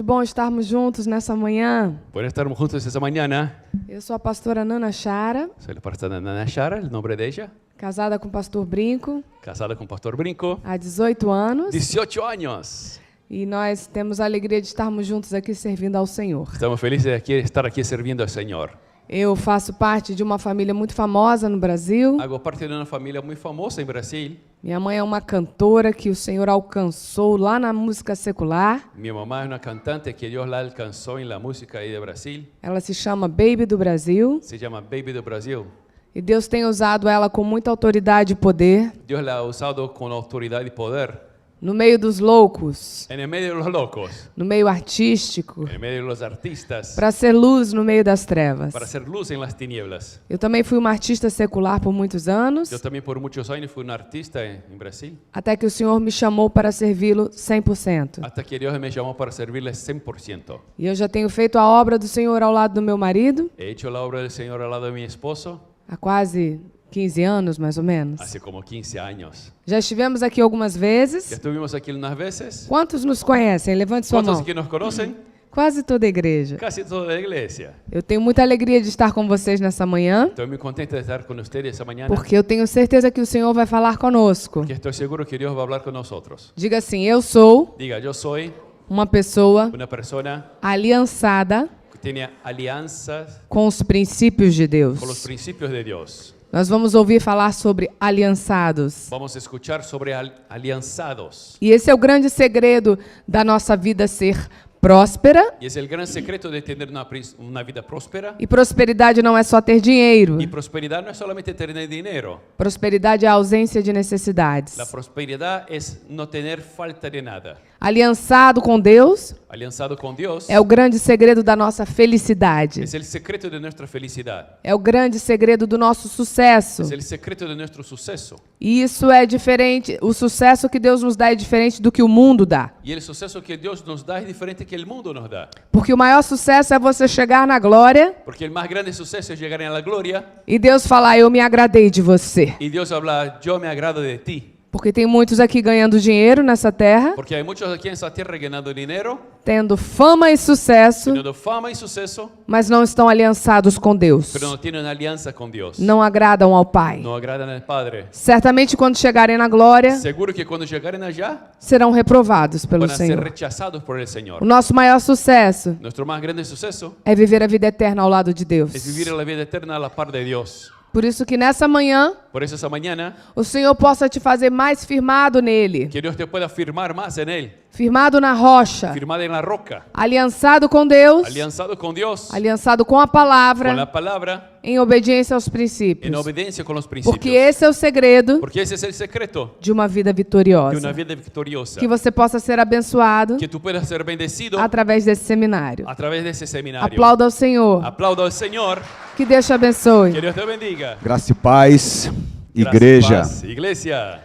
Muito bom estarmos juntos nessa manhã. Bueno, estarmos juntos esta mañana. Eu sou a pastora Nana Chara, Soy la pastora Nana Chara, el nombre de ella. casada com o pastor Brinco Casada con Pastor Brinco. há 18 anos. 18 años. E nós temos a alegria de estarmos juntos aqui servindo ao Senhor. Estamos felices de estar aquí sirviendo al Señor. Eu faço parte de uma família muito famosa no Brasil. Hago parte de una familia muy famosa en Brasil. Minha mãe é uma cantora que o Senhor alcançou lá na música secular. Mi mamá es una cantante que Dios la alcanzó en la música ahí de Brasil. Ela se chama Baby do Brasil. Se llama Baby do Brasil. E Deus tem usado ela com muita autoridade e poder Dios la ha usado con autoridad y poder. no meio dos loucos, En el medio de los locos. no meio artístico, En el medio de los artistas. para ser luz no meio das trevas. Para hacer luz en las tinieblas. Eu também fui uma artista secular por muitos anos, Yo también por muchos años fui un artista en Brasil. até que o Senhor me chamou para servi-lo 100%. Hasta que Dios me llamó para servirle 100%. E eu já tenho feito a obra do Senhor ao lado do meu marido He hecho la obra del Señor al lado de mi esposo há quase 15 anos, mais ou menos. hace como 15 años. Já estivemos aqui algumas Ya vezes. estuvimos aquí unas veces. Quantos nos conhecem? Levante sua ¿Cuántos mão. aquí nos conocen? Quase toda a igreja. Casi toda la iglesia. Eu tenho muita alegria de estar com vocês nessa manhã, Estoy muy contento de estar con ustedes esta mañana. porque eu tenho certeza que o Senhor vai falar conosco. Porque estoy seguro que Dios va a hablar con nosotros. Diga assim: eu sou Diga, yo soy uma pessoa una persona aliançada que tiene alianzas com os princípios de Deus. con los principios de Dios. Nós vamos ouvir falar sobre aliançados. Vamos a escuchar sobre alianzados. E esse é o grande segredo da nossa vida ser próspera. Y es el gran secreto de tener una vida próspera. E prosperidade não é só ter dinheiro. Y prosperidad no es solamente tener dinero. Prosperidade é a ausência de necessidades. La prosperidad es no tener falta de nada. Aliançado com Deus Alianzado con Dios é o grande segredo da nossa felicidade. es el secreto de nuestra felicidad. É o grande segredo do nosso sucesso. Es el secreto de nuestro suceso. E isso é diferente, o sucesso que Deus nos dá é diferente do que o mundo dá. Y el suceso que Dios nos da es diferente que el mundo nos da. Porque o maior sucesso é você chegar na glória Porque el más grande suceso es llegar a la gloria e Deus falar: eu me agradei de você. y Dios habla, yo me agrado de ti. Porque tem muitos aqui ganhando dinheiro nessa terra, Porque hay muchos aquí en esta tierra ganando dinero, tendo fama e sucesso, teniendo fama y suceso, mas não estão aliançados com Deus. pero no tienen alianza con Dios. Não agradam ao Pai. No agradan al Padre. Certamente quando chegarem na glória, Seguro que cuando llegaren allá serão reprovados pelo van a ser Senhor. rechazados por el Señor. O nosso maior sucesso Nuestro más grande suceso é viver a vida eterna ao lado de Deus. es vivir la vida eterna a la par de Dios. Por isso que nessa manhã, Por eso esa mañana, o Senhor possa te fazer mais firmado nele, que Dios te pueda firmar más en Él, firmado na rocha, firmado en la roca, aliançado com Deus, alianzado con Dios, aliançado com a con palavra, la palabra, em obediência aos en princípios. obediencia con los Porque principios. esse é o segredo Porque ese es el secreto de uma vida de una vitoriosa. vida victoriosa. Que você possa ser abençoado Que tú puedas ser bendecido através desse seminário. a través de ese seminario. Aplauda ao Senhor. Aplauda al Señor. Que Deus te abençoe. Que Dios te bendiga. Graça e paz, Gracias, igreja. paz. Iglesia.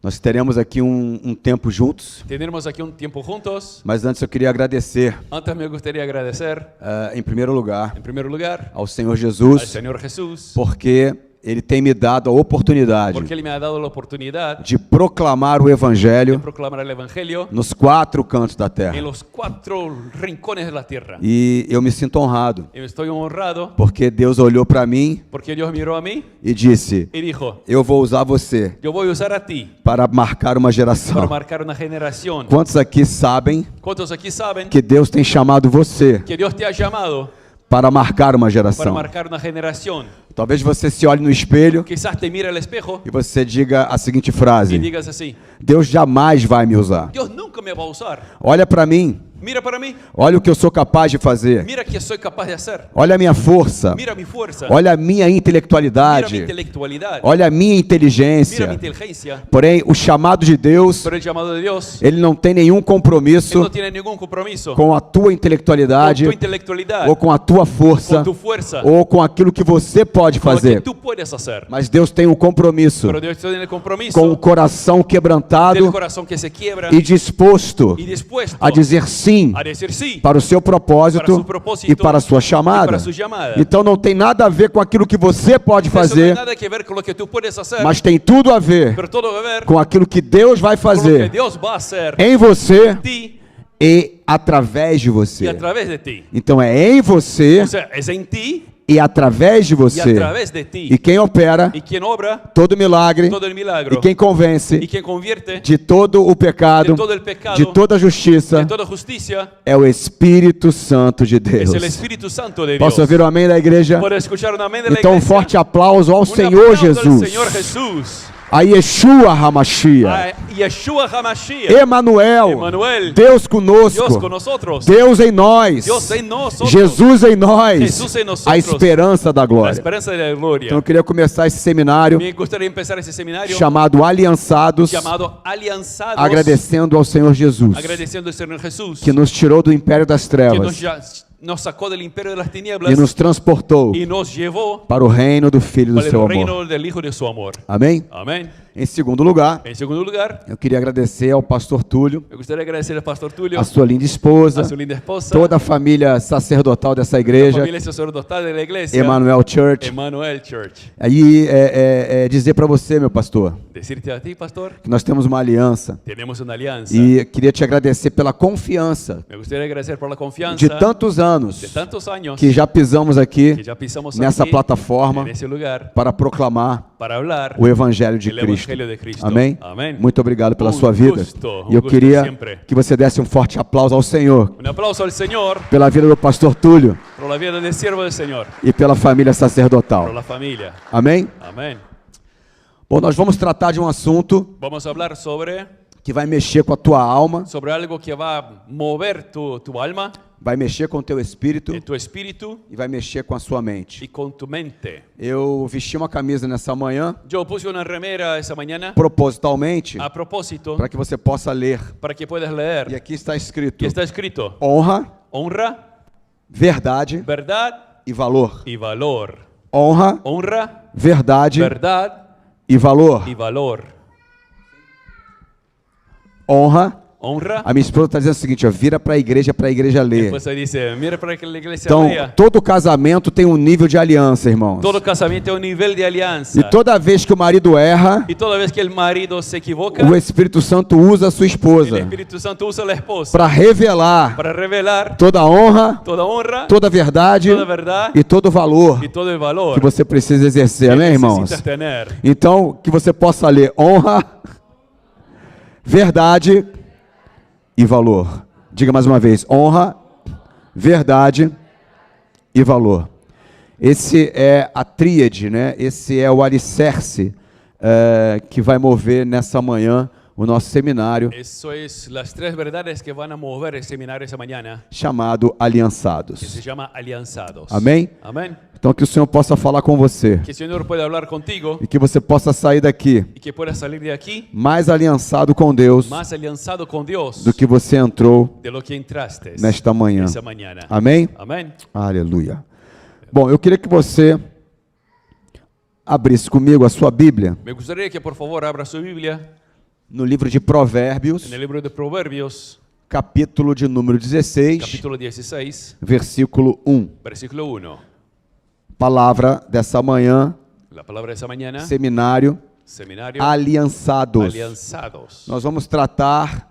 Nós teremos aqui um tempo juntos, Tenemos aquí un tiempo juntos. mas antes eu queria agradecer, Antes me gustaría agradecer, em primeiro lugar, en primer lugar, ao Senhor al Jesus, Señor Jesús, porque Ele tem me dado a oportunidade porque Él me ha dado la oportunidad de proclamar o de Evangelho proclamar el Evangelio nos 4 cantos da en terra. los 4 rincones de la tierra. E eu me sinto honrado, Y estoy honrado porque Deus olhou para mim porque Dios miró a mí e disse: y dijo, eu vou usar você yo voy a usar a ti para marcar uma para geração. marcar una generación. Quantos aqui sabem ¿Cuántos aquí saben que Deus tem chamado você que Dios te ha llamado para marcar uma para geração? marcar una generación? Talvez você se olhe no espelho Quizás te mire al espejo e você diga a seguinte y frase: digas así, Deus jamais vai me usar. Dios nunca me va a usar. Olha para mim, Mira para mí, olha o que eu sou capaz de fazer. mira que soy capaz de hacer. Olha a minha força, Mira mi fuerza, olha a minha mira mi intelectualidade, intelectualidad, olha a minha mira mi inteligência. inteligencia. Porém, o chamado de Deus, Pero el llamado de Dios, ele não tem nenhum Él compromisso no tiene ningún compromiso com a tua con intelectualidade tu intelectualidad, ou com a tua força con tu fuerza, ou com aquilo que você pode con lo que fazer. tú puedes hacer. Mas Deus tem um compromisso Pero Dios tiene el compromiso com o coração del quebrantado corazón que se quiebra e disposto y dispuesto a dizer sim a decir sí para o seu para propósito su propósito e para a sua y chamada. para su llamada. Então não tem nada a ver com aquilo que você pode Eso no fazer, tiene nada que ver con lo que tú puedes hacer, mas tem tudo a ver pero todo a ver com aquilo que Deus vai con lo que fazer Dios va a hacer em você en ti e através de y você. a través de ti. Então é em você O sea, es en ti e através de y a você. través de E ti. quem opera Y quien obra todo milagre todo el milagro e quem convence y quien convierte de todo o pecado, de todo el pecado, de toda a justiça, de toda justicia, é o Espírito Santo de es Deus. el Espíritu Santo de Dios. Posso ouvir o amém da igreja? Por escuchar un amén de la Então, um iglesia. forte aplauso ao Un Senhor aplauso al Jesus, Señor Jesús. a Yeshua HaMashiach, A Yeshua HaMashiach. Emanuel, Emmanuel. Deus conosco, Dios con nosotros. Deus em nós, Dios en nosotros. Jesus em nós, Jesus em nosotros. a esperança da La glória. esperanza de la gloria. Então eu queria começar esse seminário Me gustaría empezar ese seminario chamado Aliançados, llamado Alianzados, agradecendo ao Senhor Jesus, agradeciendo al Señor Jesús, que nos tirou do império das que trevas nos sacó del imperio de las tinieblas e nos transportou y nos llevó para o reino do Filho do para seu el amor. reino del Hijo de su amor. Amém? Amén. Em segundo lugar, En segundo lugar, eu queria agradecer ao pastor Túlio, me gustaría agradecer al pastor Tulio, a sua linda esposa, a su linda esposa, toda a família sacerdotal dessa la igreja, familia sacerdotal de la iglesia, Emmanuel Church. Emmanuel Church. Aí dizer para você, meu pastor, Decirte a ti, pastor, que nós temos uma aliança tenemos una alianza. e queria te agradecer pela confiança Me gustaría agradecer por la confianza de tantos anos de tantos años que já pisamos aqui que ya pisamos nessa aquí, plataforma en ese lugar, para proclamar para hablar o Evangelho de el Cristo. Evangelio de Cristo. Amém? Amém. Muito obrigado pela Um sua vida. gusto, E eu gusto queria sempre. que você desse um forte aplauso ao Senhor Un aplauso al Señor pela vida do pastor Túlio por la vida del siervo del Señor, e pela família por sacerdotal. la familia. Amém? Amén. Bom, nós vamos tratar de um assunto Vamos a hablar sobre que vai mexer com a tua alma, algo que va a mover tu alma, vai mexer com o teu espírito tu espíritu e vai mexer com a sua mente. y con tu mente. Eu vesti uma camisa nessa manhã, Yo puse una remera esa mañana propositalmente, a propósito para que você possa ler. para que puedas E leer. aqui está escrito: Y está escrito: honra, honra, verdade verdad e valor. y valor. Honra, Honra, verdade verdad e valor. y valor. Honra. Honra. A minha esposa está dizendo o seguinte, ó, vira para a igreja ler. Después se dice, mira para que la iglesia Então, lea. todo casamento tem um nível de aliança, irmãos. Todo casamiento es un nivel de alianza. E toda vez que o marido erra, Y toda vez que el marido se equivoca, o Espírito Santo usa a sua el esposa Espíritu Santo usa a la esposa para revelar para revelar toda a honra, toda honra, toda a verdade toda verdad e todo o valor y todo el valor que você precisa exercer, que amém, irmãos? necesitas tener. Então, que você possa ler honra, verdade e valor. Diga mais uma vez, honra, verdade e valor. Esse é a tríade, né? Esse é o alicerce que vai mover nessa manhã o nosso seminário Eso es las tres verdades que van a mover el seminario esa mañana, chamado que Aliançados. se llama alianzados. Amém? Amén. Então que o Senhor possa falar com você Que el Señor pueda hablar contigo e que você possa sair daqui y que puedas salir de aquí mais aliançado com Deus más alianzado con Dios do que você entrou de lo que entraste nesta manhã. esa mañana. Amém? Amén. Aleluia. Bom, eu queria que você abrisse comigo a sua Bíblia Me gustaría que por favor abra su Biblia no livro de Provérbios, en el libro de Proverbios, capítulo de número 16, capítulo 16, versículo 1. versículo 1. Palavra dessa manhã, La palabra de esa mañana, seminário, seminario, aliançados. alianzados. Nós vamos tratar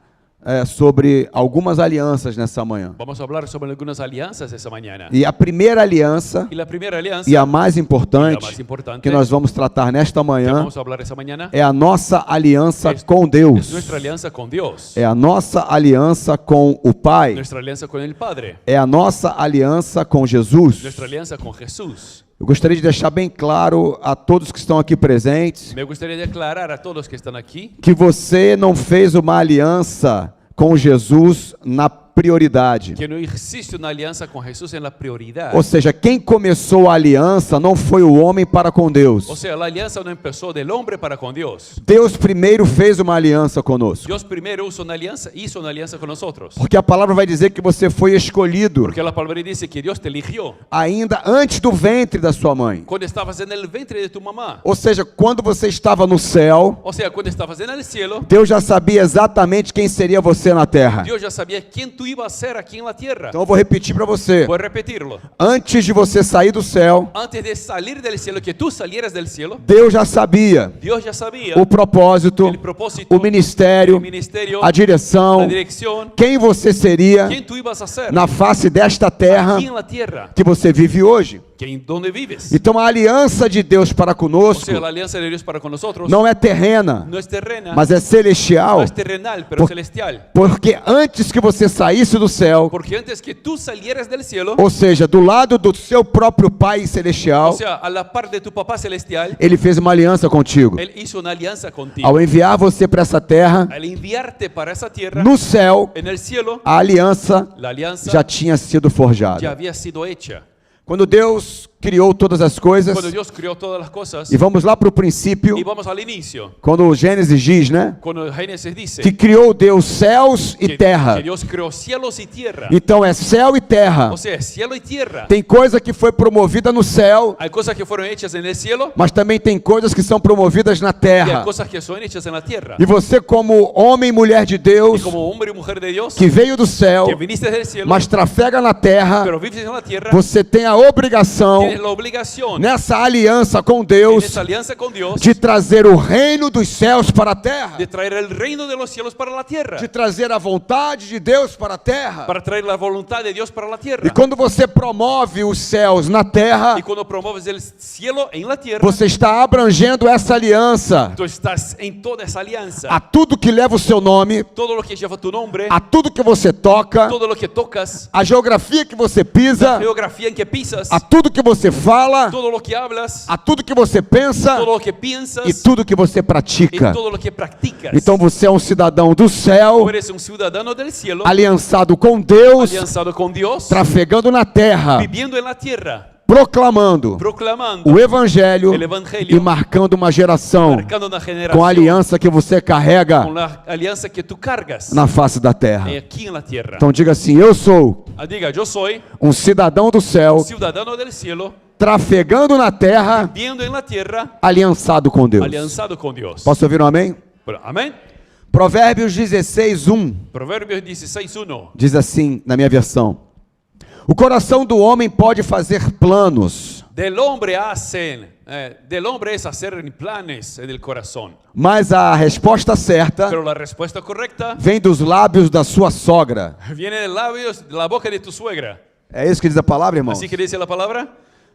sobre algumas alianças nessa manhã. Vamos a hablar sobre algunas alianzas esa mañana. E a primeira aliança, Y la primera alianza, e a mais y la importante, más importante, que nós vamos tratar nesta que manhã, vamos a hablar esa mañana, é a nossa aliança es, com es Deus. nuestra alianza con Dios, É a nossa aliança com o Pai. nuestra alianza con el Padre, É a nossa aliança com Jesus. nuestra alianza con Jesús. Eu gostaria de deixar bem claro a todos que estão aqui presentes Me gustaría declarar a todos que están aquí que você não fez uma aliança com Jesus na prioridade. que no existe una alianza con Jesús en la prioridad. Ou seja, quem começou a aliança não foi o homem para com Deus. O sea, la alianza no empezó del hombre para con Dios. Deus primeiro fez uma aliança conosco. Dios primero hizo una alianza con nosotros. Porque a palavra vai dizer que você foi escolhido Porque la palabra dice que Dios te eligió ainda antes do ventre da sua mãe. cuando estabas en el vientre de tu mamá. Ou seja, quando você estava no céu, O sea, cuando estabas en el cielo, Deus já sabia exatamente quem seria você na terra. Dios ya sabía quién tú tú ibas a hacer aquí en la tierra. Então eu vou repetir para você. Voy a repetirlo. Antes de você sair do céu, Antes de salir del cielo, que tú salieras del cielo, Deus já sabia Dios ya sabía o propósito, el propósito, o ministério, el ministerio, a direção, la dirección, quem você seria quién tú ibas a ser na face desta terra aquí en la tierra, que você vive hoje. donde vives. Então a aliança de Deus para O conosco sea, la alianza de Dios para con nosotros não é terrena, no es terrena, mas é celestial, no es terrenal, pero celestial. porque antes que você saísse do céu, Porque antes que tú salieras del cielo, ou seja, do lado do seu próprio Pai o celestial, sea, a la par de tu papá celestial, Ele fez uma aliança contigo. Él hizo una alianza contigo. Ao enviar você para essa terra, Al enviarte para esa tierra, no céu, en el cielo, a aliança la alianza já tinha sido ya forjada. había sido hecha. Quando Deus criou todas as coisas, Cuando Dios creó todas las cosas, e vamos lá para o princípio, y vamos al inicio, quando o Gênesis diz, né? cuando Génesis dice Que criou Deus céus e que terra. Dios creó cielos y tierra. Então é céu e terra. O sea, cielo y tierra. Tem coisa que foi promovida no céu, Hay cosas que fueron hechas en el cielo mas também tem coisas que são promovidas na y hay terra. cosas que son hechas en la tierra. E você, como homem e mulher de Y Deus, como hombre y mujer de Dios, que veio do céu, que viniste del cielo, mas trafega na terra, pero vives en la tierra, você tem a obrigação, tienes la obligación nessa aliança com en Deus, esa alianza con Dios de trazer o reino dos céus para a terra, de traer el reino de los cielos para la tierra, de trazer a vontade de Deus para a terra. para traer la voluntad de Dios para la E tierra. quando você promove os céus na terra, Y cuando promueves el cielo en la tierra, você está abrangendo essa aliança tú estás en toda esa alianza. a tudo que leva o seu nome, Todo lo que lleva tu nombre, a tudo que você toca, todo lo que tocas, a geografia que você la pisa, geografía en que pisas, a tudo que você fala, todo lo que hablas, a tudo que você pensa todo lo que piensas e tudo que você y pratica. todo lo que practicas. Então você é um cidadão do céu, Tú eres un ciudadano del cielo, aliançado com Deus, alianzado con Dios, trafegando na terra, viviendo en la tierra, proclamando proclamando o Evangelho el Evangelio, e marcando uma geração marcando una com a generación aliança que você carrega con la alianza que tú cargas na face da terra. aquí en la tierra. Então diga assim: eu sou Diga, yo soy um cidadão do céu, ciudadano del cielo, trafegando na terra, viviendo en la tierra, aliançado com Deus. alianzado con Dios. Posso ouvir um amém? Amén. Provérbios 16:1 Proverbios 16:1. diz assim, na minha versão: o coração do homem pode fazer planos, Del hombre es hacer planes en el corazón, mas a resposta certa pero la respuesta correcta vem dos lábios da sua sogra. viene de labios, de la boca de tu suegra. É isso que diz a palavra, irmãos? Así que dice la palabra.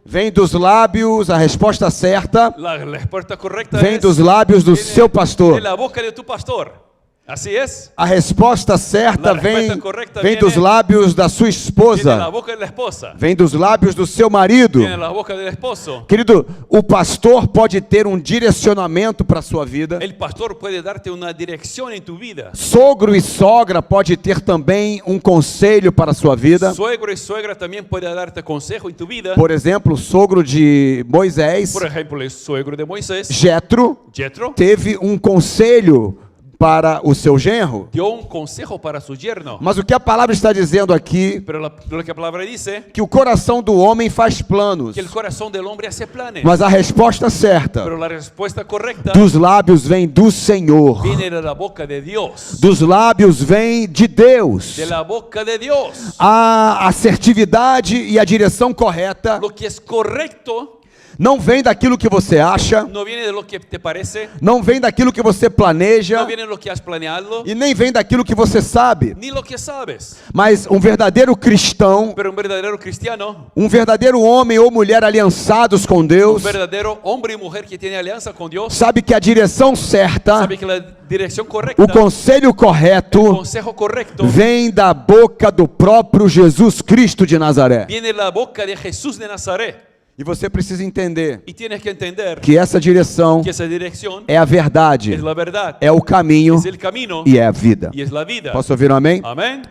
Vem dos lábios, a resposta certa La respuesta correcta vem es dos lábios do viene seu pastor. de la boca de tu pastor. Así es. A resposta certa La respuesta vem, correcta vem viene dos lábios da sua Viene de la esposa, boca de la esposa. vem dos lábios do seu marido. Viene de la boca del esposo. Querido, o pastor pode ter um direcionamento para a sua vida. El pastor puede darte una dirección en tu vida. Sogro e sogra pode ter também um conselho para a sua vida. Suegro y suegra también puede darte consejo en tu vida. Por exemplo, o sogro de Moisés, Por ejemplo, el suegro de Moisés, Jetro, Jetro, teve um conselho para o seu genro. dio un consejo para su yerno. Mas o que a palavra está dizendo aqui, Pero lo que la palabra dice, que o coração do homem faz planos, que el corazón del hombre hace planes. mas a resposta certa Pero la respuesta correcta dos lábios vem do Senhor. viene de la boca de Dios. Dos lábios vem de Deus. De la boca de Dios. A assertividade e a direção correta Lo que es correcto não vem daquilo que você acha, no viene de lo que te parece, não vem daquilo que você planeja no viene de lo que has planeado, e nem vem daquilo que você sabe. ni lo que sabes. Mas um verdadeiro cristão, Pero un verdadero cristiano, um verdadeiro homem ou mulher aliançados com un Deus, verdadero hombre y mujer que tiene alianza con Dios, sabe que a direção certa, sabe que la dirección correcta, o conselho el correto, consejo correcto, vem da boca do próprio Jesus Cristo de Nazaré. viene de la boca de Jesús de Nazaret. E você precisa entender Y tienes que entender que essa direção que esa dirección é a verdade, es la verdad, é o caminho es el camino e é a vida. y es la vida. Posso ouvir um amém? Amén.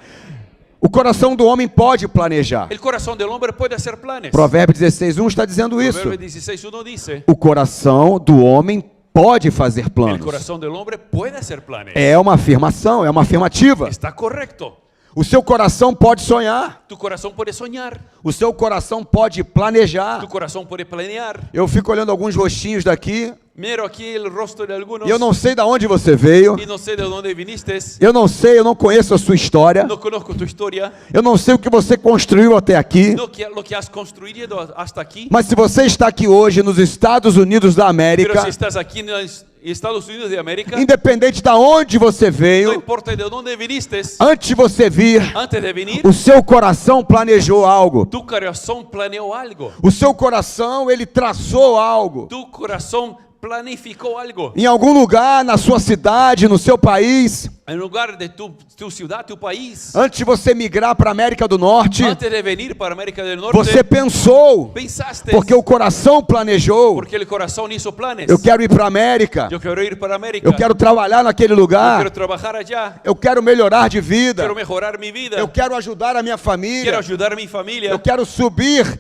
O coração do homem pode planejar. El corazón del hombre puede hacer planes. Provérbios 16:1 está dizendo isso. Proverbios 16:1 dice, O coração do homem pode fazer el planos. corazón del hombre puede hacer planes. É uma afirmação, é uma afirmativa. Está correcto. O seu coração pode sonhar. Tu corazón puede soñar. O seu coração pode planejar. Tu corazón puede planear. Eu fico olhando alguns rostinhos daqui. Miro aquí el rostro de algunos. E eu não sei de onde você veio. Y no sé de dónde viniste. Eu não sei, eu não conheço a sua história. No conozco tu historia. Eu não sei o que você construiu até aqui. No lo que has construido hasta aquí. Mas se você está aqui hoje nos Estados Unidos da Pero América, si estás aquí en los Estados Unidos de América, independente de onde você no veio, importa de dónde viniste, antes de você vir, antes de venir, o seu coração planejou algo. tu corazón planeó algo. O seu coração, ele traçou algo. Tu corazón planificó algo. Em algum lugar, na sua cidade, no seu país, En lugar de tu ciudad, tu país, antes de você migrar para a América do Norte, antes de venir para América del Norte, você pensou, pensaste, porque o coração planejou. porque el corazón hizo planes. Eu quero ir para a América, Yo quiero ir para América. eu quero trabalhar naquele Yo lugar, quiero trabajar allá. eu quero melhorar de vida, Quiero mejorar mi vida. eu quero ajudar a minha Quiero família, ayudar a mi familia. eu quero subir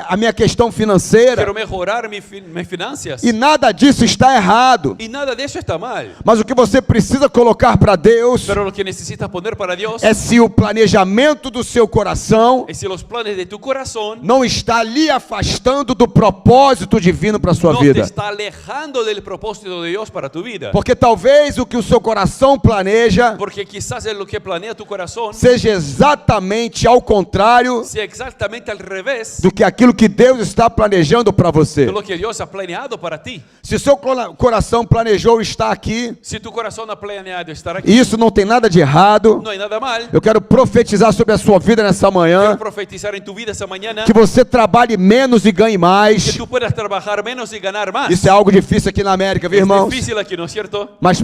a minha questão financeira. Quiero mejorar mis finanzas. E nada disso está errado. Y nada de eso está mal. Mas o que você precisa colocar para Deus Pero lo que necesitas poner para Dios é se o planejamento do seu coração es si los planes de tu corazón não está lhe afastando do propósito divino para a sua no te vida. está alejando del propósito de Dios para tu vida. Porque talvez o que o seu coração planeja Porque quizás es lo que planea tu corazón seja exatamente ao contrário sea exactamente al revés do que aquilo que Deus está planejando para você. de lo que Dios ha planeado para ti. Se o seu coração planejou estar aqui, Si tu corazón ha planeado estar aquí, e isso não tem nada de errado, no hay nada mal. eu quero profetizar sobre a sua vida nessa manhã, Quiero profetizar en tu vida esa mañana que você trabalhe menos e ganhe que mais. tú puedas trabajar menos y ganar más. Isso é algo difícil aqui na América, viu, Es irmãos? difícil aquí, ¿no es cierto? Mas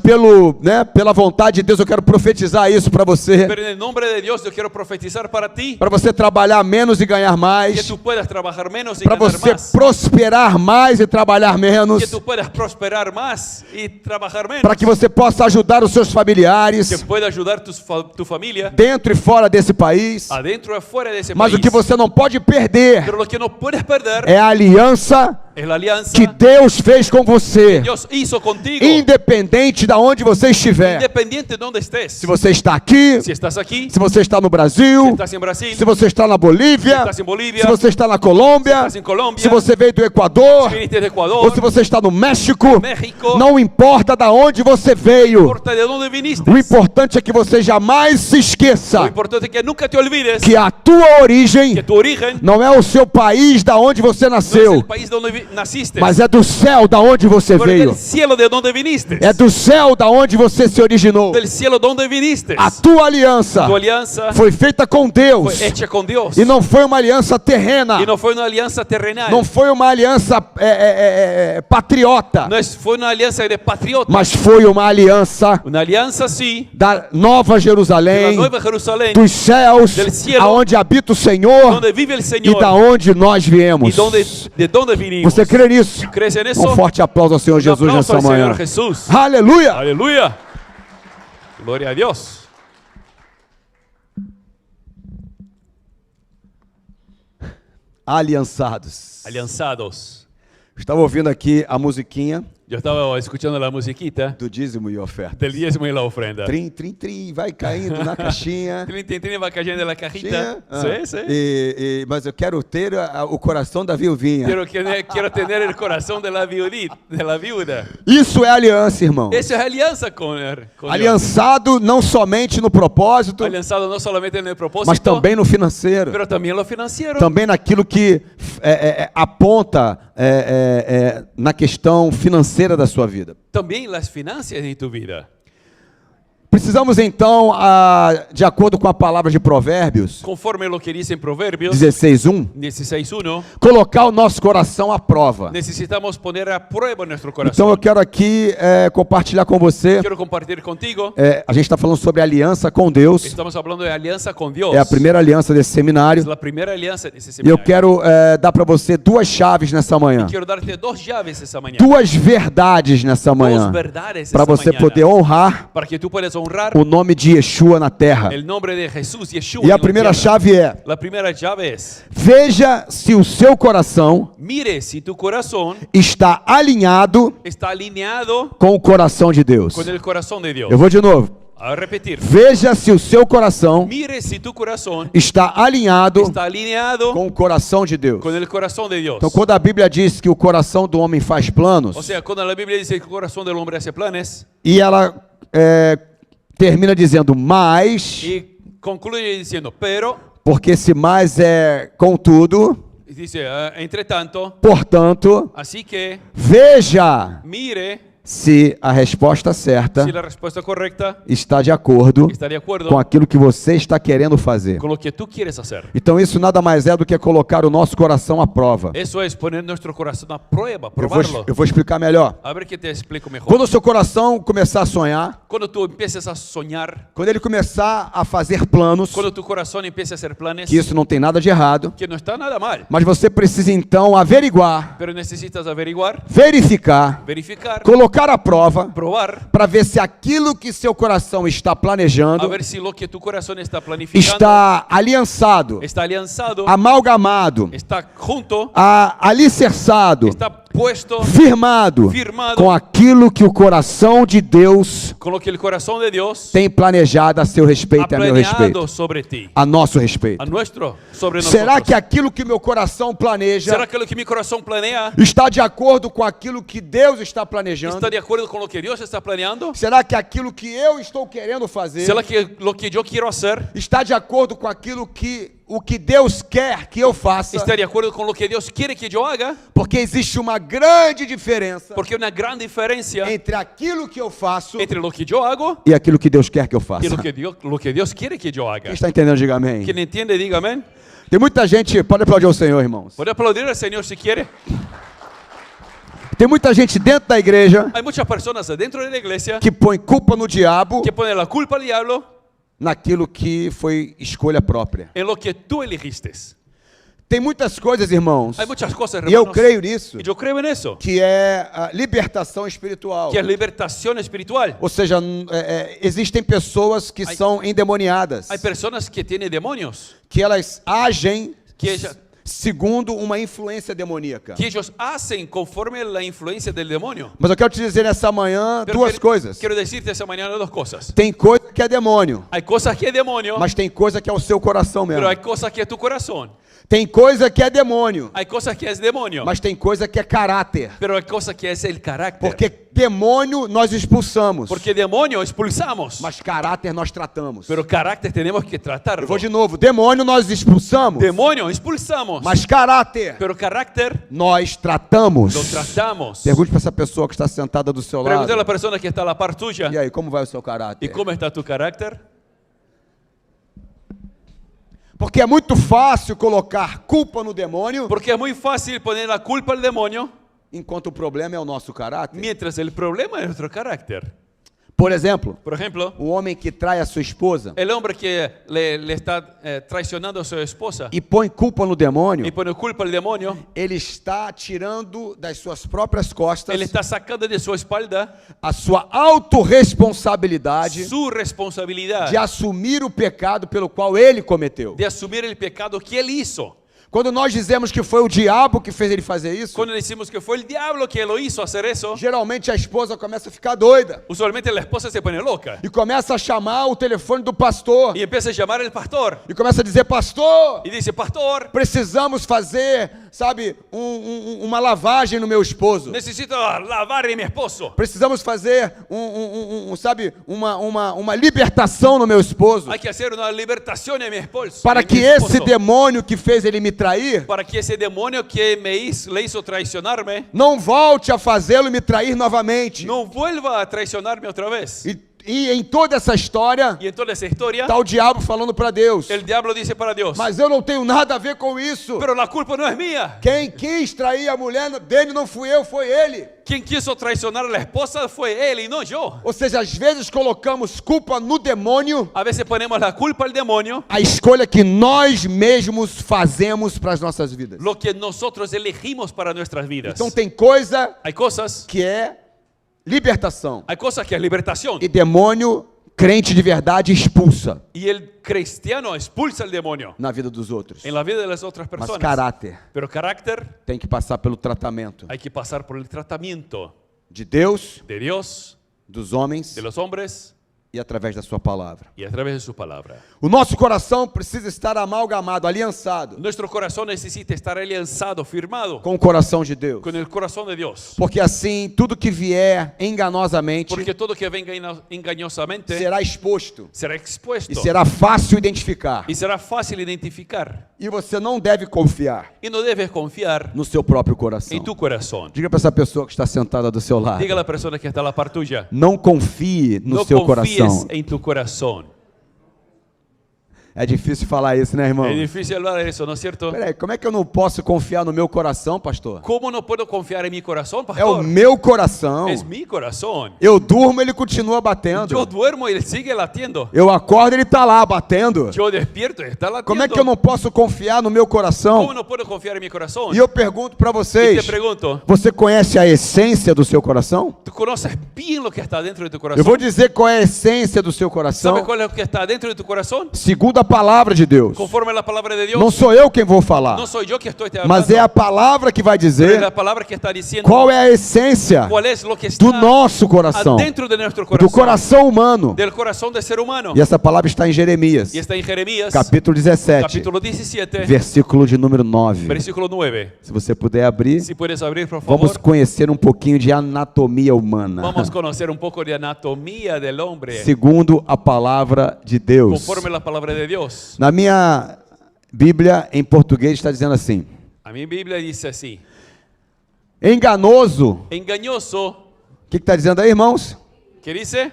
pela vontade de Deus, eu quero profetizar isso para você. Pero en el nombre de Dios yo quiero profetizar para ti Para você trabalhar menos e ganhar que mais. tú puedas trabajar menos y Para ganar você más. prosperar mais e trabalhar Que menos. tú puedas prosperar más y trabajar menos. Para que você possa ajudar os seus Que familiares pueda ayudar tu familia dentro e fora desse país. adentro y afuera de ese Mas país. o que você não pode perder Pero lo que no puedes perder é a aliança es la alianza que Deus fez com você, Dios hizo contigo, independente de onde você estiver. independiente de donde estés. Se você está aqui, Si estás aquí, se você está no si Brasil, estás en Brasil, se você está na Bolívia, si estás en Bolivia, se você está na Colômbia, estás en Colombia, se você veio do Equador, si viniste de Ecuador, ou se você está no México, México, não importa de onde você no veio. importa de dónde viniste. O importante é que você jamais se Lo esqueça importante es que nunca te olvides que a tua origem que tu origen não é o seu país da onde você no es nasceu, el país donde naciste, mas é do céu da onde você pero es veio. del cielo de donde viniste. É do céu da onde você se originou. Del cielo donde viniste. A tua aliança Tu alianza foi feita com Deus fue hecha con Dios. e não foi uma aliança terrena, Y no fue una alianza terrenal. não foi uma aliança patriota, Fue una alianza de patriota. mas foi uma aliança Una alianza, sí, da Nova de la Jerusalém, Nueva Jerusalén, dos céus, del cielo, aonde habita o Senhor donde vive el e Señor da onde nós y viemos. de donde vinimos. Você crê nisso? ¿Crees en eso? Um forte aplauso ao Senhor Un Jesus aplauso nessa al manhã. Señor Jesús. Aleluia! Aleluya. Gloria a Dios. Aliançados. Alianzados. Estava ouvindo aqui a musiquinha Yo estaba escuchando la musiquita do dízimo e oferta. del diezmo y la ofrenda. Trim, trim, trim, vai caindo na caixinha. Trin, trin, trin, va cayendo en la cajita. Ah. Sí, sí. Mas eu quero ter o coração da viuvinha. Quiero tener el corazón de la viuda. Isso é aliança, irmão. Eso es alianza con Dios. Aliançado não somente no propósito, Alianzado no solamente en el propósito, mas também no financeiro. pero también lo financiero. Também naquilo que aponta na questão financeira da sua vida. También las finanzas en tu vida. Precisamos então, de acordo com a palavra de Provérbios Conforme lo que dice en Proverbios 16:1, 16:1, colocar o nosso coração à prova. necesitamos poner a prueba nuestro corazón. Então eu quero aqui compartilhar com você. Quiero compartir contigo. A gente está falando sobre aliança com Deus. Estamos hablando de alianza con Dios. É a primeira aliança desse Es seminário. la primera alianza de ese E eu seminario. quero dar para você duas chaves nessa manhã. Quiero darte dos llaves esa mañana. Duas verdades nessa manhã. Dos verdades Para esta você mañana. poder honrar Para que tú puedas honrar o nome de Yeshua na terra. el nombre de Jesús, Yeshua. E a en la primeira tierra. chave é: La primera llave es: veja se o seu coração mire si tu corazón está alinhado está alineado com o coração de Deus. con el corazón de Dios. Eu vou de novo. a repetir. Veja se o seu coração Mire si tu corazón está alinhado está alineado com o coração de Deus. con el corazón de Dios. Então, quando a Bíblia diz que o coração do homem faz planos, O sea, cuando la Biblia dice que el corazón del hombre hace planes e ela termina dizendo mais, y concluye diciendo, pero, porque esse mais é contudo, dice, entre tanto, portanto, así que veja mire se a resposta certa si la respuesta correcta está de acordo está de acuerdo com aquilo que você está querendo fazer. con lo que tú quieres hacer. Então isso nada mais é do que colocar o nosso coração à prova. Eso es poner nuestro corazón a prueba, Eu probarlo. vou explicar melhor. A ver que te explico mejor. Quando o seu coração começar a sonhar, Cuando tú empieces a soñar, quando ele começar a fazer planos, cuando tu corazón empiece a hacer planes, que isso não tem nada de errado, que no está nada mal, mas você precisa então averiguar, pero necesitas averiguar, verificar, verificar, colocar à prova, probar, para ver se aquilo que seu coração está a planejando ver si lo que tu corazón está planificando está aliançado, está alianzado, amalgamado, está junto, alicerçado, está puesto firmado com aquilo que o coração de Deus con lo que el corazón de Dios tem planejado a seu ha respeito e a meu respeito, planeado sobre ti, a nosso respeito. a nuestro, sobre Será nosotros. que aquilo que meu coração planeja ¿Será que lo que mi corazón planea está de acordo com aquilo que Deus está planejando? está de acuerdo con lo que Dios está planeando? Será que aquilo que eu estou querendo fazer ¿Será que lo que yo quiero hacer está de acordo com aquilo que o que Deus quer que eu faça? está de acuerdo con lo que Dios quiere que yo haga? Porque existe uma grande diferença Porque hay una gran diferencia entre aquilo que eu faço entre lo que yo hago e aquilo que Deus quer que eu faça. y lo que Dios quiere que yo haga. Quem está entendendo, diga amém. ¿Quién entiende? Diga amén. Tem muita gente, pode aplaudir ao Senhor, irmãos. Puede aplaudir al Señor si quiere. Tem muita gente dentro da igreja Hay muchas personas dentro de la iglesia que põe culpa no diabo que ponen la culpa al diablo naquilo que foi escolha própria. en lo que tú elegiste. Tem muitas coisas, irmãos, Hay muchas cosas, e eu hermanos, creio nisso, y yo creo en eso, que é a libertação espiritual. que es libertación espiritual. Ou seja, existem pessoas que são endemoniadas, Hay personas que tienen demonios, que elas agem que ellas, segundo uma influência demoníaca. que ellos hacen conforme la influencia del demonio. Mas eu quero te dizer nessa manhã Pero duas coisas. quiero decirte esta mañana dos cosas. Tem coisa que é demônio, Hay cosas que es demonio, mas tem coisa que é o seu coração mesmo. pero hay cosas que es tu corazón. Tem coisa que é demônio, Hay cosas que es demonio, mas tem coisa que é caráter. pero hay cosas que es el carácter. Porque demônio nós expulsamos, Porque demonio expulsamos, mas caráter nós tratamos. pero carácter tenemos que Eu tratarlo. vou de novo. Demônio nós expulsamos, Demonio expulsamos, mas caráter pero carácter nós tratamos. lo tratamos. Pergunte para essa pessoa que está sentada do seu lado. Pregúntale a la persona que está a la par tuya, E aí, como vai o seu ¿y caráter? cómo está tu carácter? Porque é muito fácil colocar culpa no demônio, Porque es muy fácil poner la culpa al demonio, enquanto o problema é o nosso caráter. mientras el problema es nuestro carácter. Por exemplo, Por ejemplo, o homem que trai a sua esposa el hombre que le está traicionando a su esposa e põe culpa no demônio, y pone culpa al demonio, ele está tirando das suas próprias costas él está sacando de su espalda a sua autorresponsabilidade su responsabilidad de assumir o pecado pelo qual ele cometeu. de asumir el pecado que él hizo. Quando nós dizemos que foi o diabo que fez ele fazer isso, Cuando decimos que fue el diablo que lo hizo hacer eso, geralmente a esposa começa a ficar doida usualmente la esposa se pone loca e começa a chamar o telefone do pastor y empieza a llamar al pastor e começa a dizer: pastor, y dice, pastor, precisamos fazer, sabe, uma lavagem no meu esposo. necesito lavar a mi esposo. Precisamos fazer sabe, uma libertação no meu esposo, Hay que hacer una libertación a mi esposo. para a mi que esse esposo, demônio que fez ele me trair para que ese demonio que le hizo traicionarme não volte a fazê-lo me trair novamente. no vuelva a traicionarme otra vez. E em toda essa história Y en toda esa historia, está o diabo falando para Deus: el diablo dice para Dios, mas eu não tenho nada a ver com isso. pero la culpa no es mía. Quem quis trair a mulher dele não fui eu, foi ele. Quien quiso traicionar a la esposa fue él y no yo. Ou seja, às vezes colocamos culpa no demônio, A veces ponemos la culpa al demonio, a escolha que nós mesmos fazemos para as nossas vidas. lo que nosotros elegimos para nuestras vidas. Então tem coisa Hay cosas que é libertação, que es liberación. e demônio, crente de verdade, expulsa Y el cristiano expulsa al demonio na vida dos outros. en la vida de las otras Mas personas. caráter Pero carácter tem que passar pelo tratamento hay que pasar por el tratamiento de Deus, de Dios, dos homens de los hombres e através da sua palavra. y a través de su palabra. O nosso coração precisa estar amalgamado, aliançado Nuestro corazón necesita estar alianzado, firmado com o coração de Deus. con el corazón de Dios. Porque assim, tudo que vier enganosamente Porque todo que venga engañosamente será exposto será expuesto e será fácil identificar. y será fácil identificar. E você não deve confiar Y no debes confiar no seu próprio coração. en tu corazón. Diga para essa pessoa que está sentada do seu lado. Diga a la persona que está a la par tuya, Não confie no no seu confíes coração. en tu corazón. É difícil falar isso, né, irmão? Es difícil hablar de eso, ¿no es cierto? Peraí, como é que eu não posso confiar no meu coração, pastor? ¿Cómo no puedo confiar en mi corazón, É o pastor? meu coração. Es mi corazón. Eu durmo, ele continua batendo. Yo duermo y él sigue latiendo. Eu acordo, ele está lá batendo. Yo despierto y está latiendo. Como é que eu não posso confiar no meu coração? ¿Cómo no puedo confiar en mi corazón? E eu pergunto para Y vocês, te pregunto, você conhece a essência do seu coração? ¿tú conoces bien lo que está dentro de tu Eu corazón? vou dizer qual é a essência do seu coração, ¿Sabes cuál es lo que está dentro de tu corazón? segundo a palavra de Deus. Conforme a la palabra de Dios. Não sou eu quem vou falar, No soy yo que estoy te hablando. mas é a palavra que vai pero es dizer la palabra que está diciendo qual é a essência cuál es lo que está do nosso coração, adentro de nuestro do corazón. coração humano. Del corazón del ser humano. E essa palavra está em Jeremias, Y está en Jeremías, capítulo 17, capítulo 17, versículo de número 9. versículo 9. Se você puder abrir, Si puedes abrir, por favor. vamos conhecer um pouquinho de anatomia humana, Vamos a conocer un poco de anatomía del hombre. segundo a palavra de Deus. Conforme la palabra de Dios. Na minha Bíblia, em português, está dizendo assim: A mi Biblia dice así. enganoso. Engañoso. O que está dizendo aí, irmãos? ¿Qué dice?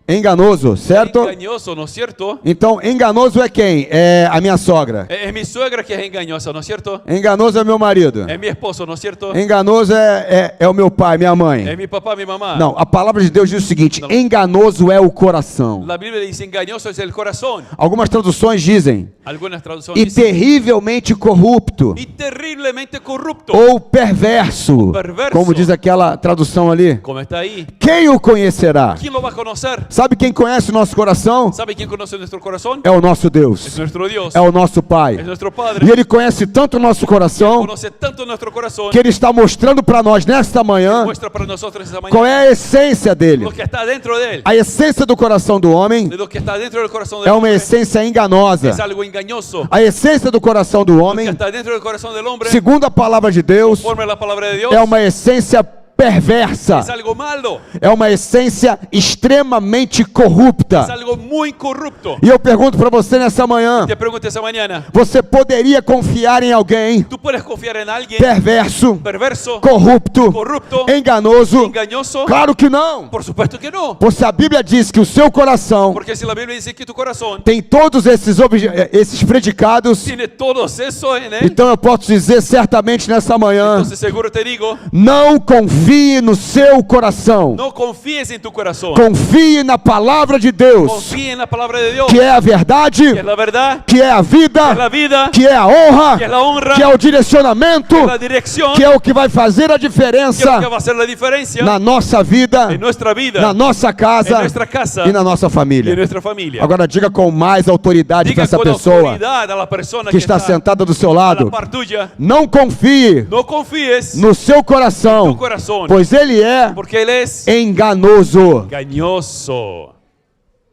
Enganoso, certo? Engañoso, ¿no es cierto? Então, enganoso é quem? É a minha sogra. Es mi suegra que es engañosa, ¿no es cierto? Enganoso é meu marido. Es mi esposo, ¿no es cierto? Enganoso é o meu pai, minha mãe. Es mi papá, mi mamá. Não, a palavra de Deus diz o seguinte: Não. enganoso é o coração. La Biblia dice engañoso es el corazón. Algumas traduções dizem Algunas traducciones e dicen terrivelmente corrupto y terriblemente corrupto. ou perverso, Perverso. como diz aquela tradução ali. Como está ahí. Quem o conhecerá? ¿Quién lo va a conocer? Sabe quem conhece o nosso coração? ¿Sabe quién conoce nuestro corazón? É o nosso Es Deus, nuestro Dios. é o nosso Pai. Es nuestro Padre. E Ele conhece tanto o nosso coração Conoce tanto nuestro corazón que Ele está mostrando para nós nesta manhã muestra para nosotros esa qual mañana é a essência dele. lo que está dentro de él. A essência do coração do homem De lo que está dentro del corazón é del uma hombre essência enganosa. es algo engañoso. A essência do coração do Lo que homem, está dentro del corazón del hombre, segundo a palavra de Deus, conforme a la palabra de Dios, é uma essência perversa. es algo malo. É uma essência extremamente Es corrupta. algo muy corrupto. E eu pergunto para você nessa manhã, Te pregunto esa mañana, você poderia confiar em alguém ¿tú puedes confiar en alguien perverso, perverso, corrupto, corrupto, enganoso? engañoso? Claro que não. Por supuesto que no. Pois a Bíblia diz que o seu coração Porque si la Biblia dice que tu corazón tem todos esses predicados, tiene todo eso en él, então eu posso dizer certamente nessa manhã, entonces seguro te digo, não confie no seu coração. no confíes en tu corazón. Confie na palavra de Deus, Confíe en la palabra de Dios, que é a verdade, que es la verdad, que é a que es la vida, vida, que é a honra, que es la honra, que é o direcionamento, que es la dirección, que é o que vai fazer a que es lo que diferença va a hacer la diferencia na nossa vida, en nuestra vida, na nossa en casa nuestra casa e na nossa y en família. nuestra familia. Agora diga com mais autoridade para Diga essa con pessoa autoridad a la persona que está sentada do seu a la lado: par tuya, não confie no confíes no seu en tu coração, corazón, pois ele é porque él es enganoso. engañoso.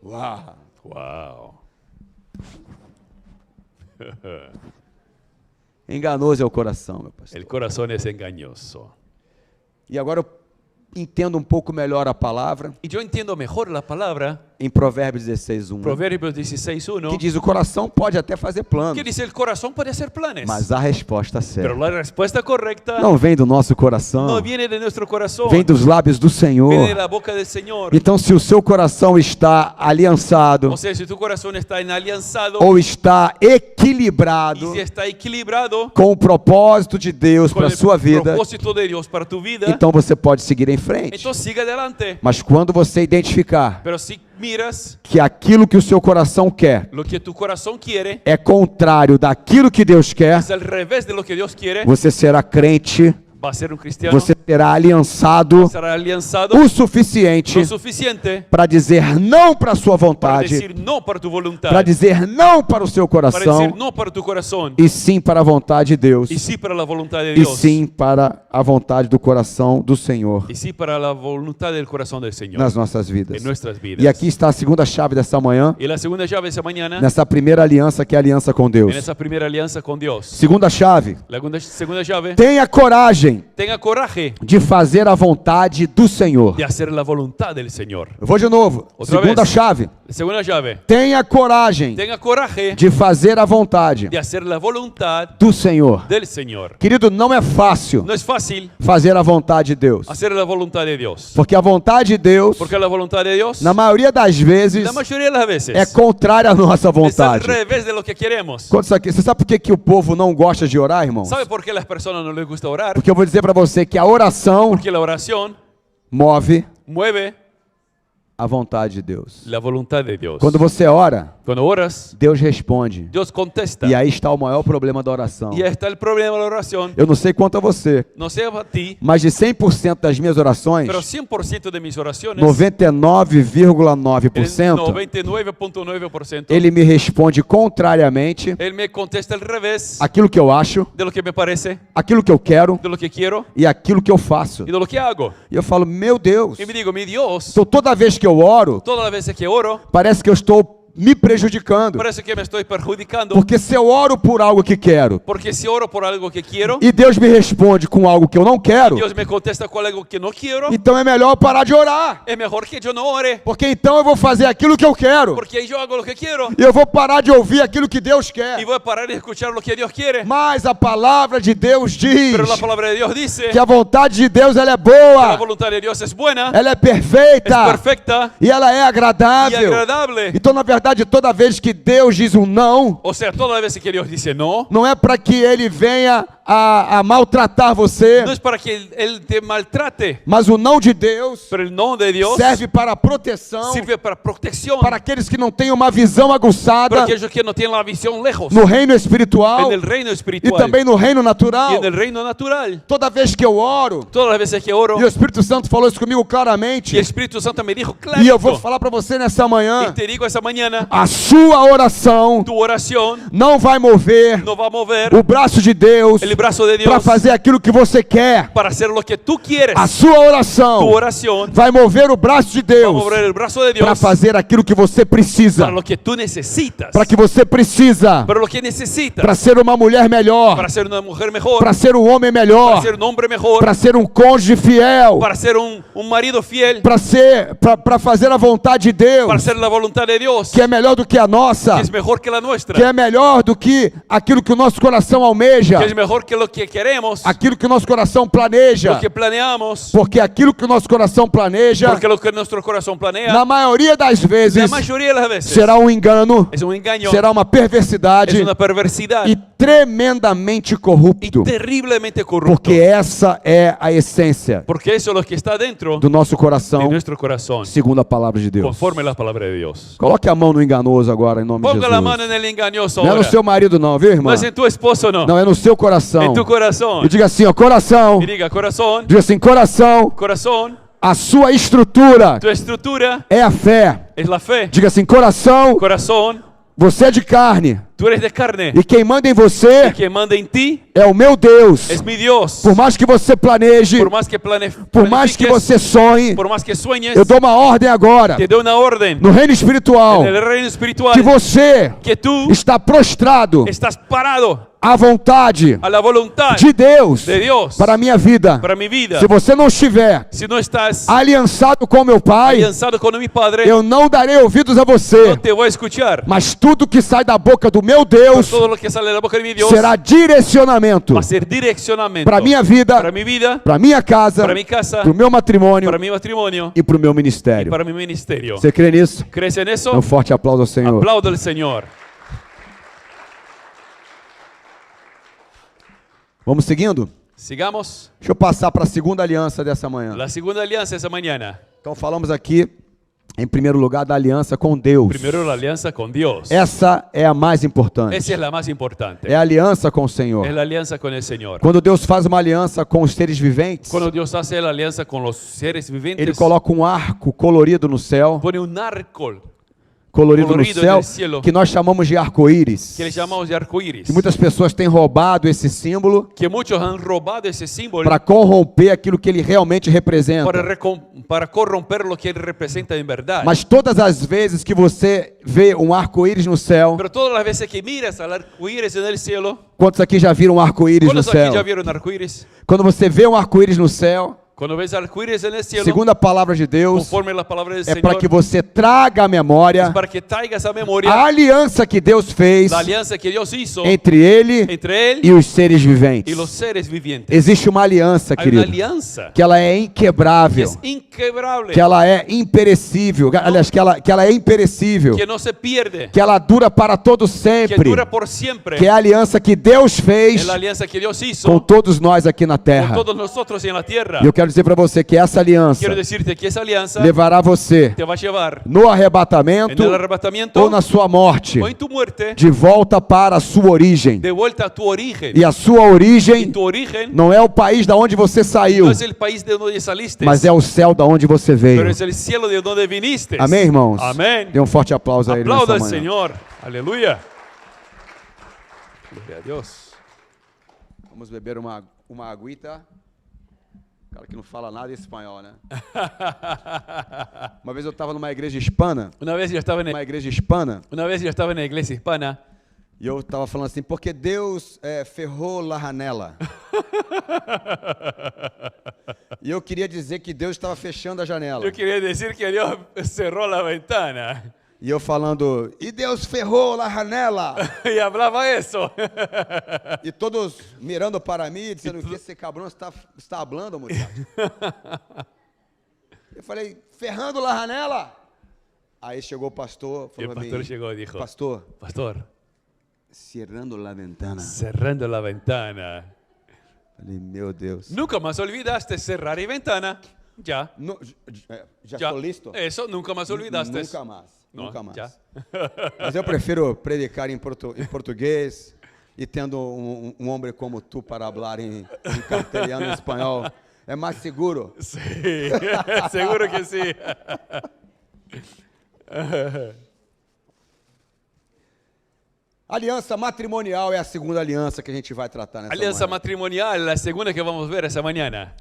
Uau. Wow. Enganoso é o coração, meu pastor. El corazón es engañoso. E agora eu entendo um pouco melhor a palavra Y yo entiendo mejor la palabra, em Provérbios 16:1, Proverbios que 16:1, diz: o coração pode até fazer planos, que dice el corazón puede hacer planes, mas a resposta pero certa la respuesta correcta não vem do nosso coração, no viene de nuestro corazón, vem dos lábios do Senhor. viene de la boca del Señor. Então, se o seu coração está aliançado O sea, si tu corazón está alianzado ou está y equilibrado si está equilibrado com o propósito de Deus con para a el sua vida, propósito de Dios para tu vida, então você pode seguir em frente. entonces sigue adelante. Mas quando você identificar Pero si miras que aquilo que o seu coração quer lo que tu corazón quiere é contrário daquilo que Deus quer, es al revés de lo que Dios quiere, você será crente va a ser un cristiano, você será aliançado será alianzado o suficiente lo suficiente para dizer não para a sua para vontade, decir no para tu voluntad, para dizer não para o seu para coração, decir no para tu corazón, e sim para a vontade de Deus, y sí para la voluntad de e Dios, sim para a vontade do coração do Senhor y sí para la voluntad del corazón del Señor nas nossas vidas. en nuestras vidas. E aqui está a segunda chave dessa manhã, Y la segunda llave esa mañana, nessa primeira aliança que é a aliança com Deus. en esa primera alianza con Dios. Segunda chave, La segunda llave, tenha coragem tenga coraje de fazer a vontade do Senhor. de hacer la voluntad del Señor. Eu vou de novo. Outra Segunda vez. chave, La segunda llave, tenha coragem tenga coraje de fazer a vontade de hacer la voluntad do Senhor. del Señor. Querido, não é fácil No es fácil fazer a vontade de Deus, hacer la voluntad de Dios, porque a vontade de Deus, porque la voluntad de Dios, na maioria das vezes, la mayoría de las veces, é contrária à nossa es al vontade. revés de lo que queremos. Quanto isso aqui? Você sabe por que o povo não gosta de orar, irmãos? ¿Sabe por qué a las personas no les gusta orar? Porque eu vou dizer para você que a oração Porque la oración move mueve a vontade de Deus. la voluntad de Dios. Quando você ora, Cuando oras, Deus responde. Dios contesta. E aí está o maior problema da oração. Y ahí está el problema de la oración. Eu não sei quanto a você, No sé a ti, mas de 100% das minhas orações, pero 100% de mis oraciones, 99,9%, 99.9%, ele me responde contrariamente Él me contesta al revés aquilo que eu acho, de lo que me parece, aquilo que eu quero de lo que quiero e aquilo que eu faço. y de lo que hago. E eu falo, meu Deus, Y me digo, mi Dios, então toda vez que eu oro, todas las veces que oro, parece que eu estou me prejudicando. parece que me estoy perjudicando. Porque se eu oro por algo que quero Porque si oro por algo que quiero, e Deus me responde com algo que eu não quero, Dios me contesta con algo que no quiero, então é melhor eu parar de orar. es mejor que yo no ore, Porque então eu vou fazer aquilo que eu quero. porque ahí yo hago lo que quiero E eu vou parar de ouvir aquilo que Deus quer. y voy a parar de escuchar lo que Dios quiere. Mas a palavra de Deus diz Pero la palabra de Dios dice que a vontade de Deus ela é que la boa, voluntad de Dios es buena, ela é es perfeita perfecta e ela é y agradável. agradable. Então, na verdade, toda vez que Deus diz um não, O sea, todas las veces que Dios dice no, não é para que Ele venha a maltratar você, no es para que Él te maltrate, mas o não de Deus pero el no de Dios serve para proteção, sirve para protección para aqueles que não têm uma visão para aguçada aquellos que no tienen la visión lejos no reino espiritual en el reino e espiritual também no reino y natural. en el reino natural. Toda vez que eu oro, Todas las veces que oro e o Espírito Santo falou isso comigo y claramente, el Espíritu Santo me dijo e eu vou clarito, falar para você nessa manhã, y te digo esa mañana, a sua oração tu oración não vai mover no va a mover o braço de Deus el brazo de para Dios fazer aquilo que você quer. para hacer lo que tú quieres. A sua Tu oração oración vai mover o braço de va a Deus mover el brazo de para Dios fazer aquilo que você precisa, para lo que tú necesitas, para que você precisa, para lo que necesitas, para ser uma mulher melhor, para ser una mujer mejor, para ser um homem para melhor, ser un hombre mejor, para ser um cônjuge fiel, para ser un marido fiel, para fazer a vontade de Deus, para hacer la voluntad de Dios, que é melhor do que a nossa, que es mejor que la nuestra, que é melhor do que aquilo que o nosso coração almeja, que es mejor que lo que queremos, aquilo que o nosso coração planeja, lo que planeamos, porque aquilo que o nosso coração planeja, porque lo que nuestro corazón planea, na maioria das la vezes, mayoría de las veces, será um engano, es un engaño, será uma es perversidade una perversidad e tremendamente y corrupto, terriblemente corrupto, porque essa é a essência porque eso es lo que está dentro do nosso de coração, nuestro corazón, segundo a palavra de Deus. conforme la palabra de Dios. Coloque a mão no enganoso agora, em nome de Ponga la mano Jesus. en el engañoso Não é no ahora. seu marido não, viu, irmã? No es en tu esposo, no. Não, é no seu coração. En tu corazón. E diga assim, ó, coração. Y diga, corazón, Diga assim, coração, corazón, a sua estrutura tu estructura é a fé. es la fe. Diga assim, coração, Corazón, você é de carne. tú eres de carne. E quem manda em você El que manda en ti é o meu Deus. es mi Dios. Por mais que você planeje, Por más que por mais que planifiques, você sonhe, por más que sueñes, eu dou uma ordem agora, te doy una orden no reino espiritual, en el reino espiritual que você que tú está prostrado estás parado à vontade a la voluntad de Deus de Dios para a minha vida. para mi vida. Se você não estiver Si no estás aliançado com meu Pai, alianzado con mi Padre, eu não darei ouvidos a você. no te voy a escuchar. Mas tudo que sai da boca do meu Pero Deus todo lo que sale de la boca de mi Dios será direcionamento va a ser direccionamiento para minha vida, para mi vida, para minha casa, para mi casa, para o meu matrimônio para mi matrimonio e para o meu y ministério. para mi ministerio. Você crê nisso? ¿Crees en eso? Um forte aplauso ao Senhor. Aplaudo al Señor. Vamos seguindo? Sigamos. Deixa eu passar para a segunda aliança dessa manhã. La segunda alianza esa mañana. Então falamos aqui Em primeiro lugar, da aliança com Deus. Primero la alianza con Dios. Essa é a mais importante. Esa es la más importante. É a aliança com o Senhor. Es la alianza con el Señor. Quando Deus faz uma aliança com os seres viventes, Cuando Dios hace la alianza con los seres Ele vivientes, coloca um arco colorido no céu, pone un arco colorido no colorido céu, no cielo, que nós chamamos de arco-íris. que le llamamos de arco iris. Que muitas pessoas têm roubado esse símbolo Que muchos han robado ese símbolo para corromper aquilo que ele realmente representa. para corromper lo que él representa en verdad. Mas todas as vezes que você vê um arco-íris no céu, Pero todas las veces que miras al arco iris en el cielo, quantos aqui já viram um arco-íris no ¿cuántos aquí céu? ya vieron arco iris? Quando você vê um arco-íris no céu, Cuando ves arco iris en el cielo, segundo a palavra de Deus, conforme la palabra del é para Señor, que você traga à memória para que traigas a memoria a aliança que Deus fez la alianza que Dios hizo entre Ele entre él e os seres y viventes. los seres vivientes. Existe uma aliança, Hay una querido, alianza que ela é que inquebrável, es inquebrable, que ela é imperecível, aliás, que ela é imperecível, que no se pierde, que ela dura para todo que sempre, dura por siempre. que é a aliança que Deus Es fez la alianza que Dios hizo com todos nós aqui na con terra. todos nosotros en la tierra. E eu quero dizer para você que essa aliança Quiero decirte que esa alianza levará você te va a llevar no en arrebatamento el arrebatamiento ou na sua morte o en tu muerte de volta para a sua origem. de vuelta a tu origen. E a sua Y origem tu origen não é o país da onde você saiu, no es el país de donde saliste, mas é o céu da onde você veio. pero es el cielo de donde viniste. Amém, irmãos? Amén. Dê um forte aplauso a ele Aplauda al nessa manhã. Señor. Aleluya. Gloria a Dios. Vamos beber uma aguita. Cara que não fala nada espanhol, né? Uma vez eu estava numa igreja hispana, Una vez yo estaba en la iglesia hispana e eu estava falando assim, porque Deus ferrou la janela. E eu queria dizer que Deus estava fechando a janela. yo quería decir que Dios cerró la ventana E eu falando, e Deus ferrou la janela. y hablaba eso. E todos mirando para mim, dizendo que esse cabrão está hablando, muchacho. Eu falei, ferrando la janela. Aí chegou o pastor, Y el falou pra pastor mim, llegó y dijo, pastor, pastor, cerrando la ventana. cerrando la ventana. Falei, meu Deus. Nunca más olvidaste cerrar y ventana. Ya. Já Ya. estou listo? Eso nunca más olvidaste. Nunca mais. No, Nunca mais. ya. Mas eu prefiro predicar em português e tendo um homem como tu para falar em castelhano e espanhol. É mais seguro. Sí, seguro que sí. Aliança matrimonial é a segunda aliança que a gente vai tratar nessa Alianza manhã. matrimonial, la segunda que vamos ver esa mañana.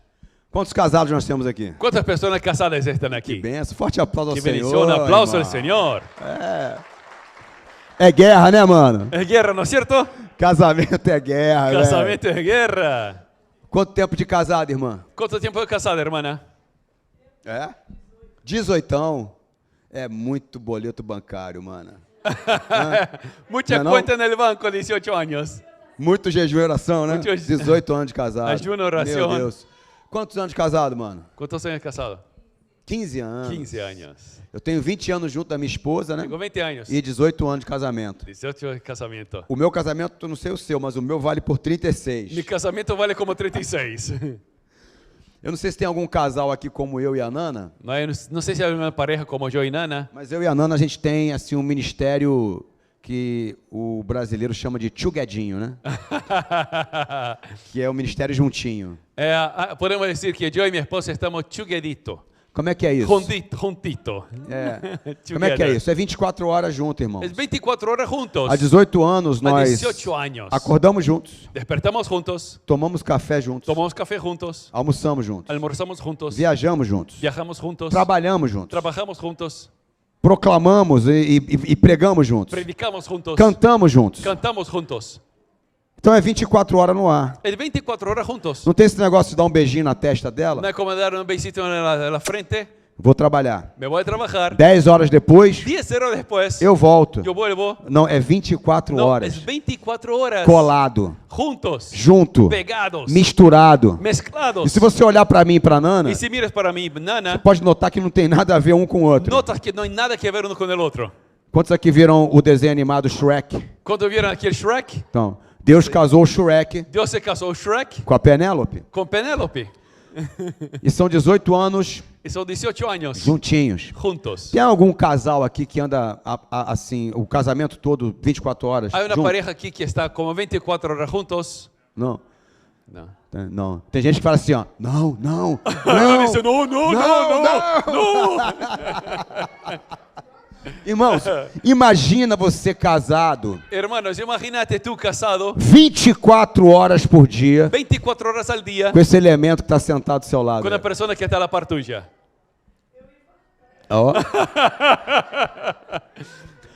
Quantos casados nós temos aqui? ¿Cuántas personas casadas están aquí? Benção. Forte aplauso ao Que Senhor. bendición, aplauso al irmão. Señor. É guerra, né, mano? Es guerra, ¿no es cierto? Casamento é guerra, velho. Casamiento es guerra. Quanto tempo de casado, irmã? ¿Cuánto tiempo de casada, hermana? 18. É muito boleto bancário, mano. Mucha No, no. cuenta en el banco, 18 años. Muito jejum e oração, né? Muito 18 anos de casado. Ajuno e oração. Meu Deus. Quantos anos de casado, mano? ¿Cuántos años casado? 15 anos. 15 años. Eu tenho 20 anos junto da minha esposa, né? Tengo 20 años. E 18 anos de casamento. 18 de casamiento. O meu casamento, eu não sei o seu, mas o meu vale por 36. Mi casamiento vale como 36. Eu não sei se tem algum casal aqui como eu e a Nana, No sé si hay una pareja como yo y Nana, mas eu e a Nana a gente tem assim um ministério que o brasileiro chama de chuguedinho, né? Que é o ministério juntinho. podemos decir que yo y mi esposa estamos chuguedito, Como é que é isso? juntito. Como é que é isso? É 24 horas junto, irmão. Es 24 horas juntos. Há 18 anos Há nós 18 años. acordamos juntos, Despertamos juntos, tomamos café juntos, tomamos café juntos, almoçamos juntos, almorzamos juntos, viajamos juntos, viajamos juntos, trabalhamos juntos, trabajamos juntos, proclamamos e pregamos juntos, predicamos juntos, cantamos juntos. cantamos juntos. Então é 24 horas no ar. Es 24 horas juntos. Não tem esse negócio de dar um beijinho na testa dela? No es como dar un besito en la frente. Vou trabalhar. Me voy a trabajar. 10 horas depois, 10 horas después, eu volto. yo vuelvo. Não, é 24 No, horas. es 24 horas. Colado, Juntos. junto, Pegados. misturado. Mezclados. E se você olhar para mim e para Nana, Y si miras para mí, Nana, pode notar que não tem nada a ver um com o outro. notas que no hay nada que ver uno con el otro. Quantos aqui viram o desenho animado Shrek? Cuando vieron aquí el Shrek, Então, Deus casou o Shrek Dios se casó Shrek com a Penélope. con Penélope. E são 18 anos Y son 18 años juntinhos. juntos. Tem algum casal aqui que anda assim, o casamento todo 24 horas Hay una junto? pareja aquí que está como 24 horas juntos. Não. No. Não. Tem gente que fala assim, ó. Não. No, no. Irmãos, imagina você casado Hermanos, imagínate tú casado 24 horas por dia 24 horas al día com esse elemento que está sentado do seu lado. con una persona que está a la par tuya. Ó.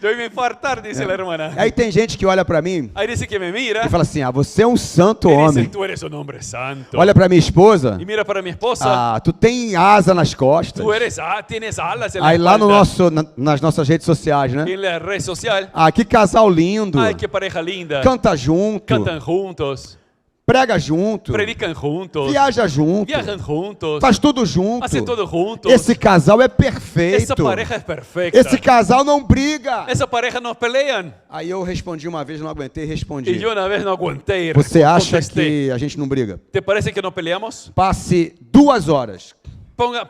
Yo iba a infartar, dice la hermana. Aí tem gente que olha para mim Ahí dice que me mira e fala assim, você é um santo y dice, homem. tú eres un hombre santo. Olha para minha esposa, Y mira para mi esposa, tu tem asa nas costas. tú eres, tienes alas en la Aí lá no espalda. nas nossas redes sociais, né? En la red social. Que casal lindo. Ay, qué pareja linda. Canta junto, Cantan juntos, prega junto, predican juntos, viaja junto, viajan juntos, faz tudo junto. hacen todo juntos. Esse casal é Esa perfeito. pareja es perfecta. Esse casal não briga. Esa pareja no pelean. Aí eu respondi uma vez, não aguentei, Y respondi. yo una vez no aguanté y Você acha contesté. que a gente não briga? ¿Te parece que no peleamos? Passe 2 horas.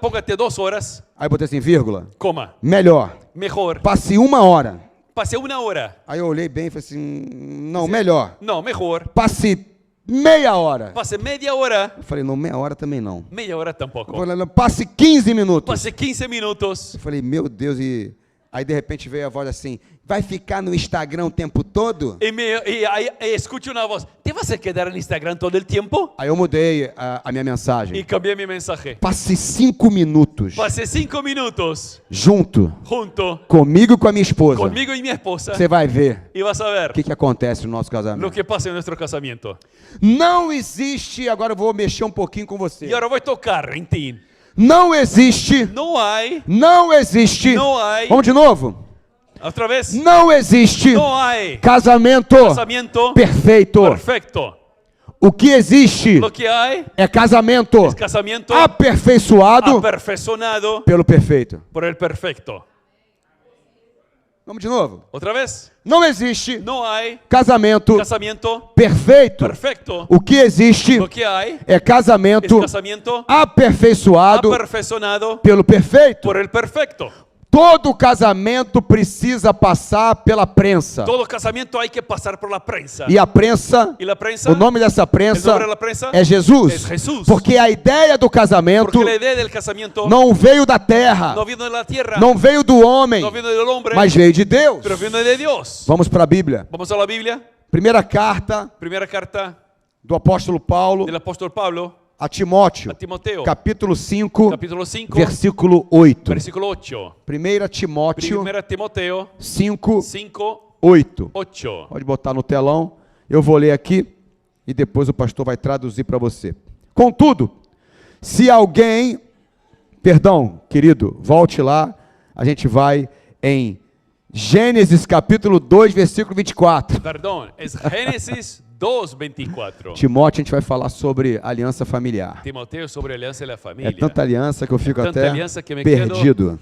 Póngate 2 horas, Aí eu botei assim, vírgula. coma, Melhor. mejor. Passe 1 hora. Pase 1 hora. Aí eu olhei bem e falei assim, não, melhor. No, mejor. Passe meia hora. Pase media hora. Eu falei, não, meia hora também não. Media hora Eu tampoco. falei, não, passe 15 minutos. Pase 15 minutos. Eu falei, meu Deus, e aí de repente veio a voz assim, vai ficar no Instagram o tempo todo? Y ahí escucho una voz. ¿Te vas a quedar en Instagram todo el tiempo? Aí eu mudei a minha Y mensagem. cambié mi mensaje. Passe 5 minutos Pase 5 minutos junto junto comigo e com a minha esposa. conmigo y mi esposa. Você vai ver Y vas a ver o que acontece no nosso lo casamento. que pasa en nuestro casamiento. Não existe, agora eu vou mexer um pouquinho com você. Y ahora voy a tocar en ti. Não existe, No existe. Não há. Vamos de novo? Otra vez. Não existe No hay casamento casamiento perfeito. perfecto. O que existe Lo que hay é casamento es casamiento aperfeiçoado aperfeiçoado pelo perfeito. por el perfecto. Vamos de novo? Otra vez. Não existe No hay casamento casamiento perfeito. perfecto. O que existe Lo que hay é es casamento casamiento aperfeiçoado aperfeiçoado pelo perfeito. por el perfecto. Todo casamento precisa passar pela prensa. Todo casamiento hay que pasar por la prensa. E a prensa, Y la prensa, o nome dessa el prensa nombre de la prensa é Jesus. es Jesús. Porque a ideia do casamento Porque la idea del casamiento não veio da terra, no vino de la tierra, não veio do homem, no vino del hombre, mas veio de Deus. pero vino de Dios. Vamos para a Bíblia. Vamos a la Biblia. Primeira carta Primera carta do apóstolo Paulo del apóstol Pablo a Timóteo, a Timoteo, capítulo 5, capítulo 5, versículo 8. versículo 8. 1 Timóteo Primera Timoteo 5, 5, 8. 8. Pode botar no telão. Eu vou ler aqui e depois o pastor vai traduzir para você. Contudo, se alguém... Perdão, querido, volte lá. A gente vai em Gênesis capítulo 2, versículo 24. Perdón, es Génesis 2:24. Timóteo, a gente vai falar sobre aliança familiar. Timoteo sobre alianza de la É familia. tanta aliança que eu fico Tanta até aliança que me perdido.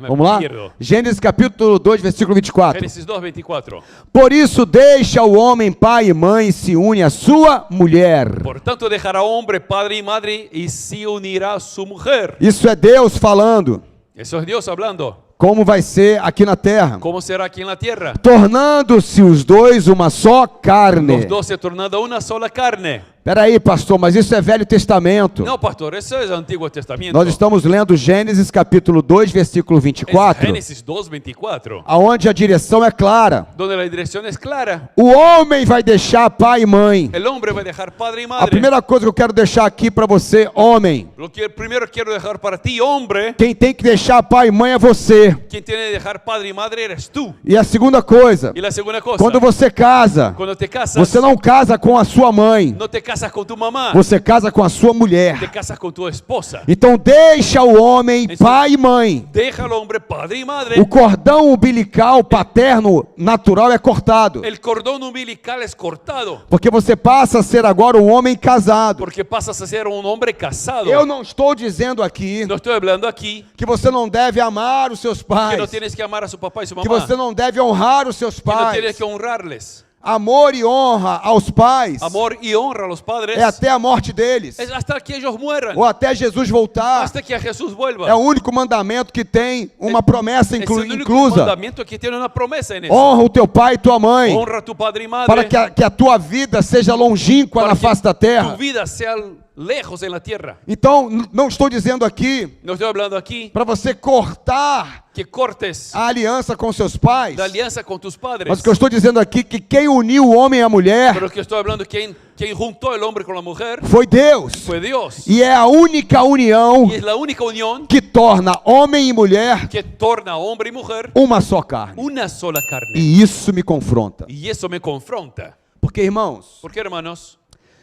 Me Vamos lá? pierdo. Gênesis capítulo 2, versículo 24. Génesis 2:24. Por isso deixa o homem pai e mãe e se une à sua mulher. Por tanto dejará hombre, padre y madre y se unirá a su mujer. Isso é Deus falando. Eso es Dios hablando. Como vai ser aqui na terra. ¿Cómo será aquí en la tierra? Tornando-se os dois uma só carne. Los dos se tornando una sola carne. Peraí, pastor, mas isso é Velho Testamento. No, pastor, eso es Antiguo Testamento. Nós estamos lendo Gênesis capítulo 2, versículo Es 24, Génesis 2:24. aonde a direção é clara. Donde la dirección es clara. O homem vai deixar pai e mãe. El hombre va a dejar padre y A madre. primeira coisa que eu quero deixar aqui para você, homem, Lo que primero quiero dejar para ti, hombre, quem tem que deixar pai e mãe é você. quien tiene que dejar padre y madre eres tú. E a segunda coisa, Y la segunda cosa, quando você casa, cuando te casas, você não casa com a sua mãe, no te casas con tu mamá, você casa com a sua te mulher. casas con tu esposa. Então deixa o homem pai e mãe. Deja al hombre padre y madre. O cordão umbilical paterno natural é cortado. El cordón umbilical es cortado, Porque você passa a ser agora um homem casado. porque pasas a ser un hombre casado. Eu não estou dizendo aqui No estoy hablando aquí que você não deve amar os seus que no pais, tienes que amar a su papá y su que mamá, você não deve honrar os seus que no tienes pais. que honrarles. Amor e honra aos pais amor y honra a los padres, é até a morte deles, es hasta que ellos mueran, ou até Jesus voltar. hasta que Jesús vuelva. É o único mandamento que tem uma promessa Es el único inclusa. mandamiento que tiene una promesa en eso. Honra o teu pai e tua mãe, Honra a tu padre y madre, para que a tua vida seja longínqua para na face da que terra. tu vida sea lejos en la tierra. Então, não estou dizendo aqui No estoy hablando aquí para você cortar que cortes a aliança com seus pais, la alianza con tus padres, mas o que eu estou dizendo aqui é que quem uniu o homem e a mulher pero que estoy hablando quien juntó el hombre con la mujer foi Deus. fue Dios. E é a única união Y es la única unión que torna homem e mulher que torna hombre y mujer uma só carne. una sola carne. E isso me confronta. Y eso me confronta. Porque, irmãos, Porque, hermanos,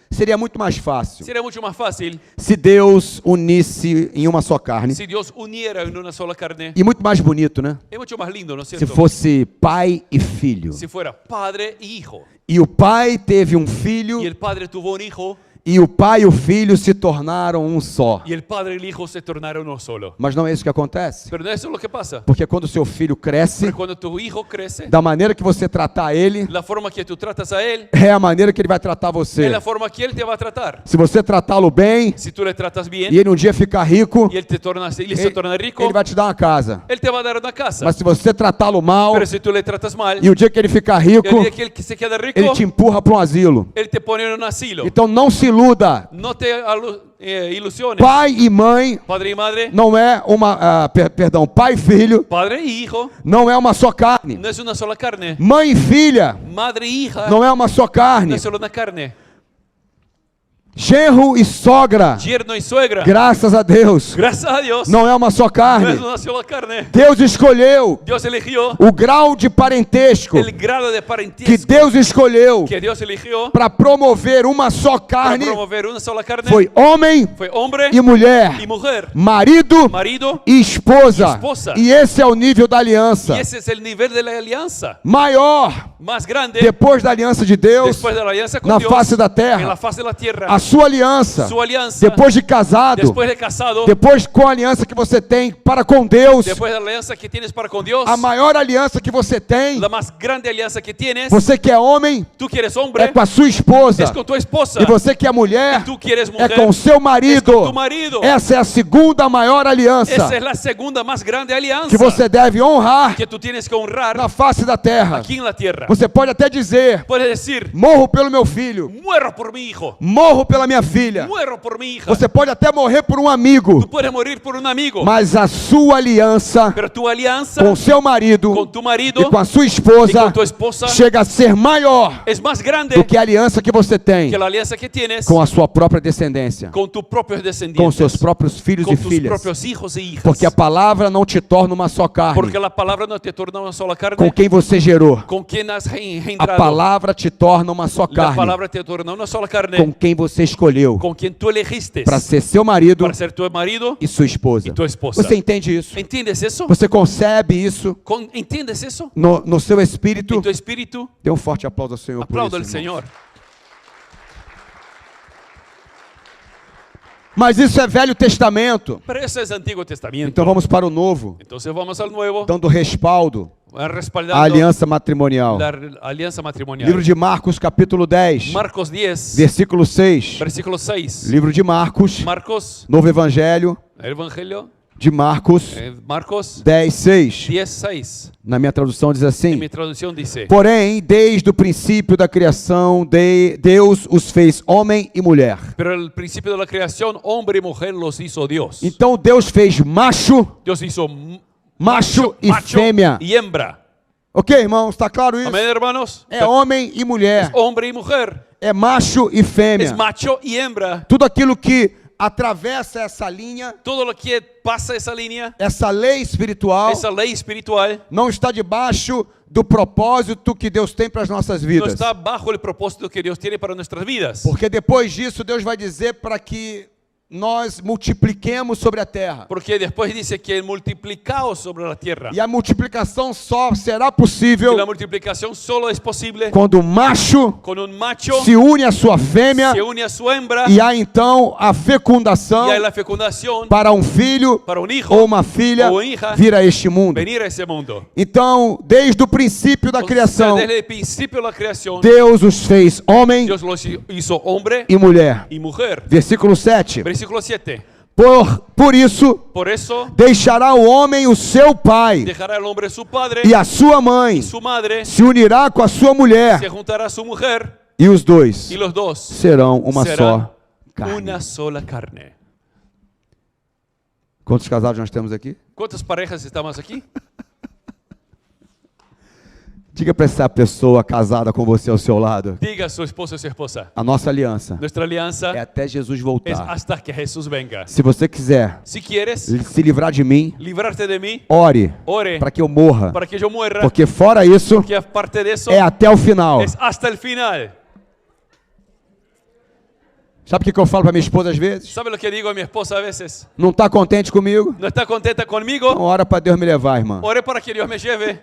seria muito mais fácil sería mucho más fácil se Deus unisse em uma só carne. si Dios uniera en una sola carne. E muito mais bonito, né? Es mucho más lindo, ¿no es Se cierto? fosse pai e filho. Si fuera padre y hijo. E o pai teve um filho, Y el padre tuvo un hijo. e o pai e o filho se tornaram um só. Y el padre y el hijo se tornaron uno solo. Mas não é isso que acontece. Pero no eso es lo que pasa. Porque quando seu filho cresce, Porque cuando tu hijo crece, da maneira que você tratar ele, la forma que tú tratas a él é a maneira que ele vai tratar você. es la forma que él te va a tratar. Se você tratá-lo bem, Si tú le tratas bien e ele um dia ficar rico, y él se torna rico, ele vai te dar uma casa. él te va a dar una casa. Mas se você tratá-lo mal, Pero si tú le tratas mal, e o dia que ele ficar y rico, el día que él se queda rico, ele te empurra para um asilo. él te pone en un asilo. Então não se iluda. No te ilusiones. Pai e mãe Padre y madre, não é uma, perdão, pai e filho padre y hijo, não é uma só carne. no es una sola carne. Mãe e filha Madre y hija, não é uma só no carne. es solo una carne. Genro e sogra, Yerno y suegra, graças a Deus, gracias a Dios, não é uma só no es carne. una sola carne. Deus escolheu Dios eligió o grau de parentesco el grado de que parentesco Deus escolheu que Dios eligió para promover uma só para carne. promover una sola carne. Foi homem Fue hombre e mulher, y mujer, marido marido, e esposa. E esposa. E esse é o nível da y aliança. ese es el nivel de la alianza Maior más grande depois da aliança de Deus después de la alianza con na Dios face da en la terra. faz de la tierra. A sua aliança, Su alianza depois de casado, después de casado, depois com a aliança que você tem para com Deus, después de la alianza que tienes para con Dios, a maior aliança que você tem, la más grande alianza que tienes, você que é homem, tú que eres é hombre, com a sua esposa. es con tu esposa, E você que é mulher, y tú que eres é mujer, com o seu es marido. con tu marido. Essa é a segunda maior aliança Esa es la segunda más grande alianza que você deve honrar que tú tienes que honrar na face da terra. aquí en la tierra. Você pode até dizer: Puedes decir, morro pelo meu filho, muero por mi hijo, morro pela minha filha. muero por mi hija. Você pode até morrer por um amigo, Tú puedes morir por un amigo, mas a sua aliança pero tu alianza com seu marido con tu marido e com a sua y esposa con tu esposa chega a ser maior es más grande do que a aliança que você tem que la alianza que tienes com a sua própria descendência, con tus propios com descendientes, seus próprios filhos con e tus filhas. propios hijos y hijas. Porque a palavra não te torna uma só carne. Porque la palabra no te torna una sola carne. Com quem você gerou. Con quien has A engendrado. palavra te torna uma só La carne. palabra te torna una sola carne. Com quem você escolheu Con quien tú elegiste para ser seu marido para ser tu marido e sua esposa. y tu esposa. Você entende isso? ¿Entiendes eso? Você concebe isso ¿Entiendes eso? no seu espírito? En tu espíritu. Dê um forte aplauso ao Senhor por Aplauda isso, al irmãos. Señor. Mas isso é Velho Testamento. Pero eso es Antiguo Testamento. Então vamos para o Novo, Entonces vamos al Nuevo. dando respaldo Respaldando à aliança matrimonial. la alianza matrimonial. Livro de Marcos, capítulo 10, Marcos 10, versículo 6. versículo 6. Livro de Marcos, Marcos, Novo Evangelho el Evangelio, de Marcos, Marcos 10, 6. 10, 6. Na minha tradução diz En assim: mi traducción dice, porém, desde o princípio da criação, Deus os fez homem e mulher. pero al principio de la creación, hombre y mujer los hizo Dios. Então Deus fez macho, Dios hizo macho e macho fêmea. y hembra. Ok, irmãos, está claro isso? Amén, hermanos. É homem e mulher, Hombre y mujer. é macho e Es fêmea. macho y hembra. Tudo aquilo que atravessa essa linha, Todo lo que pasa esa línea, essa lei espiritual, esa ley espiritual, não está debaixo do propósito que Deus tem para as nossas no vidas. está bajo el propósito que Dios tiene para nuestras vidas. Porque depois disso, Deus vai dizer para que nós multipliquemos sobre a terra. Porque después dice que multiplicaos sobre la tierra. E a multiplicação só será Y possível la multiplicación solo es posible quando o macho con un macho se une à sua fêmea se une a su hembra e há então a fecundação y hay la fecundación para um filho para un hijo ou uma filha ou hija vir a este mundo. venir a ese mundo. Então, desde o princípio da Entonces, criação, desde el principio de la creación, Deus os fez homem Dios los hizo hombre e mulher. y mujer. Versículo 7. Versículo 7. Por isso, Por eso deixará o homem o seu pai dejará el hombre su padre e a sua mãe, y su madre, se unirá com a sua mulher, se juntará a su mujer e os dois y los dos serão uma serán só carne. una sola carne. Quantos casados nós temos aqui? ¿Cuántas parejas estamos aquí? Diga para essa pessoa casada com você ao seu lado. Diga a su esposo y su esposa. A nossa aliança Nuestra aliança é até Jesus es voltar. hasta que Jesús venga. Se você quiser Si quieres se livrar de mim, librarte de mí, ore ore para que eu morra. para que yo muera, Porque fora isso, porque aparte de eso é até o final. es hasta el final. Sabe o que eu falo para minha esposa às vezes? ¿Sabe lo que digo a mi esposa a veces? Não está contente comigo? ¿No está contenta Então conmigo? ora para Deus me levar, irmã. Ore para que Dios me lleve.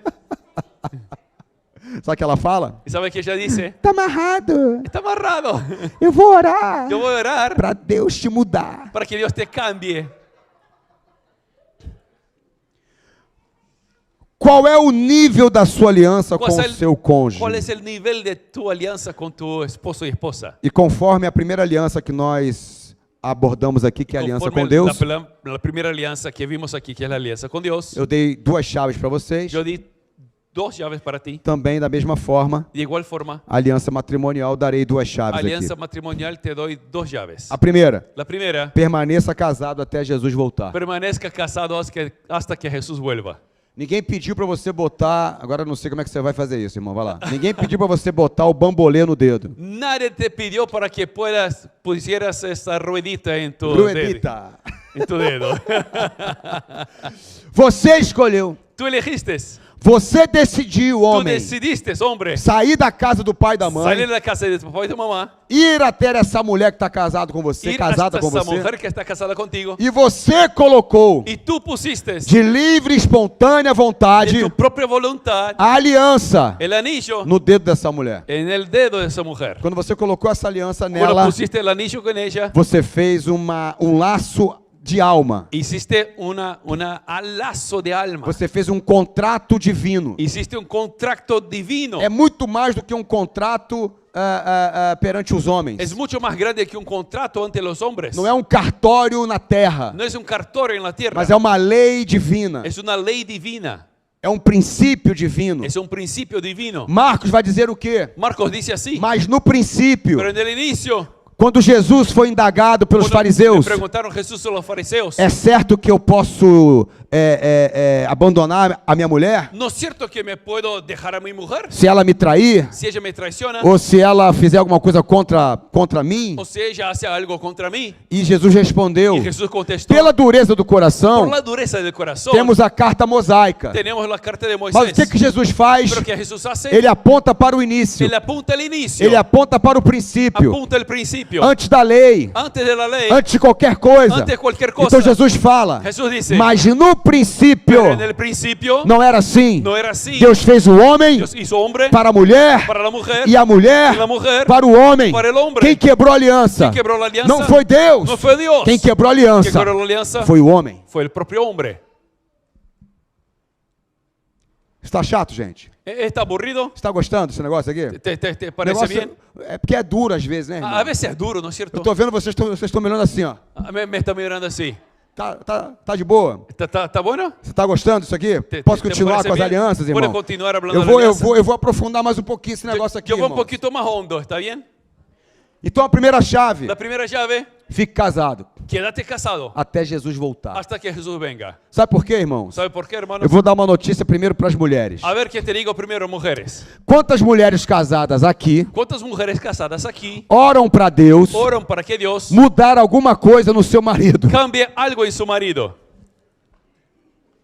Sabe o que ela fala? ¿Y sabe que ella dice? Está amarrado. Está amarrado. Eu vou orar Yo voy a orar para Deus te mudar. para que Dios te cambie. Qual é o nível da sua aliança com ¿Cuál o es seu cônjuge? ¿Cuál es el nivel de tu alianza con tu esposo y esposa? E conforme a primeira aliança que nós abordamos aqui, que é a aliança Conforme com Deus, la primera alianza que vimos aquí, que es la alianza con Dios, eu dei duas chaves para vocês. yo di dos llaves para ti. Também, da mesma forma, De igual forma, a aliança matrimonial, darei duas chaves alianza aqui. matrimonial te doy dos llaves. A primeira, La primera, permaneça casado até Jesus voltar. permanezca casado hasta que Jesús vuelva. Ninguém pediu para você botar, agora eu não sei como é que você vai fazer isso, irmão, vai lá. Ninguém pediu para você botar o bambolê no dedo. Nadie te pidió para que pusieras esta ruedita en tu Ruedita. dedo. En tu dedo. Você escolheu. Tú elegiste. Você decidiu, Tú homem, decidiste, hombre, sair da casa do pai e da mãe, salir de la casa de tu papá y tu mamá, ir até essa mulher que está casada com você, ir casada hasta com esa você, mujer que está casada contigo, e você colocou y tú pusiste de livre e espontânea de vontade tu propia voluntad a aliança el anillo no dedo dessa mulher. en el dedo de esa mujer. Quando você colocou essa aliança Cuando nela, pusiste el anillo con ella, você fez um laço de alma. hiciste un lazo de alma. Você fez um contrato divino. Hiciste un contrato divino. É muito mais do que um contrato perante os homens. Es mucho más grande que un contrato ante los hombres. Não é um cartório na terra, No es un cartório en la tierra. mas é uma lei divina. Es una ley divina. É um princípio divino. Es un principio divino. Marcos vai dizer o quê? Marcos dice así. Mas no princípio, Pero en el inicio, quando Jesus foi indagado pelos cuando le fariseus, preguntaron a Jesús a los fariseos, é certo que eu posso abandonar a minha mulher? ¿no es cierto que me puedo dejar a mi mujer? Se ela me trair? Si ella me traiciona, Ou se ela fizer alguma coisa contra mim? o si ella hace algo contra mí. E Jesus respondeu, Y Jesús contestó, pela dureza do por coração, la dureza del corazón, temos a carta mosaica. tenemos la carta de Mas o Moisés. que Jesus faz? Pero que Jesús hace, Ele aponta para o início. él apunta al inicio, Ele aponta para o princípio. apunta al principio, Antes da lei. antes de la ley, Antes de qualquer coisa. antes de cualquier cosa. Então Jesus fala. Jesús dice, Mas no princípio pero en el principio não era assim. no era así. Deus fez o homem Dios hizo hombre para a mulher para la mujer e a mulher y la mujer para o homem. para el hombre. Quem quebrou a aliança? ¿Quién quebró la alianza? Não foi Deus. No fue Dios. Quem quebrou a ¿Quién aliança quebró la alianza? foi o homem. Fue el propio hombre. Está chato, gente? ¿Está aburrido? Está gostando desse negócio aqui? ¿Te O parece negócio bien? é porque é duro às vezes, né, irmão? A veces es duro, ¿no es cierto? Eu tô vendo vocês estão me olhando assim, ó. Me está mirando así. Tá de boa? ¿Está bueno? Você está gostando disso aqui? Te Posso te continuar parece com as bien? alianças, ¿Puede irmão? continuar hablando Eu de vou, la alianza? eu vou aprofundar mais um pouquinho esse negócio aqui, Yo voy un irmão. poquito más hondo, ¿está bien? Então a primeira chave, La primera llave, fique casado quédate casado até Jesus voltar. hasta que Jesús venga. Sabe por quê, irmãos? ¿Sabe por qué, hermano? Eu vou dar uma notícia primeiro para as mulheres. A ver qué te digo primero, mujeres. Quantas mulheres casadas aqui ¿Cuántas mujeres casadas aquí oram para Deus oran para que Dios mudar alguma coisa no seu marido? cambie algo en su marido?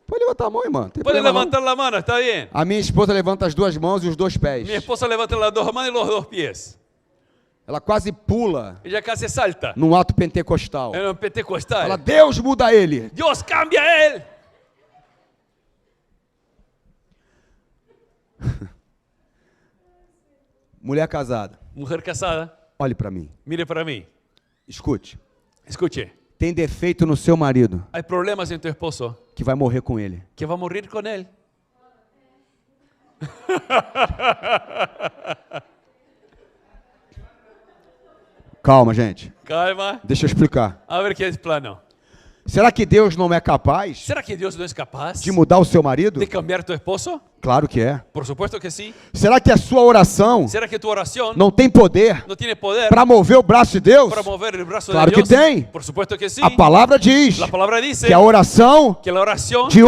Pode levantar a mão, irmã. Não tem Puede problema, não. levantar la mano, está bien. A minha esposa levanta as duas mãos e os dois pés. Mi esposa levanta las dos manos y los dos pies. Ela quase pula Ella casi salta. num ato pentecostal. En un pentecostal. Fala, Deus muda ele. Dios cambia a él. Mulher casada, Mujer casada, olhe para mim. mire para mí. Escute. Escuche. Tem defeito no seu marido Hay problemas en tu esposo que vai morrer com ele. que va a morir con él. Calma, gente. Calma. Deixa eu explicar. A ver qué es plano. Será que Deus não é capaz ¿Será que Dios no es capaz de mudar o seu marido? de cambiar tu esposo? Claro que é. Por supuesto que sí. Será que a sua oração ¿Será que tu oración não tem poder no tiene poder para mover o braço de Deus? para mover el brazo Claro de que Dios? tem. Por supuesto que sí. A palavra diz La palabra dice que a oração que la oración de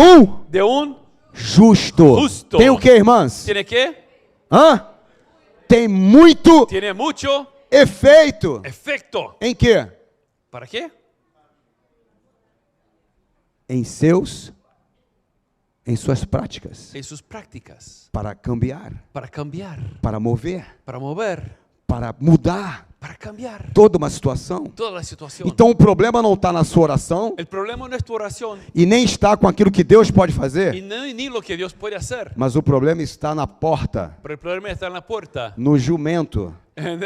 de un justo Justo. tem o que, irmãs? tiene que, Hã? Tem muito tiene mucho efeito. efecto. Em quê? ¿Para qué? Em suas práticas. En sus prácticas. Para cambiar, Para cambiar, para mover, para mover, para mudar para cambiar toda uma situação. toda la situación. Então o problema não está na sua oração El problema no es tu oración e nem está com aquilo que Deus pode y fazer, ni lo que Dios puede hacer. mas o problema está na porta, Pero el problema está en la puerta, no jumento en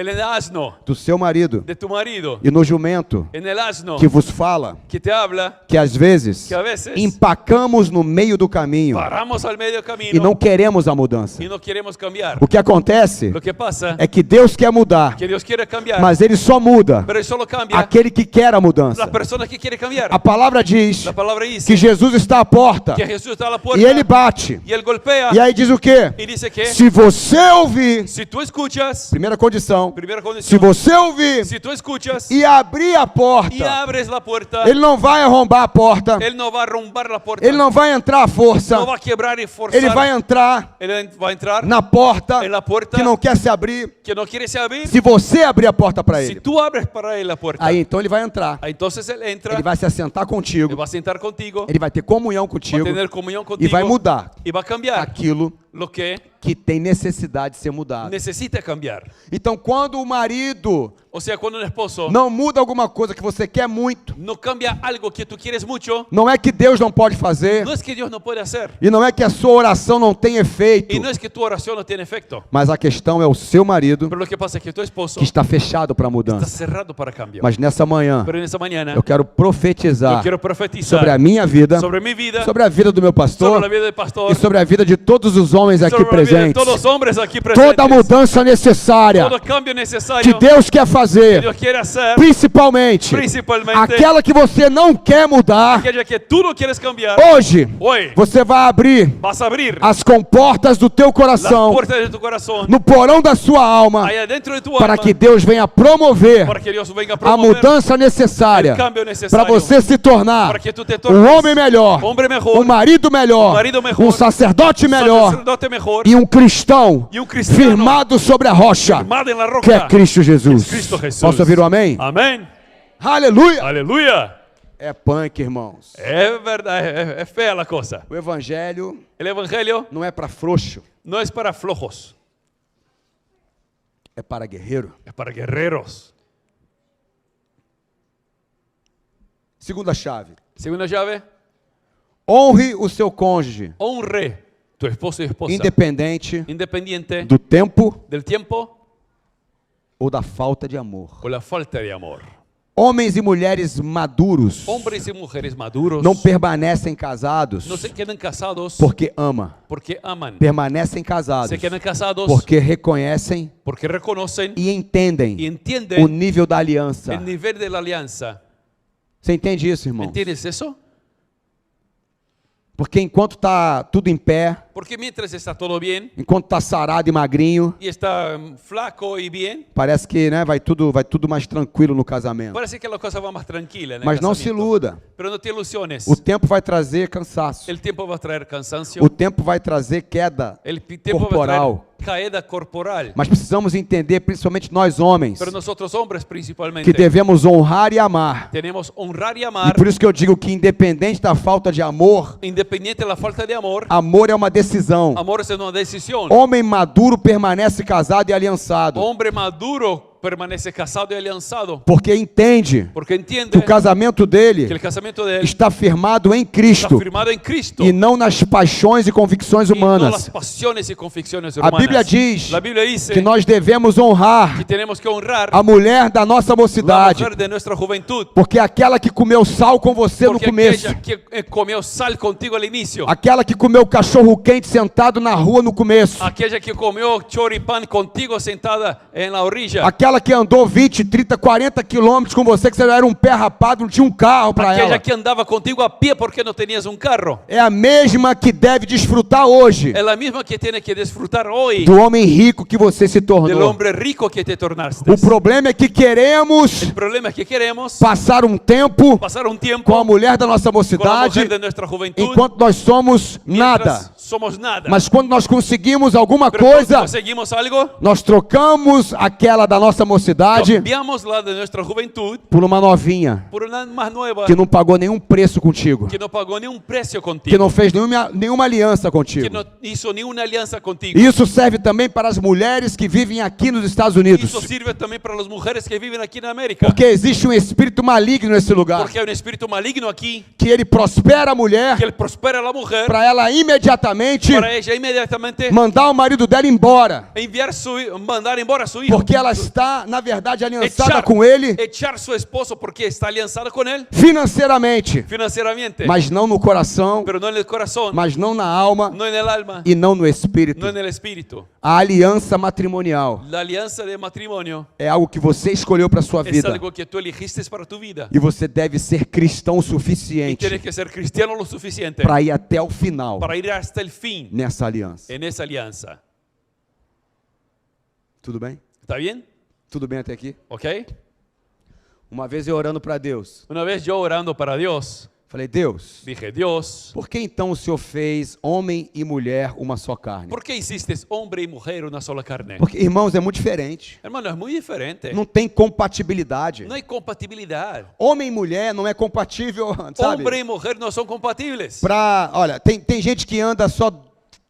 el asno do seu marido de tu marido, e no jumento en el asno que vos fala que te habla, que às vezes que a veces empacamos no meio do caminho paramos al medio camino e não queremos a mudança. y no queremos cambiar. O que acontece Lo que pasa é que Deus quer mudar, que Dios quiere cambiar, mas Ele só muda pero Él solo cambia aquele que quer a mudança. las personas que quieren cambiar. A palavra diz La palabra dice que Jesus está à porta que Jesús está a la puerta e Ele bate. y Él golpea E aí diz o quê? y dice que Se você ouvir, si tú escuchas, primeira condição, primera se condición, você ouvir si tú escuchas e abrir a y porta, abres la puerta, Ele não vai arrombar a porta, Él no va a arrombar la puerta, Ele não vai entrar à força, no va a quebrar y forzar, Ele vai entrar Él va a entrar na porta en la puerta que não quer se abrir. que no quiere se abrir. Se você abrir a porta para Si Ele, tú abres para Él la puerta, aí então Ele vai entrar. entonces Él entra, Ele vai se assentar Él contigo, va a sentar contigo, Ele vai ter comunhão va a contigo tener comunión e contigo vai mudar y va a cambiar aquilo lo que que tem necessidade de ser mudado. necesita cambiar. Então, quando o marido O sea, cuando un esposo não muda alguma coisa que você quer muito, no cambia algo que tú quieres mucho, não é que Deus não pode fazer, no es que Dios no puede hacer e não é que a sua oração não tem efeito, y no es que tu oración no tiene efecto, mas a questão é o seu marido pero lo que pasa es que tu esposo que está fechado para a está mudança. cerrado para cambio. Mas nessa manhã, Pero en esa mañana eu quero yo profetizar quiero profetizar sobre a minha vida, sobre mi vida, sobre a vida do meu sobre pastor la vida del pastor, e sobre a vida de todos os homens aqui sobre la vida de presentes. todos los hombres aquí presentes, Toda a mudança necessária todo cambio que necesario Deus quer que fazer, Dios quiere hacer, principalmente aquela que você não quer mudar. aquella que tú no quieres cambiar. Hoje, Hoy você vai abrir vas a abrir as comportas do teu las coração, puertas de tu corazón, no porão da sua alma, allá dentro de tu para alma, que Deus venha promover para que Dios venga a a promover mudança necessária el cambio para necesario você se tornar para que tú te um tornes homem melhor, hombre mejor, um marido melhor, marido mejor, um sacerdote melhor sacerdote mejor e um cristão y un cristiano firmado sobre a rocha, firmado en la que é roca, Cristo Jesus. Cristo Jesús. Posso ouvir um amém? Amén. Aleluia! Aleluya. É punk, irmãos. Es verdad, es fea la cosa. O evangelho El evangelio não é para frouxo, no es para flojos, é para guerreiro. es para guerreros. Segunda chave. Segunda llave, Honre o seu cônjuge, honre tu esposo y esposa, independente independiente do tempo del tiempo ou da falta de amor. o la falta de amor. Homens e mulheres maduros Hombres y mujeres maduros não permanecem casados no se quedan casados porque ama. porque aman, Permanecem casados se quedan casados porque reconhecem porque reconocen e entendem y o entienden nível da aliança. el nivel de la alianza. Você entende isso, irmão? ¿Entiendes eso? Porque enquanto está tudo em pé, Porque mientras está todo bien enquanto está sarado e magrinho, y está flaco y bien, parece que vai tudo mais tranquilo no casamento. parece que la cosa va más tranquila en el Mas não se casamiento. iluda. Pero no te ilusiones. O tempo vai trazer cansaço. El tiempo va a traer cansancio. O tempo vai trazer queda El tiempo va a corporal. traer caída corporal. Mas precisamos entender, principalmente nós homens, Pero nosotros hombres que principalmente devemos honrar e amar. tenemos honrar y E amar. por isso que eu digo que independente da falta de amor, Independiente de la falta de amor, amor é uma decisão decisão. Amor es una decisión. Homem maduro permanece casado e aliançado, Hombre maduro permanece casado y alianzado. porque entende Porque entiende que o casamento que dele el casamiento de él está firmado em está Cristo firmado en Cristo. e não nas paixões e convicções Y no las humanas. pasiones y convicciones A humanas. Bíblia diz La Biblia dice que nós devemos honrar que tenemos que honrar a mulher da nossa la mocidade, mujer de nuestra juventud. porque aquela que comeu sal com você no Porque começo, aquella que comió sal contigo al inicio, aquela que comeu cachorro quente sentado na rua no começo, aquella que comió choripán contigo sentada en la orilla, aquela que andou 20, 30, 40 quilômetros com você, que você era um pé rapado, não tinha um carro para aquella ela. que andaba contigo a pie porque no tenías un carro, É a mesma que deve desfrutar hoje es la misma que tiene que disfrutar hoy do homem rico que você se del tornou. hombre rico que te tornaste. O problema é que queremos El problema es que queremos passar um tempo pasar un tiempo com a mulher da nossa con la mocidade mujer de nuestra juventud enquanto nós somos mientras nada. somos nada. Mas quando nós conseguimos alguma Pero cuando coisa, conseguimos algo, nós trocamos aquela da nossa mocidade cambiamos la de nuestra juventud por uma novinha por una más nueva que não pagou nenhum preço contigo, que no pagó ni un precio que contigo, não fez nenhuma aliança que contigo. no hizo ni una alianza contigo. Isso serve também para as mulheres que vivem aqui nos Estados Unidos, Eso sirve también para las mujeres que viven aquí en América. porque existe um espírito maligno nesse lugar, Porque hay un espíritu maligno aquí que ele prospera a mulher que él prospera a la mujer para ela imediatamente para ella inmediatamente mandar o marido dela embora, mandar embora a su hijo. porque ela está, na verdade, aliançada Echar, com ele echar su esposo porque está alianzada con él financeiramente, financieramente, mas não no coração, pero no en el corazón, mas não na alma no en el alma, e não no espírito. no en el espíritu. A aliança matrimonial La alianza de matrimonio é algo que você escolheu para sua es vida algo que tú elegiste para tu vida. e você deve ser cristão o Y suficiente tienes que ser cristiano lo suficiente para ir até o final para ir hasta el fin nessa aliança. en esa alianza. Tudo bem? ¿Está bien? Tudo bem até aqui? ¿Ok? Uma vez eu orando para Deus, Una vez yo orando para Dios, falei: Deus, dije, Dios, por que então o Senhor fez homem e mulher uma só carne? ¿por qué hiciste hombre y mujer una sola carne? Porque, irmãos, é muito diferente. Hermano, es muy diferente. Não tem compatibilidade. No hay compatibilidad. Homem e mulher não é compatível, sabe? Hombre y mujer no son compatibles. Olha, tem gente que anda só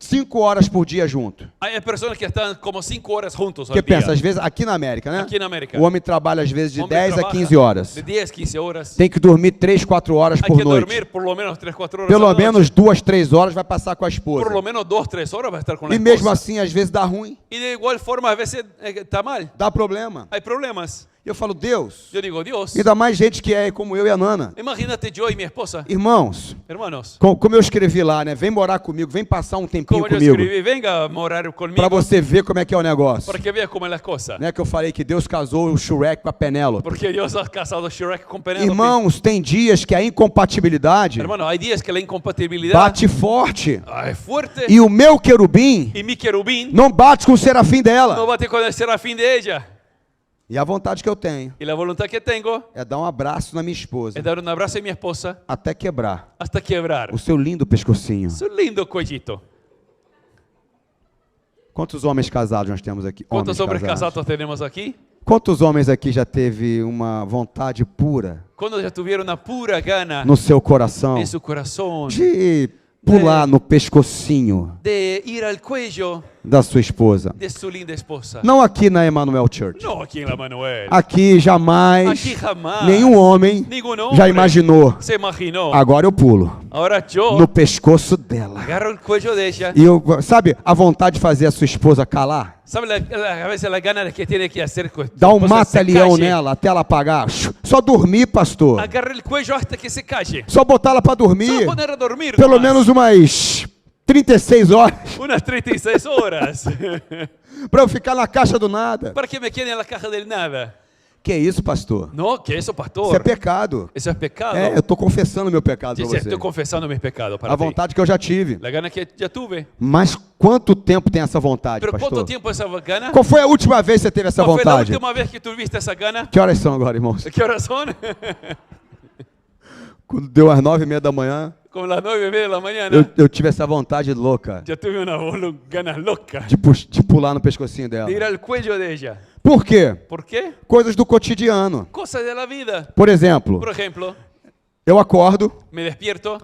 5 horas por dia junto. Hay personas que están como 5 horas juntos Porque al día. pensa, às vezes, aqui na América, né? Aqui na América. O homem trabalha às vezes de Hombre 10 a trabaja 15 horas. De 10, 15 horas. Tem que dormir 3, 4 horas Hay por que noite. dormir por lo menos 3, 4 horas. Pelo a la noche. menos 2, 3 horas vai passar com a esposa. Por lo menos 2, 3 horas va a estar con la E mesmo esposa. assim, às vezes dá ruim, Y de igual forma, a veces está mal. dá problema. Hay problemas. Eu falo: Deus, Yo digo, Dios, ainda mais gente que é como eu e a Nana. imagínate yo y mi esposa, Irmãos, hermanos, como eu escrevi lá, né? Vem morar comigo, vem passar um tempinho como yo comigo, escribí, venga a morar conmigo para você ver como é que é o negócio. para que veas cómo es la cosa. Né, que eu falei que Deus casou o Shrek com a Penélope. Porque Dios ha casado a Shrek con Penélope. Irmãos, tem dias que a incompatibilidade Hermano, hay días que la incompatibilidad bate forte. es fuerte E o meu querubim y mi querubín não bate com o serafim no dela. bate con el serafín de ella. E a vontade que eu tenho Y la voluntad que tengo é dar um abraço na minha esposa, es dar un abrazo a mi esposa até quebrar hasta quebrar o seu lindo pescocinho. su lindo cuellito. Quantos homens casados nós temos aqui? ¿Cuántos hombres casados tenemos aquí? Quantos homens aqui já teve uma vontade pura Cuando ya tuvieron una pura gana no seu coração en su corazón de pular no pescocinho de ir al cuello da sua esposa? de su linda esposa? Não aqui na Emmanuel Church. No aquí en la Manuel. Aqui jamais Aquí jamás nenhum homem ningún hombre já imaginou. se imaginó. Agora eu pulo Ahora yo no pescoço dela. agarro el cuello de ella. E eu, sabe, a vontade de fazer a sua esposa calar? ¿Sabe a veces las ganas que tiene que hacer? Dá um Pues se mata-leão calle. nela até ela apagar. Só dormir, pastor. Agarra el cuello hasta que se calle. Só botar ela para Solo dormir. poner a dormir. Pelo nomás. menos umas 36 horas. Unas 36 horas. Para eu ficar na caixa do nada. ¿Para que me quede en la caja del nada? Que isso, pastor? No, que eso, pastor. Isso é pecado. Eso es pecado. É, eu estou confessando meu pecado para Dice, você. estoy confesando mis pecados para A ti. vontade que eu já tive. La gana que ya tuve. Mas quanto tempo tem essa vontade, Pero ¿cuánto pastor? tiempo esa gana? Qual foi a última vez que você teve essa ¿Cuál fue la vontade? última vez que tuviste esa gana? Que horas são agora, irmãos? ¿Qué horas son? Quando deu às 9h30 da manhã, Como las 9:30 de la mañana. eu tive essa vontade louca Ya tuve una ganas locas de pular no pescocinho dela. de ir al cuello de ella. Por quê? ¿Por qué? Coisas do cotidiano. Cosas de la vida. Por exemplo, Por ejemplo, eu acordo, me despierto,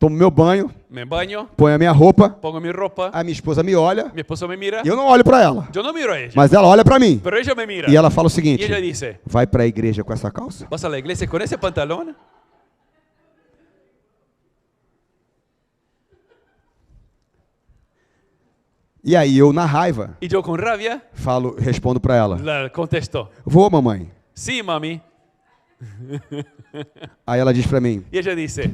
tomo meu banho, me baño, ponho a minha roupa, pongo mi ropa, a minha esposa me olha mi esposo me mira, e eu não olho para ela. yo no miro a ella, Mas ela olha para mim pero ella me mira. e ela fala o Y seguinte: ella dice, vai para a igreja com essa calça? ¿vas a la iglesia con ese pantalón? E aí eu, na raiva, Y yo con rabia respondo para ela: la contesto, vou, mamãe. sí, mami. Aí ela diz para mim: Y ella dice,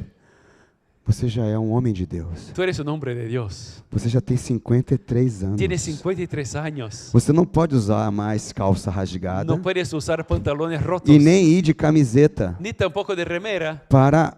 você já é um homem de Deus. tú eres un hombre de Dios. Você já tem 53 anos. Tienes 53 años. Você não pode usar mais calça rasgada No puedes usar pantalones rotos. e nem ir de camiseta Ni tampoco de remera para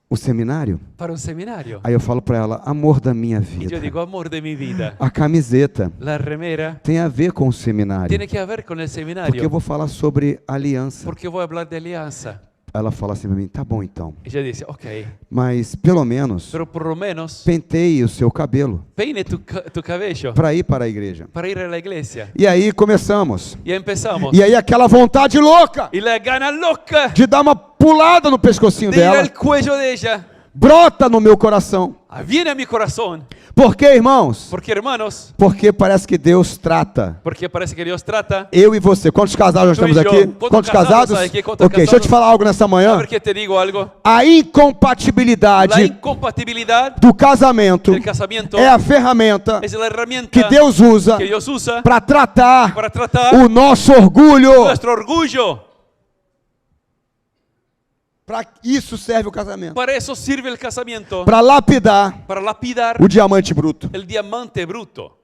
o seminário. para un seminario. Aí eu falo para ela: amor da minha Y vida, yo digo, amor de mi vida, a camiseta la remera tem a ver com o seminário. tiene que ver con el Porque eu seminario. vou falar sobre aliança. Porque voy a hablar de alianza. Ela fala assim para mim: tá bom então. Y ella dice, ok, Mas pelo menos pero por lo menos penteie o seu cabelo peine tu cabello para ir para a igreja. para ir a la iglesia. E aí começamos. Y empezamos. E aí aquela vontade louca Y la gana loca de dar uma pulada no pescocinho de ir dela al cuello de ella brota no meu coração. viene a mi corazón. Por quê, irmãos? Porque, hermanos, Porque parece que Deus trata porque parece que Dios trata. eu e você. Quantos casados nós Tu e temos eu. aqui? Quantos Quantos casados casados? aqui? Quantos Ok, deixa eu te casados? falar algo nessa A manhã. ver que te digo algo. A La incompatibilidade incompatibilidad do casamento del casamiento é a ferramenta es la herramienta que Deus usa que Dios usa para tratar para tratar o nosso orgulho. nuestro orgullo. Para isso serve o casamento. Para eso sirve el casamiento. Para lapidar Para lapidar o diamante bruto. el diamante bruto.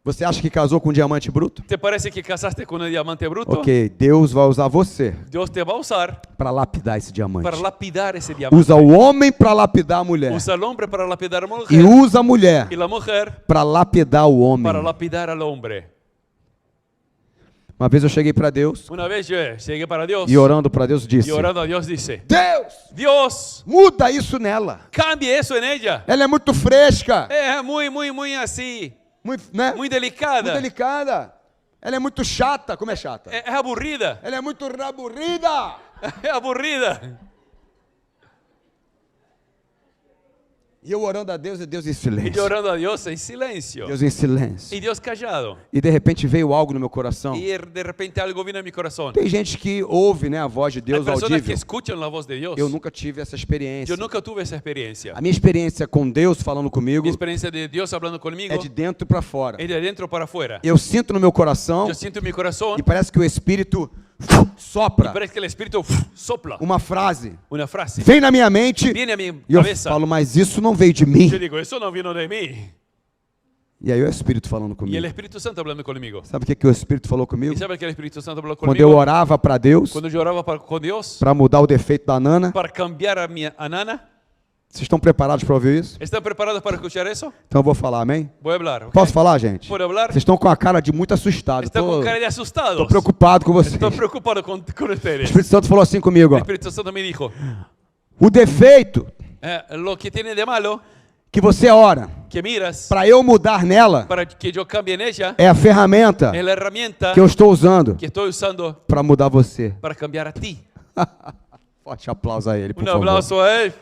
Você acha que casou com um diamante bruto? ¿Te parece que casaste con el diamante bruto? Ok, Deus vai usar você Dios te va a usar para lapidar esse diamante. para lapidar ese diamante. Usa o homem para lapidar a mulher. Usa al hombre para lapidar a la E mujer. usa a mulher Y la mujer para lapidar o homem. para lapidar al hombre. Uma vez eu cheguei para Deus Una vez yo llegué para Dios e orando para Deus disse: y orando a Dios dice, Deus, Dios, muda isso nela. cambie eso en ella. Ela é muito fresca, Es muy así, muito, né? muy Muito delicada. delicada. Ela é muito chata. Como é chata? Es aburrida. Ela é muito raburrida. Es aburrida. E eu orando a Deus e Deus em Y silêncio. yo orando a Dios en silencio. Deus em silêncio. Y Dios callado. E de repente veio algo no meu coração. Y de repente algo vino a mi corazón. Tem gente que ouve, né, a voz de Hay Deus personas que audível. escuchan la voz de Dios. Eu nunca tive essa experiência. Yo nunca tuve esa experiencia. A minha experiência com Deus falando comigo Mi experiencia de Dios hablando conmigo é de dentro para fora. es de adentro para afuera. Eu sinto no meu coração Yo siento en mi corazón e parece que o Espírito sopra parece que el Espíritu sopla uma frase. una frase. Vem na minha mente Viene a mi e eu cabeza. falo, mas isso não veio de mim. Yo digo, eso no vino de mí. E aí o Espírito falando Y comigo. el Espíritu Santo hablando conmigo. Sabe o que o Espírito falou comigo? ¿Y sabe que el Espíritu Santo habló Quando eu conmigo? orava para Deus, Cuando yo oraba con Dios para mudar o defeito da Nana. para cambiar a Nana. Vocês estão preparados para ouvir isso? ¿Están preparados para escuchar eso? Então eu vou falar, amém? Voy a hablar. ¿ok? Posso falar, gente? ¿Puedo hablar? Vocês estão com a cara de muito assustado. Están con Tô cara de asustados. preocupado com vocês. Estoy preocupado con O ustedes. Espírito Santo falou assim comigo, El ó. Espíritu Santo me dijo, O defeito lo que tiene de malo, que você ora que miras, para eu mudar nela para que yo cambie en ella, é a ferramenta es la herramienta que eu estou usando que estoy usando para mudar você. para cambiar a ti. Forte aplauso a ele, por Un favor. aplauso a él.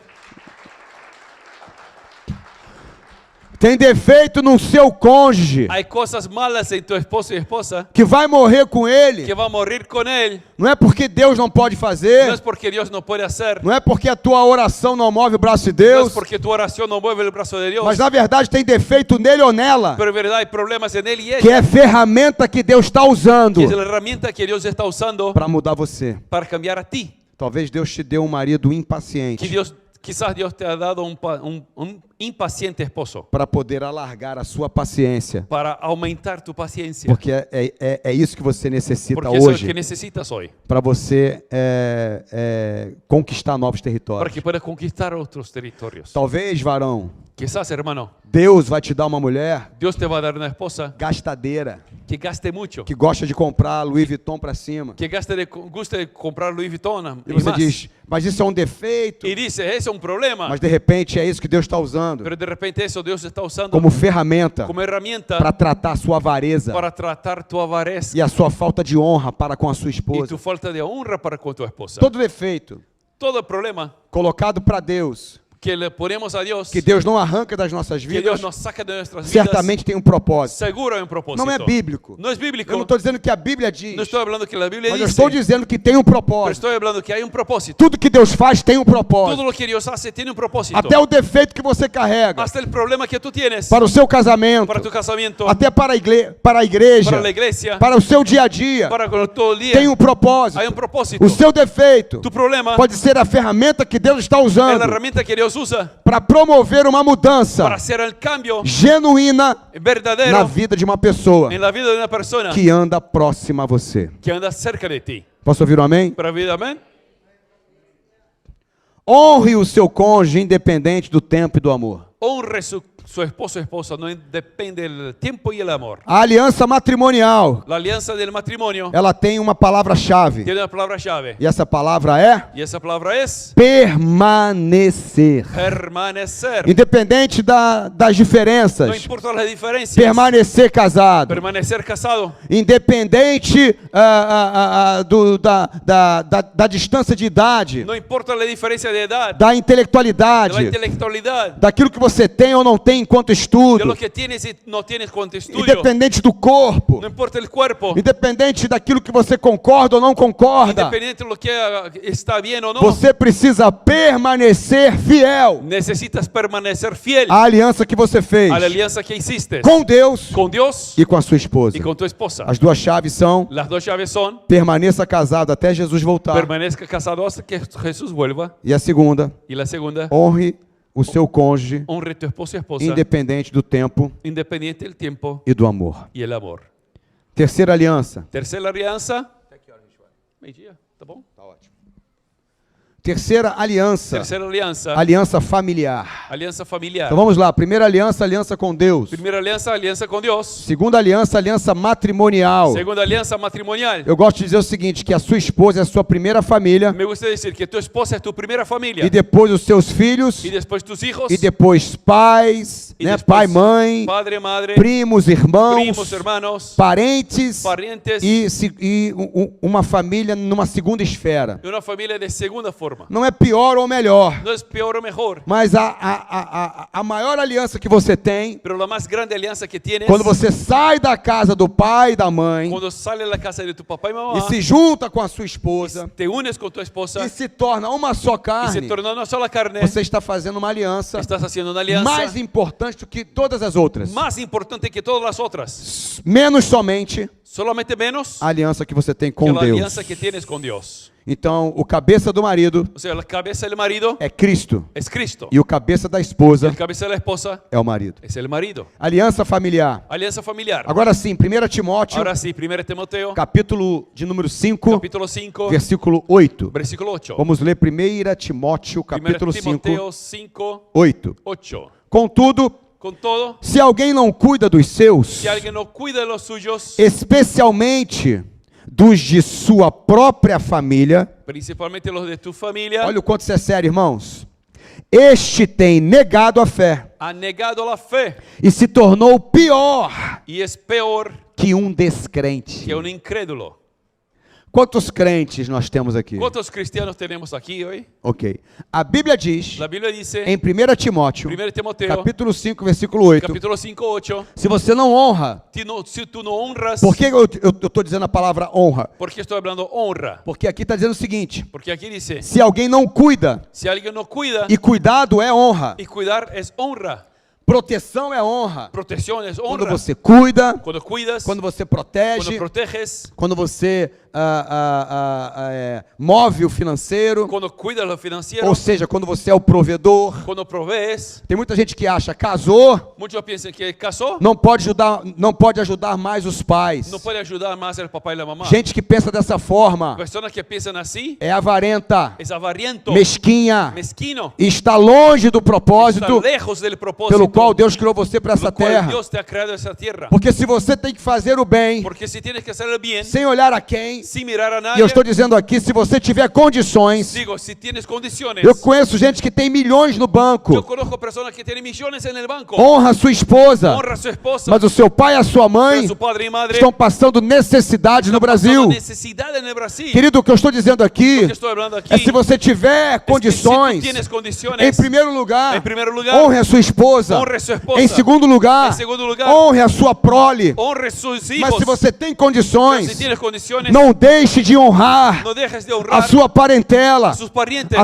Tem defeito no seu cônjuge Hay cosas malas en tu esposo y esposa que vai morrer com ele. que va a morir con él. Não é porque Deus não pode No fazer. es porque Dios no puede hacer. Não é porque a tua oração não move o braço de No es Deus. porque tu oración no mueve el brazo de Dios. Mas na verdade tem defeito nele ou nela. Pero en verdad hay problemas en él y Que ella, é ferramenta que Deus está usando que es la herramienta que Dios está usando para mudar você. para cambiar a ti. Talvez Deus te dê um marido Que impaciente quizás Dios te ha dado un impaciente esposo para poder alargar a sua paciência. para aumentar tu paciencia. Porque é isso que você necessita Porque eso es lo hoje que necesitas hoy. para você conquistar novos Para territórios. que puedas conquistar otros territorios. Talvez, varão, Quizás, hermano, Deus vai te dar uma mulher Dios te va a dar una esposa gastadeira, que gaste mucho. que gosta de comprar Louis Vuitton para cima. Que guste de comprar Louis Vuitton E y você más. diz, mas isso é um defeito. Y dice, ese es un problema. Mas de repente é isso que Deus está usando Pero de repente eso Dios está usando como ferramenta como herramienta para tratar a sua avareza para tratar tu avareza e a sua falta de honra para com a sua y esposa. tu falta de honra para con tu esposa. Todo defeito Todo problema colocado para Deus que le ponemos a Dios, que Deus não arranca das nossas que vidas, Dios nos saca de nuestras vidas, certamente tem um propósito. seguro hay un propósito. Não é bíblico. No es bíblico. Eu não estou dizendo que a Bíblia diz, No estoy hablando que la Biblia mas eu dice, estou dizendo que tem um pero propósito. estoy hablando que hay un propósito. Tudo que Deus faz tem um Todo propósito. lo que Dios hace tiene un propósito. Até o defeito que você carrega Hasta el problema que tú tienes para o seu casamento, para tu casamiento, até para a igreja, para la iglesia, para o seu dia a dia, para con todo el día, tem um propósito. hay un propósito. O seu defeito Tu problema pode ser a ferramenta que Deus está es la usando herramienta que Dios usa para promover uma mudança para hacer el cambio genuína na verdadero vida de uma pessoa en la vida de una persona que anda próxima a você. que anda cerca de ti. Posso ouvir um amém? Para vida, amén. Honre o seu cônjuge independente do tempo e do amor. Honre su esposo o esposa, no depende del tiempo y el amor. A aliança matrimonial, La alianza del matrimonio ela tem uma palavra-chave. tiene una palabra llave. E essa palavra é Y esa palabra es permanecer. permanecer. Independente das No diferenças, importa las diferencias. permanecer casado. Permanecer casado. Independente da distância de idade, No importa la diferencia de edad, da de la intelectualidade, intelectualidad, daquilo que você tem ou não tem enquanto de estudo, lo que tienes y no tienes cuando estudio. independente do corpo, No importa el cuerpo, independente daquilo que você concorda ou não concorda, independiente de lo que está bien o no, você precisa permanecer fiel necesitas permanecer fiel à aliança que você fez a la alianza que hiciste com Deus con Dios e com a sua esposa. y con tu esposa. As duas chaves são: Las dos llaves son: permaneça casado até Jesus voltar. permanezca casado hasta que Jesús vuelva. E a segunda, Y la segunda, honre o seu cônjuge honre tu esposo y esposa independente do tempo independiente del tiempo e do amor. y el amor. Terceira aliança. Tercera alianza. Meio-dia, tá bom? Terceira aliança. Tercera alianza. Aliança familiar. Alianza familiar. Então vamos lá. Primeira aliança, aliança com Deus. Primera alianza, alianza con Dios. Segunda aliança, aliança matrimonial. Segunda alianza matrimonial. Eu gosto de dizer o seguinte, que a sua esposa é a sua primeira família, Me gusta decir que tu esposa es tu primera familia. e depois os seus filhos, Y después tus hijos. e depois pais, Y né? después Pai, mãe, padre, madre, primos, irmãos, primos, hermanos, parentes parientes. e uma família numa segunda esfera. Y una familia de segunda forma. Não é pior ou melhor, No es peor o mejor. mas a maior aliança que você tem, Pero la más grande alianza que tienes quando você sai da casa do pai e da mãe cuando sales de la casa de tu papá y mamá e se junta com a sua esposa te unes con tu esposa e se torna uma só y se carne, torna una sola carne, você está fazendo uma aliança estás haciendo una alianza mais importante do que todas as outras. más importante que todas las otras. Menos somente Solamente menos a aliança que você tem que com la Deus. alianza que tienes con Dios. Então, o cabeça do marido O sea, la cabeza del marido é Cristo es Cristo. e o cabeça da esposa El cabeza de la esposa é o marido. es el marido. Aliança familiar. Alianza familiar. Agora sim, 1 Timóteo, Ahora sí, 1 Timoteo, capítulo de número 5, capítulo 5, versículo 8. versículo 8. Vamos ler 1 Timóteo, 1 capítulo 5, Timoteo 5, 8. 8. Contudo, Con todo, se alguém não cuida dos seus, si alguien no cuida de los suyos, especialmente dos de sua própria família, principalmente los de tu familia, olha o quanto isso é sério, irmãos. Este tem negado a fé han negado la fe e se tornou pior y es peor que um descrente. que un incrédulo. Quantos crentes nós temos aqui? ¿Cuántos cristianos tenemos aquí hoy? Ok. A Bíblia diz, La Biblia dice em 1 Timóteo, 1 Timoteo, capítulo 5, versículo 8, capítulo 5, 8, se você não honra, si tú no honras, por que eu estou dizendo a palavra honra? porque estoy hablando honra, Porque aqui está dizendo o seguinte, porque aquí dice, se alguém não cuida, si alguien no cuida, e cuidado é honra, y cuidar es honra, proteção é honra. protección es Quando honra, você cuida, cuando cuidas, quando você cuando protege, proteges, quando você move o financeiro, cuando cuidas lo financiero, ou seja, quando você é o provedor. cuando provees. Tem muita gente que acha, casou, Muchos piensan que casó, não pode ajudar mais os pais. no puede ayudar más el papá y la mamá. Gente que pensa dessa forma Personas que piensan así, é avarenta, es avariento, mesquinha, mezquino, e está longe do está propósito lejos del propósito pelo qual Deus criou você para essa lo cual terra. Dios te ha creado esa tierra. Porque se você tem que fazer o bem, Porque si tienes que hacer el bien, sem olhar a quem, sin mirar a E nadie. eu estou dizendo aqui, se você tiver condições, Digo, si tienes condiciones. eu conheço gente que tem milhões no Yo banco, conozco personas que tienen millones en el banco. honra a sua esposa, Honra a su esposa. mas o seu pai e a sua Pero mãe su padre y madre estão passando necessidade no Brasil. necesidad en el Brasil. Querido, o que eu estou dizendo aqui Lo que estoy hablando aquí é se você tiver es que si tú condições, tienes condiciones, em primeiro lugar, em primeiro lugar, honre a sua esposa. honre a sua esposa. Em segundo lugar, Em segundo lugar, honre a sua prole. honre sus hijos. Mas se você tem Pero condições, si tienes condiciones, não deixe de honrar no dejes de a honrar sua parentela, a sus parientes,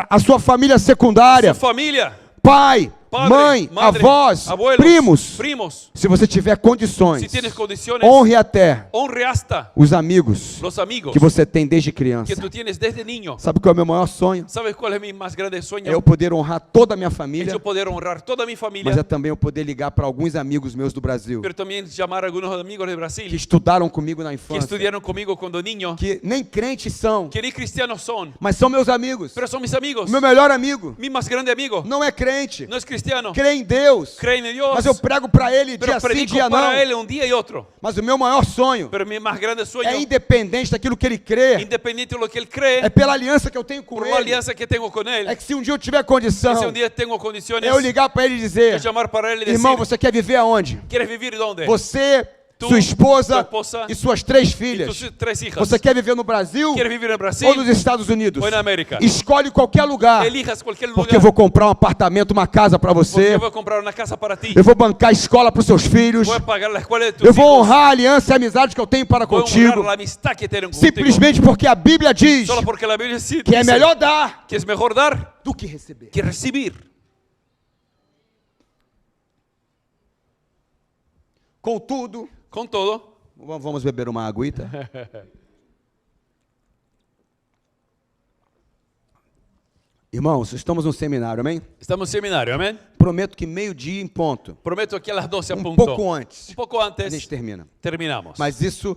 a sua família secundária, su familia, pai, padre, mãe, madre, avós, abuelos, primos. Se você tiver condições, Si tienes condiciones, honre até honre hasta os amigos los amigos que você tem desde que criança. tú tienes desde niño. Sabe qual é o meu maior sonho? ¿Sabes cuál es mi más grande sueño? É eu poder honrar toda a minha Es família, yo poder honrar toda mi familia, mas é também eu poder ligar para alguns amigos meus do Brasil pero también llamar a algunos amigos de que Brasil estudaram comigo na que infância, estudiaron conmigo cuando niño, que nem crentes são, que ni cristianos son, mas são meus amigos. pero son mis amigos. Meu melhor amigo Mi más grande amigo não é crente, no es cristiano, crê em Deus, cree en Dios, mas eu prego para ele pero dia sim, predico dia não. para él un día y otro. Mas o meu maior sonho Pero mi más grande sueño, é independente daquilo que ele crê, independiente de lo que él cree, é pela aliança que eu tenho com por la ele. alianza que tengo con él, É que se um dia eu tiver que condição, si un día tengo condiciones, é eu ligar para ele e yo dizer: llamar para él y decir, irmão, você quer viver aonde? ¿quieres vivir dónde? Você, Tu, sua esposa tua esposa e suas 3 Y filhas. tus 3 hijas. Você quer viver no Brasil ¿Quieres vivir en Brasil ou nos Estados Unidos? o en América? Escolhe qualquer lugar, Elijas cualquier lugar, porque eu vou comprar um apartamento, uma casa para porque você. yo voy a comprar una casa para ti, Eu vou bancar a escola para os seus filhos. voy a pagar la escuela de tus Eu vou hijos, honrar a aliança e a amizade que eu tenho para voy a honrar contigo. la amistad que tienen contigo, Simplesmente porque a Bíblia diz solo porque la Biblia sí que é dice melhor dar que es mejor dar do que receber. que recibir. Contudo, Con todo, vamos beber uma aguita. Irmãos, estamos num seminário, amém? estamos en seminario, amén. Prometo que meio-dia em ponto, Prometo que a las 12 a um punto, pouco antes, un poco a gente antes, termina. terminamos. Mas isso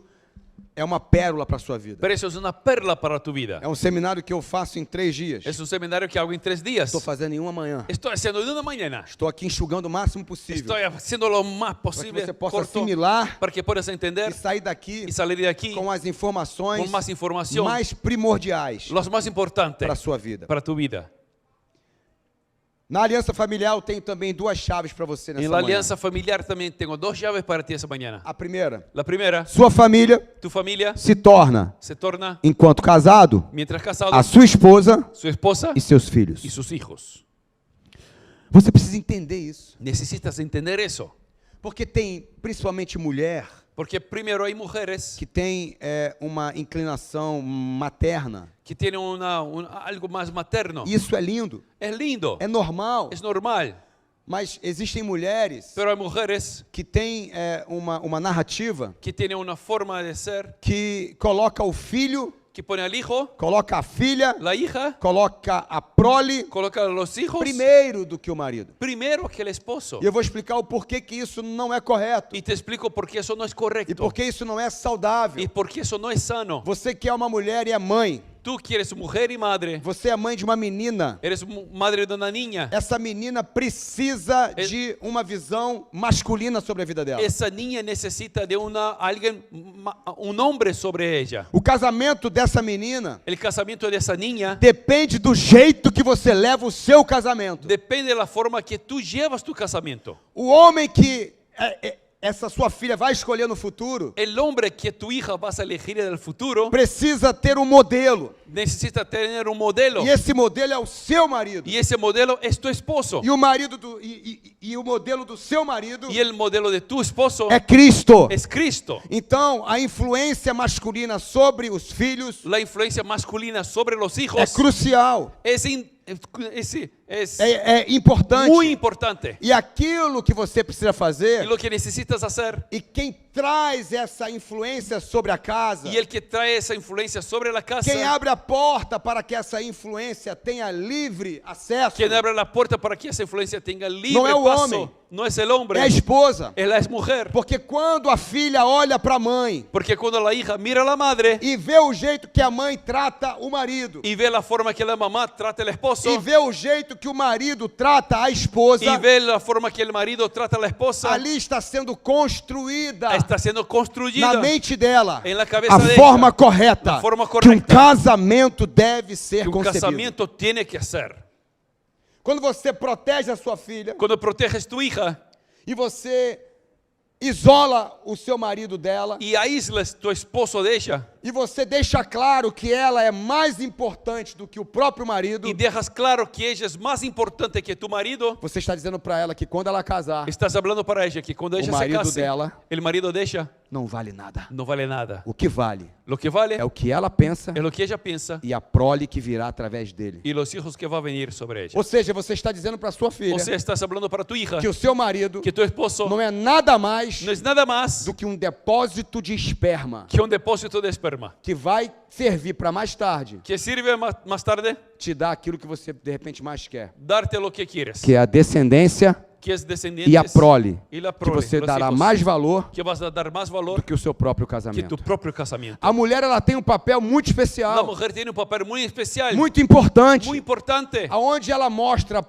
é uma pérola para a sua vida. Pero eso es una perla para tu vida. É um seminário que eu faço em 3 dias. Es un seminario que hago en 3 días. Estou fazendo em uma manhã. Estoy haciendo de una mañana. Estou aqui enxugando o máximo possível. Estoy haciendo lo más Para que posible você possa corto assimilar para que puedas entender e sair daqui y salir de aquí com as informações con más información, mais primordiais los más importantes para a sua vida. para tu vida. Na aliança familiar eu tenho também 2 chaves para você nessa En la manhã. alianza familiar también tengo 2 llaves para ti esa mañana. A primeira, La primera, sua família tu familia se torna, se torna, enquanto casado, mientras casado, a sua esposa su esposa e seus filhos. y sus hijos. Você precisa entender isso. Necesitas entender eso. Porque tem, principalmente mulher, Porque primero hay mujeres que tem uma inclinação materna. que tienen algo más materno. Isso é lindo, Es lindo, é normal. es normal. Mas existem mulheres Pero hay mujeres que têm uma narrativa que tienen una forma de ser que coloca o filho, que pone al hijo, coloca a filha, la hija, coloca a prole coloca a los hijos primeiro do que o marido. primero que el esposo. E eu vou explicar o porquê que isso não é correto. Y te explico por qué eso no es E correcto. por que isso não é Y saudável. por qué eso no es sano. Você que é uma mulher e é mãe, Tú quieres mujer y madre. você é mãe de uma menina. Eres madre de una niña. Essa menina precisa de uma visão masculina sobre a vida dela. Esa niña necesita de un hombre sobre ella. O casamento dessa menina El casamiento de esa niña depende do jeito que você leva o seu casamento. depende de la forma que tú llevas tu casamiento. O homem que essa sua filha vai escolher no futuro El hombre que tu hija vas a elegir en el futuro precisa ter um modelo. necesita tener un modelo. E esse modelo é o seu marido. Y ese modelo es tu esposo. E o marido e o modelo do seu marido Y el modelo de tu esposo é Cristo. es Cristo. Então, a influência masculina sobre os filhos La influencia masculina sobre los hijos é crucial, es é importante. muy importante. E aquilo que você precisa Y fazer, lo que necesitas hacer, e quem traz essa influência sobre a casa, y el que trae esa influencia sobre la casa, quem abre a porta para que essa influência tenha livre acesso, quien abre la puerta para que esa influencia tenga libre No es el paso, hombre. no es el hombre, é a esposa. es la mujer. Porque quando a filha olha para a mãe Porque cuando la hija mira a la madre e vê o jeito que a mãe trata o marido, y ve la forma que la mamá trata al esposo, e vê o jeito que o marido trata a esposa, y ve la forma que el marido trata a la esposa, ali está sendo construída está sendo construída na mente dela en la cabeza a de forma ella, correta la forma que um correcta casamento deve ser que un concebido. casamiento tiene que hacer. Quando você protege a sua filha Cuando proteges tu hija e você isola o seu marido dela y aíslas tu esposo de ella e você deixa claro que ela é mais importante do que o próprio marido, y dejas claro que ella es más importante que tu marido, você está dizendo para ela que quando ela casar, estás hablando para ella que cuando ella se marido case, dela el marido de ella não vale nada. no vale nada. O que vale Lo que vale é o que ela pensa es lo que ella piensa e a prole que virá através dele. y los hijos que va a venir sobre ella. Ou seja, você está dizendo para sua filha O sea, estás hablando para tu hija que o seu marido que tu esposo não é nada mais no es nada más do que um depósito de esperma que un depósito de esperma que vai servir para mais tarde que sirve más tarde te dar aquilo que você de repente mais quer, darte lo que quieres, que é a descendência que es descendientes e a prole, y la que prole, você los dará hijos, mais valor que vas a dar más valor do que o seu próprio que casamento. tu propio casamiento. A mulher ela tem um papel muito La especial, mujer tiene un papel muy especial, muito importante, muy importante, aonde ela mostra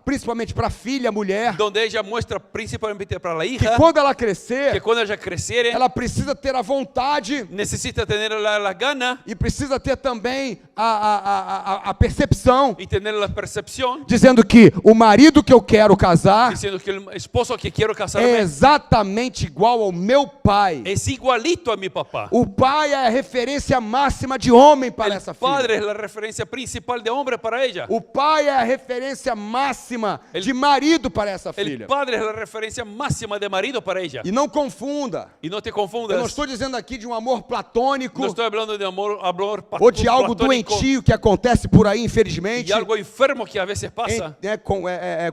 principalmente para a filha, mulher, donde ella muestra principalmente para la que hija quando ela que crescer, cuando ella creciere ela precisa ter a vontade necesita tener la gana e precisa ter também a percepção, y tener la percepción dizendo que o marido que eu quero casar diciendo que el esposo que quiero é casarme exatamente igual ao meu pai. es igualito a mi papá. O pai é a referência máxima de homem para El essa filha. padre es la referencia principal de hombre para ella. O pai é a referência máxima de marido para essa El filha. padre es la referencia máxima de marido para ella. E não confunda. Y no te Eu não confundas. estou dizendo aqui de um amor platônico No estoy hablando de amor ou de algo platónico doentio que acontece por aí, infelizmente, y algo enfermo que a veces pasa.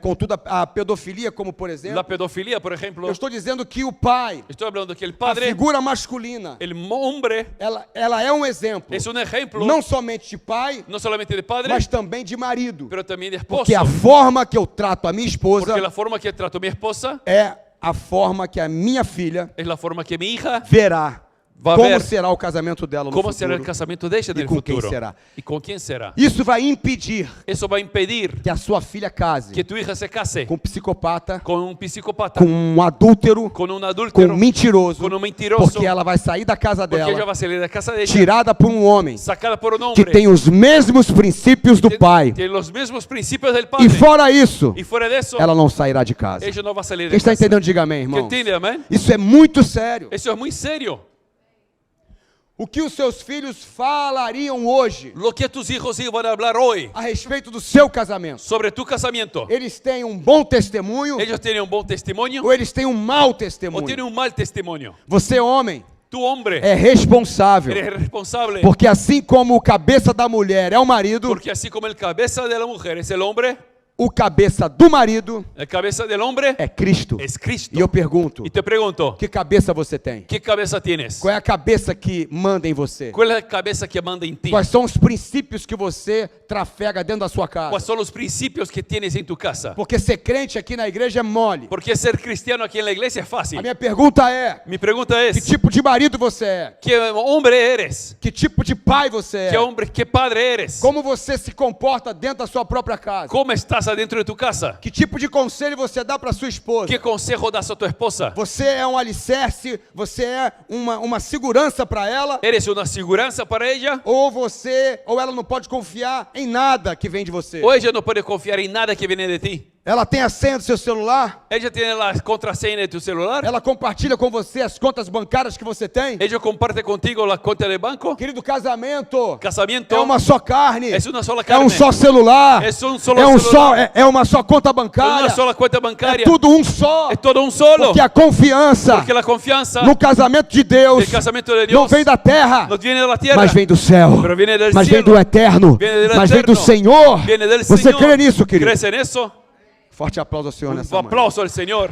com toda a pedofilia, como por exemplo. La pedofilia, por ejemplo. Eu estou dizendo que o pai, Estoy hablando que el a padre, figura masculina, el hombre, ela é um exemplo, es un ejemplo não somente de pai, no solamente de padre, mas também de marido. pero también de esposo. Porque a forma que eu trato a minha esposa Porque la forma que trato a mi esposa é a forma que a minha filha es la forma que mi hija verá vai como ver será o casamento dela no cómo futuro. será el casamiento de ella en E el com quem futuro. será. ¿Y con quién será? Isso vai impedir Eso va a impedir que a sua filha case que tu hija se case com um psicopata, con un psicópata, com um adúltero, con un com adúltero, um mentiroso, con un mentiroso, porque ela vai sair da casa porque ella dela va a salir de casa de ella, tirada por um homem sacada por un que hombre tem os mesmos princípios do pai. tiene los mismos principios del padre. E fora isso, Y fuera de eso, ela não sairá de casa. ella no va a salir Quem de está casa. entendendo, diga amém, ¿Qué irmão. entiende, amén? Isso é muito sério. Eso es muy serio. O que os seus filhos falariam hoje Lo que tus hijos iban a hablar hoy a respeito do seu casamento? sobre tu casamiento, Eles têm um bom testemunho ellos tienen un buen testimonio ou eles têm um mau o testemunho? tienen un mal testimonio. Você, homem, Tu hombre, é responsável, eres responsable porque assim como o cabeça da mulher é o marido, porque así como el cabeza de la mujer es el hombre, o cabeça do marido el cabeza del hombre é Cristo. es Cristo. E eu pergunto, Y te pregunto, que cabeça você tem? ¿qué cabeza tienes? Qual é a cabeça que manda em você? ¿Cuál es la cabeza que manda en ti? Quais são os princípios que você trafega dentro da sua casa? ¿Cuáles son los principios que tienes en tu casa? Porque ser crente aqui na igreja é mole. Porque ser cristiano aquí en la iglesia es A fácil. minha pergunta é: Mi pregunta que es, tipo de marido você é? ¿qué hombre eres? Que tipo de pai você ¿Qué é? hombre, qué padre eres? Como você se comporta dentro da sua própria casa? ¿Cómo estás adentro de tu casa? Que tipo de conselho você dá para sua esposa? ¿Qué consejo das a tu esposa? Você é um alicerce? Você é uma segurança para ela? ¿Eres una seguridad para ella? Ou ela não pode confiar em nada que vem de você? ¿O ella no puede confiar en nada que viene de ti? Ela tem a senha do seu celular? ¿Ella tiene la contraseña de tu celular? Ela compartilha com você as contas bancárias que você tem? ¿Ella comparte contigo la cuenta de banco? Querido, casamento Casamiento é uma só carne. es una sola É carne. um só celular. Es un solo É um só, celular. é uma só conta Es bancária. una sola cuenta É bancaria. tudo um só. Es todo un solo. Porque a confiança Porque la confianza no casamento de Deus del casamiento de não Dios vem da terra, no viene de la tierra, mas vem do céu, pero viene del mas vem cielo. do eterno, Viene del mas vem do eterno. Senhor. Viene del Você Señor. crê nisso, querido? ¿Crees en eso? Forte aplauso ao Senhor Un nessa manhã. aplauso al Señor.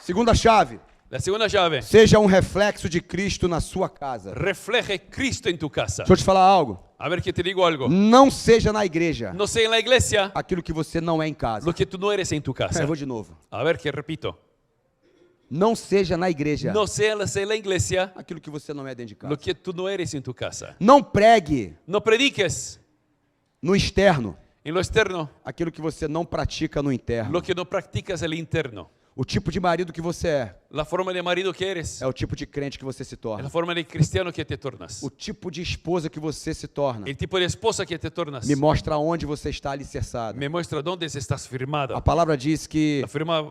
Segunda chave: La segunda llave. seja um reflexo de Cristo na sua casa. Refleje Cristo en tu casa. Deixa eu te falar algo. A ver que te digo algo. Não seja na igreja No sé en la iglesia aquilo que você não é em casa. lo que tú no eres en tu casa. Eu vou de novo. A ver que repito. Não seja na igreja No seas en la iglesia aquilo que você não é dentro de casa. lo que tú no eres en tu casa. Não pregue No prediques no externo en lo externo aquilo que você não pratica no interno. lo que no practicas en el interno. O tipo de marido que você é la forma de marido que eres, é o tipo de crente que você se es la torna. forma de cristiano que te tornas, O tipo de esposa que você se torna el tipo de esposa que te tornas, me mostra onde você está alicerçado. me muestra dónde estás A firmado. palavra diz que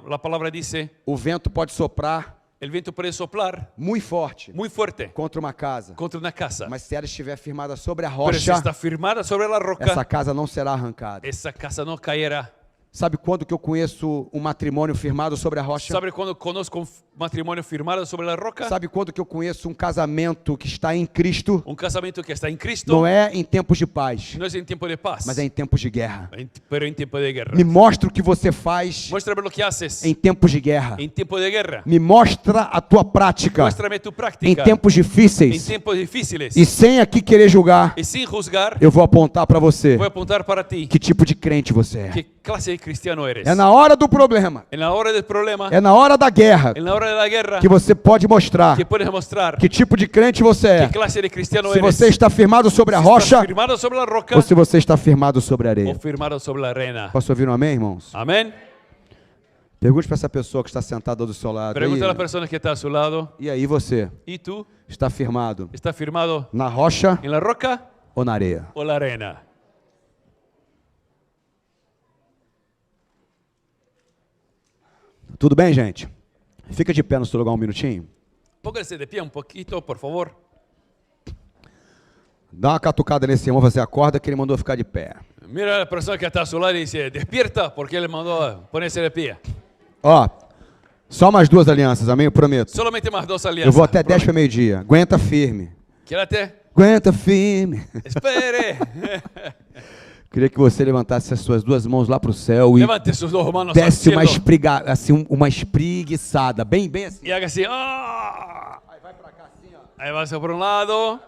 La palabra dice, o vento pode soprar el viento puede soplar muito forte muy fuerte contra uma casa, contra una casa, mas se ela estiver firmada sobre a pero si rocha, está firmada sobre la essa roca, casa não será arrancada. esa casa no caerá. Sabe quando que eu conheço um matrimônio firmado sobre a rocha? ¿Sabe cuando conozco un matrimonio firmado sobre la roca? Sabe quando que eu conheço um casamento que está em Cristo? Un casamiento que está en Cristo, Não é em tempos de paz, no es en tiempo de paz, mas é em tempos de guerra. pero en tiempo de guerra. Me mostra o que você faz Muéstrame lo que haces em tempos de guerra. en tiempo de guerra. Me mostra a tua prática Muéstrame tu em práctica tempos en difíceis. tiempos difíciles. E sem aqui querer julgar, Y sin juzgar, eu vou apontar para você voy a apuntar para ti que tipo de crente você é. qué clase de cristiano eres. É na hora do problema, En la hora del problema, é na hora da guerra en la hora de la guerra, que você pode mostrar que puedes mostrar que tipo de crente você é. qué clase de cristiano Se eres. você está firmado sobre a Si estás rocha firmado sobre la roca ou se você está firmado sobre a o areia. firmado sobre la arena. Posso ouvir um amém, irmãos? Amén. Pergunte para essa pessoa que está sentada do seu lado. Pregunta a la E, persona que está a su lado. e aí você ¿Y tú? está firmado ¿Estás firmado na rocha en la roca ou na areia? o la arena? Tudo bem, gente? Fica de pé no seu lugar um minutinho. Pónganse de pie un poquito, por favor. Dá uma catucada nesse irmão, você acorda que ele mandou ficar de pé. Mira a la persona que está a su lado y dice, despierta, porque él mandó ponerse de pie. Ó, só mais duas alianças, amém? Eu prometo. Solamente más dos Eu alianzas. vou até 10 para Prometo. meio-dia. Aguenta firme. Quédate. Aguenta firme. Espere. Queria que você levantasse as suas duas mãos lá para o céu e Levante sus dos manos al desse uma, cielo uma espreguiçada, bem assim. y haga así. ¡Ah! Aí vai para cá assim, ó. Ahí vas por un lado.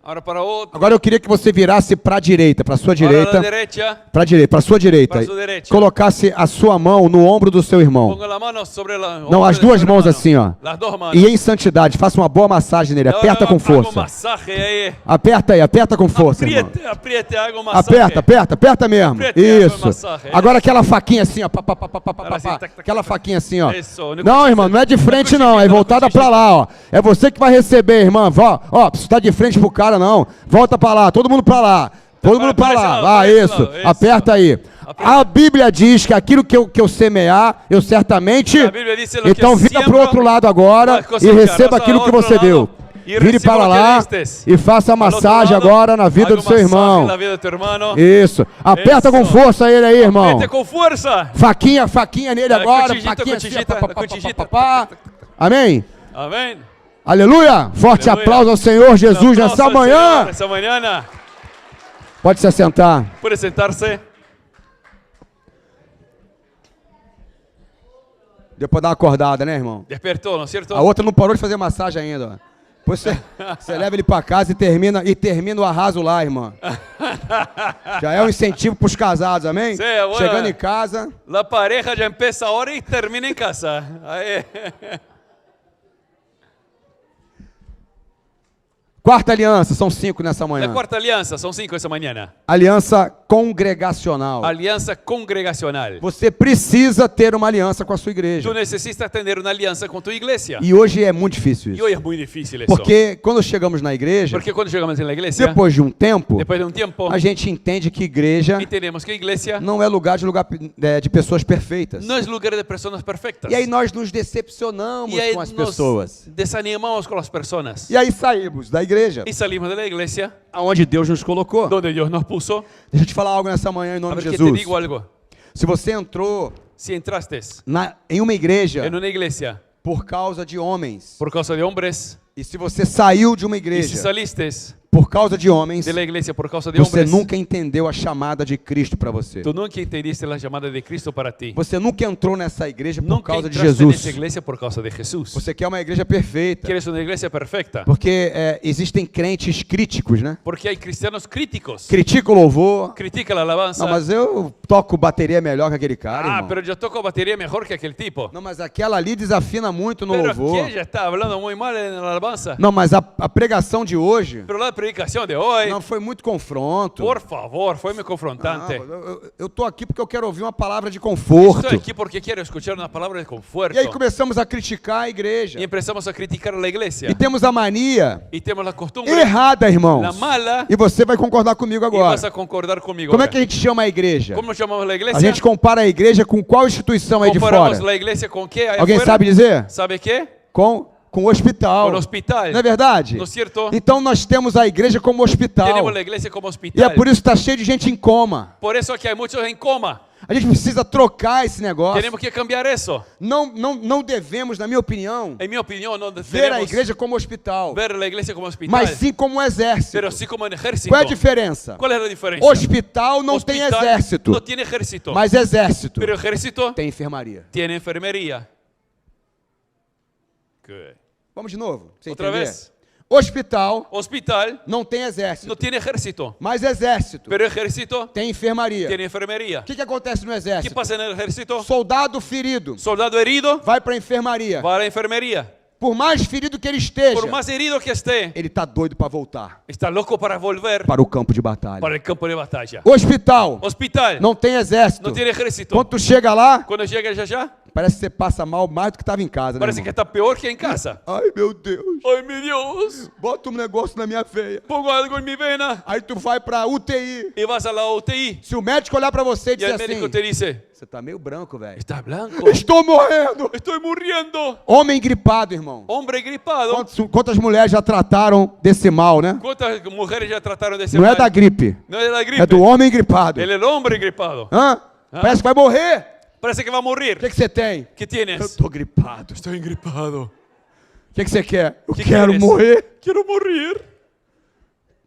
Ahora para otro. Agora eu queria que você virasse para a direita, para a sua Ahora a direita, la derecha. para a direita, para a sua direita. Para a sua direita. Colocasse a sua mão no ombro do seu irmão. Ponga la mano sobre la. Não, as duas mãos assim, ó. Las dos manos. E em santidade, faça uma boa massagem nele. Aperta com Haga força. masaje ahí. Aperta aí, aperta com força, irmão. Apriete, haga masaje. Aperta mesmo. Apriete, haga Isso. massagem. Agora aquela faquinha assim, ó. Agora assim, tac, tac, Aquela tac. faquinha assim, ó. Isso, no Não, irmão, não é de frente não. É voltada pra lá, ó. É você que vai receber, irmã. Ó, você tá de frente pro cara, não. Volta pra lá, todo mundo pra lá. Todo mundo pra lá. Vai, isso. Aperta aí. A Bíblia diz que aquilo que eu semear, eu certamente. A Bíblia diz, "Lo Então que vira pro siembra, outro lado agora vai e cosechar." receba Passa aquilo que ao você outro deu. lado e Vire receba para o que lá destes. e faça a Al outro massagem lado, agora na vida haga do seu masaje irmão. na vida de tu hermano. Isso. Aperta com Isso. força ele aí, irmão. Apriete com força. Faquinha nele agora. Cuchillita, Faquinha assim, cuchillita, pá, pá, pá, pá, cuchillita. pá, pá, pá. Amém? Amén. Aleluia. Forte Aleluia. aplauso ao Senhor Jesus Un nessa aplauso al manhã. Señor esta mañana. Pode se assentar. Puede sentarse. Deu pra dar uma acordada, né, irmão? Despertó, ¿no es cierto? A outra não parou de fazer massagem ainda, ó. Depois você leva ele pra casa e termina o arraso lá, irmão. Já é um incentivo pros casados, amém? Sim, agora- Chegando em casa. La pareja ya empieza ahora y termina en casa. Ahí. Quarta aliança, são 5 nessa La manhã. cuarta alianza, son 5 esta mañana. Aliança congregacional. Alianza congregacional. Você precisa ter uma aliança com a sua igreja. Tú necesitas tener una alianza con tu iglesia. E hoje é muito difícil Y isso. hoy es muy difícil eso. Porque quando chegamos na igreja, Porque cuando llegamos en la iglesia, depois de um tempo, después de un tiempo, a gente entende que igreja entendemos que iglesia não é lugar de pessoas perfeitas. no es lugar de personas perfectas. E aí nós nos decepcionamos Y ahí com as nos pessoas. desanimamos con las personas. E aí saímos da igreja, Y salimos de la iglesia aonde Deus nos colocou. donde Dios nos puso. Deixa eu te falar algo nessa manhã em A nome ver de que te Jesus. digo algo. Se você entrou Si entraste em uma igreja en una iglesia por causa de homens, por causa de hombres, e se você saiu de uma y si igreja saliste por causa de homens, de la iglesia por causa de você hombres, nunca entendeu a chamada de Cristo para você. tú nunca entendiste la llamada de Cristo para ti. Você nunca entrou nessa igreja por Nunca causa de entraste en esa Jesus. iglesia por causa de Jesús. Você quer uma igreja perfeita. Quieres una iglesia perfecta. Porque existem crentes críticos, né? Porque hay cristianos críticos. Critica o louvor. Critica la alabanza. Não, mas eu toco bateria melhor que aquele cara, Ah, irmão. pero yo toco batería mejor que aquel tipo. Não, mas aquela ali desafina muito no Pero louvor. aquella está hablando muy mal en la alabanza. Não, mas a pregação de hoje Pero la predicação de hoje, Não, foi muito confronto. por favor, foi muito confrontante. Eu tô aqui porque eu quero ouvir uma palavra de conforto. Estou aqui porque quero escuchar uma palavra de conforto. E aí começamos a criticar a igreja. E começamos a criticar a igreja. E temos a mania E temos a costumbre, errada, irmãos. la mala, E você vai concordar comigo e agora. vas a concordar comigo. Como é ahora. que a gente chama a igreja? Como chamamos a igreja? A gente compara a igreja com qual instituição aí de Comparamos fora? a igreja com que? Alguém sabe dizer? Sabe quê? Com o hospital. Com o hospital. Não é verdade? ¿No es cierto? Então nós temos a igreja como hospital. Tenemos la iglesia como E hospital. é por isso que está cheio de gente em coma. Por eso que hay muchos en coma. A gente precisa trocar esse negócio. Tenemos que cambiar eso. Não devemos, na minha opinião, En mi opinión, no ver a debemos igreja como hospital, ver la iglesia como hospital, mas sim como um exército. pero sí como un ejército. Qual é a diferença? ¿Cuál es la diferencia? Hospital não tem Hospital exército, no tiene ejército, mas exército pero ejército tem enfermaria. tiene enfermería. Good. Vamos de novo, pra você Outra entender? vez. Hospital Hospital não tem exército, no tiene ejército, mas exército pero ejército tem enfermaria. tiene enfermería. O que acontece no ¿Qué exército? pasa en el ejército? Soldado ferido Soldado herido vai para a enfermaria. va a la enfermería. Por mais ferido que ele esteja, Por más herido que esté, ele está doido para voltar está loco para volver para o campo de batalha. para el campo de batalla. Hospital Hospital não tem exército. no tiene ejército. Quando tu chega lá, Cuando llega allá, parece que você passa mal mais do que estava em casa, né, parece que irmão? está peor que en casa. Ai, meu Deus. ¡Ay, mi Dios! Bota um negócio na minha veia. Pongo algo en mi vena Aí tu vai pra UTI. y vas a la UTI. Se o médico olhar pra você e Y disser el médico assim, te dice, você tá meio branco, velho. está blanco, Estou morrendo. estoy muriendo. Homem gripado, irmão. Hombre gripado. Quantas mulheres já trataram desse mal, né? ¿Cuántas mujeres ya trataron de ese Não é mal? da gripe, No es de la gripe. é do homem gripado. El hombre gripado. Hã? Parece que vai morrer. Parece que va a O morir. que você tem? ¿Qué Eu tienes? tô gripado. Estoy gripado. O que você quer? Eu ¿Qué quero quieres? morrer. Quiero morir.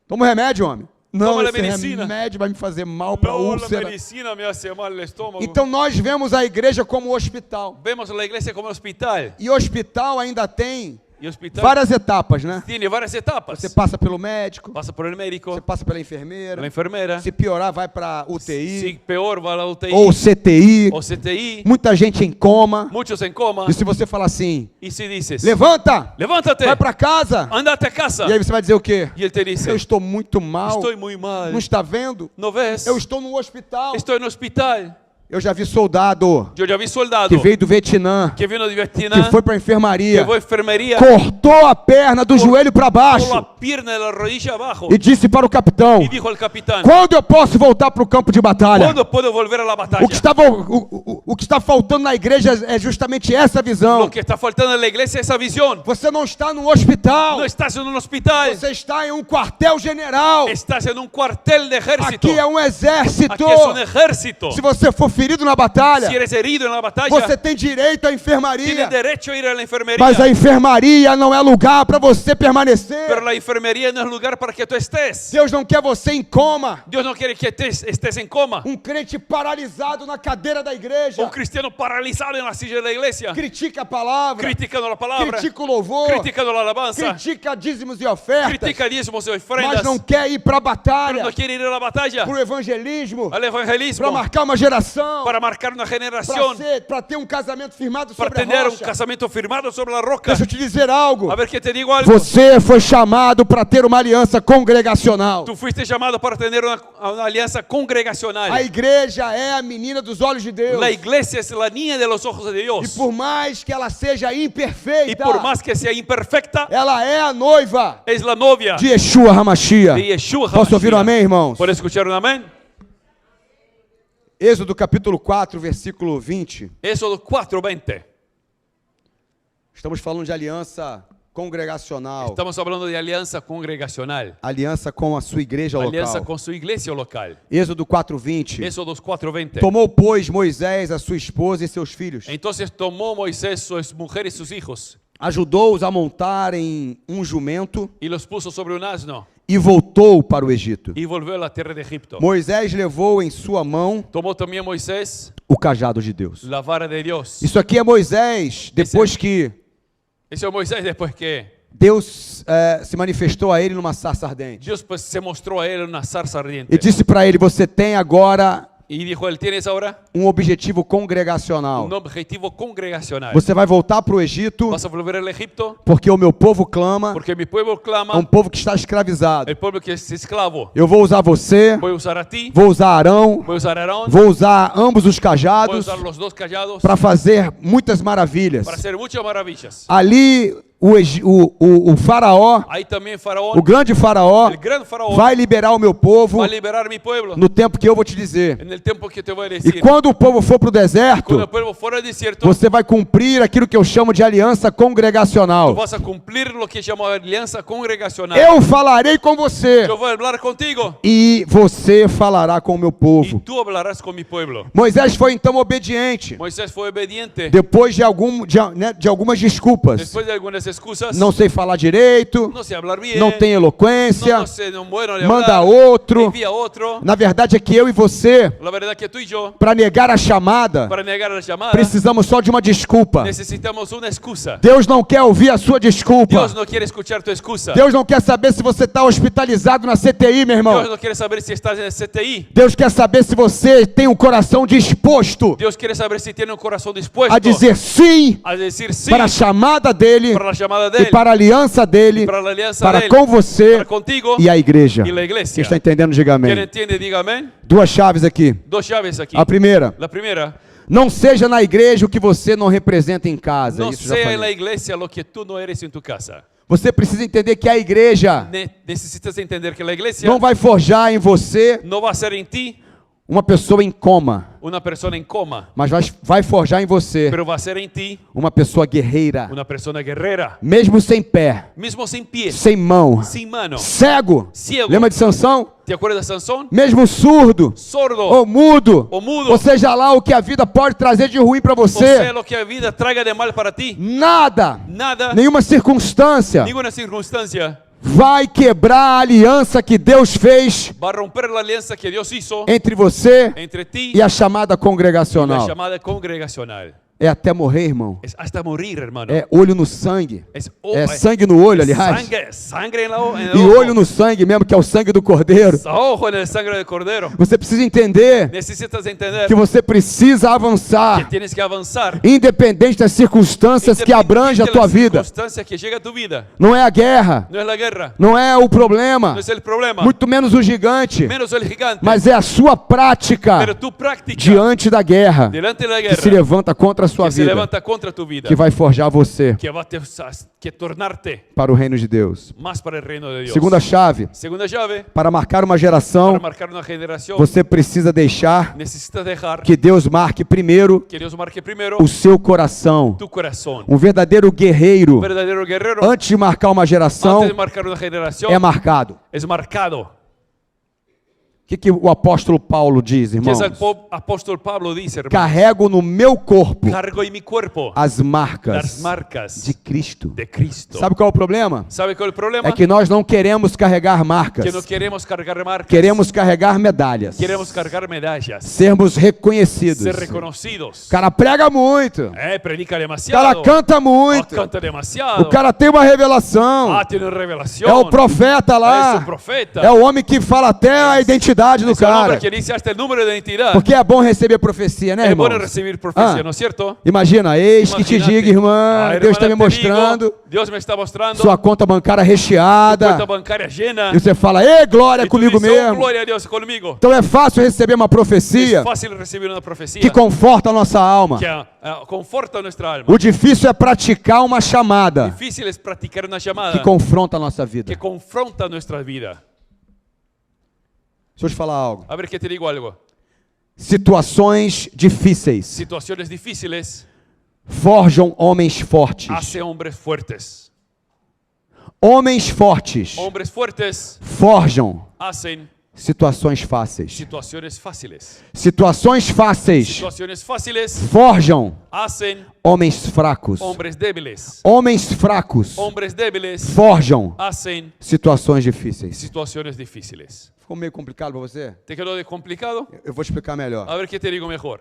Toma um remédio, homem. Não, Toma a esse medicina. remédio vai me fazer mal para No, la úlcera. medicina me hace mal el estómago. Então nós vemos a igreja como hospital. Vemos la iglesia como hospital. E hospital ainda tem Y hospital várias etapas, né? tiene varias etapas. Você passa pelo médico, Pasa por el médico, você passa pela la enfermeira. enfermera. Se piorar, vai para Si UTI peor va a la UTI ou CTI. o CTI. Muita gente em coma. Muchos en coma. E se você falar assim, Y si dices, levanta, levántate, vai para casa. andate a casa. E aí você vai dizer o quê? Y él te dice, Eu estou muito mal. estoy muy mal. Não está vendo? ¿No ves? Eu estou no hospital. Estoy en hospital. Eu já vi soldado Yo ya vi soldado que veio do Vietnã, que vino de que Vietnam, foi para a que enfermaria, fue a enfermería, cortou a perna do joelho para con baixo la pierna de la rodilla abajo e disse para o capitão: y dijo al capitán, quando eu posso voltar para o campo de batalha? ¿cuándo puedo volver a la batalla? O que está faltando na igreja é justamente essa visão. Lo que está faltando en la iglesia es esa visión. Você não está no hospital, No estás en un hospital, você está em um quartel-general. estás en un cuartel de ejército. Aqui é um exército. Aquí es un ejército. Se você for ferido na batalha, Si eres herido en la batalla, você tem direito à tienes enfermaria. derecho a ir a la enfermería. Mas a enfermaria não é lugar para você permanecer. Pero la enfermería no es lugar para que tú estés. Deus não quer você em coma. Dios no quiere que estés en coma. Um crente paralisado na cadeira da igreja. Un cristiano paralizado en la silla de la iglesia, Critica a palavra. criticando la palabra, Critica o louvor. criticando la alabanza, Critica dízimos e ofertas. critica diezmos y Mas ofrendas, não quer ir para a pero batalha, no quiere ir a la batalla, para o evangelismo, al evangelismo, para marcar uma geração, para marcar una generación, para ter um casamento firmado para sobre a tener un rocha. casamento firmado sobre la roca. Deixa eu te dizer algo. A ver que te digo algo. Você foi chamado para ter uma aliança congregacional. Tú fuiste llamado para tener una alianza congregacional. A igreja é a menina dos olhos de Deus. La iglesia es la niña de los ojos de E Dios. por mais que ela seja Y imperfeita, por más que sea imperfecta, ela é a noiva es la novia de Yeshua HaMashiach. de Yeshua Posso ouvir um HaMashiach. amém, irmãos? ¿Puedes escuchar un amén? Êxodo capítulo 4, versículo 20. Éxodo 4:20. Estamos falando de aliança congregacional. Estamos hablando de alianza congregacional. Aliança com a sua igreja Alianza local. con su iglesia local. Êxodo 4, 20. Éxodo 4:20. Tomou, pois, Moisés a sua esposa e seus filhos. Entonces tomó Moisés su mujer y sus hijos Ajudou-os a montar em um jumento y los puso sobre un asno e voltou para o Egito. y volvió a la tierra de Egipto. Moisés levou em sua mão Tomó también Moisés o cajado de Deus. la vara de Dios. Isso aqui é Moisés, depois que Eso es Moisés después que Deus se manifestou a ele numa sarça ardente. Dios pues se mostró a él en una zarza E ardiente. disse para ele: você tem agora Y dijo él, ¿tienes ahora um objetivo congregacional. un objetivo congregacional? Você vai voltar para o Egito ¿Vas a volver al Egipto? porque o meu povo clama, Porque mi pueblo é um clama, povo que está escravizado. el pueblo que es esclavo. Eu vou usar você, Voy a usar a ti, vou usar Arão, voy a usar a Aarón, vou usar ambos os voy a cajados usar los dos callados para fazer muitas maravilhas. para hacer muchas maravillas. Ali o faraó, Ahí también o Faraón, grande faraó, el gran Faraón, vai liberar o meu povo va a liberar mi pueblo no tempo que eu vou te dizer. en el tiempo que te voy a E decir. quando o povo for para o Cuando deserto, el pueblo fuera al desierto, você vai cumprir aquilo que eu chamo de aliança tú congregacional. vas a cumplir lo que llama alianza congregacional. Eu falarei com você Yo voy a hablar contigo e você falará com o meu y povo. tú hablarás con mi pueblo. Moisés foi então obediente, Moisés fue obediente. depois de algumas desculpas. Después de algunas excusas, Não sei falar direito, no sé hablar bien, não tem eloquência, no sé, no bueno de manda hablar, outro. envía otro. Na verdade é que eu e você, La verdad que tú y yo, para negar a chamada, para negar la llamada, precisamos só de uma desculpa. necesitamos una excusa. Deus não quer ouvir a sua desculpa. Dios no quiere escuchar tu excusa. Deus não quer saber se você está hospitalizado na CTI, meu Dios irmão. no quiere saber si estás en el CTI. Deus quer saber se você tem um coração disposto Dios quiere saber si tiene un corazón dispuesto a dizer sim a decir sí para a chamada dele para la llamada de e él, para a aliança dele, para la alianza para de él, com você para contigo e a igreja. y la Quem iglesia. está entendendo, diga ¿Quién amém. entiende? Diga amén. Duas chaves aqui. Dos llaves aquí. A primeira, La primera, não seja na igreja o que você não representa em casa. no Isso já sea en la falei. iglesia lo que tú no eres en tu casa. Você precisa entender que a igreja Necesitas entender que la iglesia não vai forjar em você no va a ser en ti uma pessoa em coma, una persona en coma, mas vai forjar em você pero va a ser en ti uma pessoa guerreira, una persona guerrera, mesmo sem pé, mismo sin pies, sem mão, sin mano. cego. Ciego. Lembra de Sansão? ¿Te acuerdas de Sansón? Mesmo surdo Sordo, ou mudo, ou mudo, ou seja lá o que a vida pode trazer de ruim para o sea você, lo que la vida traiga de mal para ti, nada, nada, nenhuma circunstância ninguna circunstancia vai quebrar a aliança que Deus fez va a romper la alianza que Dios hizo entre você entre ti e a chamada y la congregacional. llamada congregacional. É até morrer, irmão. Es hasta morir, hermano. É olho no sangue. É es sangue no olho, aliás. Sangre en el E ojo. olho no sangue mesmo, que é o sangue do cordeiro. Ojo en el sangre del cordero. Você precisa entender Necesitas entender que você precisa que avançar, tienes que avanzar. independente das circunstâncias que abrangem a tua vida. Circunstancia que llega a tu vida. Não é a guerra, No es la guerra, não é o problema, no es el problema, muito menos o gigante, menos el gigante, mas é a sua prática pero tu práctica diante da guerra delante de la que se guerra levanta contra a sua que se vida, levanta contra tu vida, que vai forjar você que va a que tornarte para o reino de Deus. más para el reino de Dios. Segunda chave, Segunda llave, para marcar uma para geração, marcar una generación, você precisa deixar necesitas dejar que Deus marque primeiro que Dios marque primero o seu coração. tu corazón. Um verdadeiro guerreiro, Un verdadero guerrero, antes de marcar uma geração, antes de marcar una generación, é marcado. es marcado. O que o apóstolo Paulo diz, Que irmãos? es el apóstol Pablo dice, hermano, Carrego no meu corpo cargo en mi cuerpo as las marcas marcas de Cristo. de Cristo. Sabe qual é o problema? ¿Sabe cuál es el problema? É que nós não queremos carregar marcas, Que no queremos cargar marcas, queremos carregar medalhas, queremos cargar medallas, sermos reconhecidos. ser reconocidos. O cara prega muito, Predica o cara demasiado, canta muito, canta demasiado, o cara tem uma revelação, tiene una revelación, é o profeta es lá, un profeta, é o homem que fala até a identidade do es el hombre cara. que dice hasta el número de identidad. Porque é bom receber profecia, né, Es irmãos? bueno recibir profecía, Ah. ¿no es cierto? Imagina, eis que te Imagínate. diga, irmã, Deus está me Hermana, te digo, mostrando Dios me está mostrando sua conta bancária recheada. cuenta bancaria llena. E você fala, ei, glória Y tú comigo dices, mesmo. gloria a Dios conmigo. Então é fácil receber uma profecia Es fácil recibir una profecía que conforta a nossa alma. que conforta nuestra alma. O difícil é praticar uma chamada Difícil es practicar una llamada que confronta a nossa vida. que confronta nuestra vida. Deixa eu te falar algo. A ver que te digo algo. Situações difíceis Situaciones difíciles forjam homens fortes. hace hombres fuertes. Homens fortes Hombres fuertes forjam hacen situações fáceis. situaciones fáciles. Situações fáceis Situaciones fáciles forjam hacen homens fracos. hombres débiles. Homens fracos Hombres débiles forjam hacen situações difíceis. situaciones difíciles. Ficou meio complicado para você? ¿Te quedó de complicado? Eu vou explicar melhor. A ver qué te digo mejor.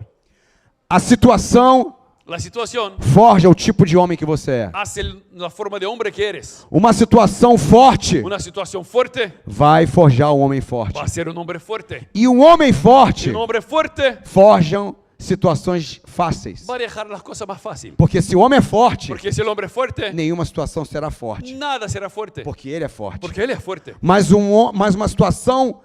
A situação La situación forja o tipo de homem que você é. hace la forma de hombre que eres. Uma situação forte Una situación fuerte vai forjar um homem forte. va a ser un hombre fuerte. E um homem forte Un hombre fuerte forjam situações fáceis. va a dejar las cosas más fáciles. Porque se o homem é forte, Porque si el hombre es fuerte, nenhuma situação será forte. nada será fuerte. Porque ele é forte. Porque él es fuerte. Mas uma situação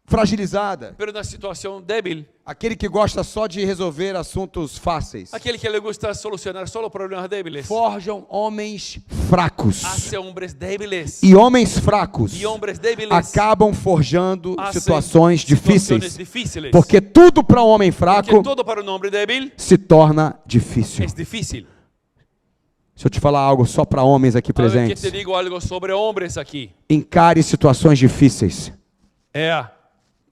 fragilizada, Pero una situación débil, aquele que gosta só de resolver assuntos fáceis, aquel que le gusta solucionar solo problemas débiles, forjam homens fracos. hace hombres débiles. E homens fracos Y hombres débiles acabam forjando hacen situações situaciones difíceis. difíciles. Porque tudo para um homem Porque fraco todo para un hombre débil se torna difícil. es difícil. Deixa eu te falar algo só para homens aqui A ver, que presentes. te digo algo sobre hombres aquí. Encare situações difíceis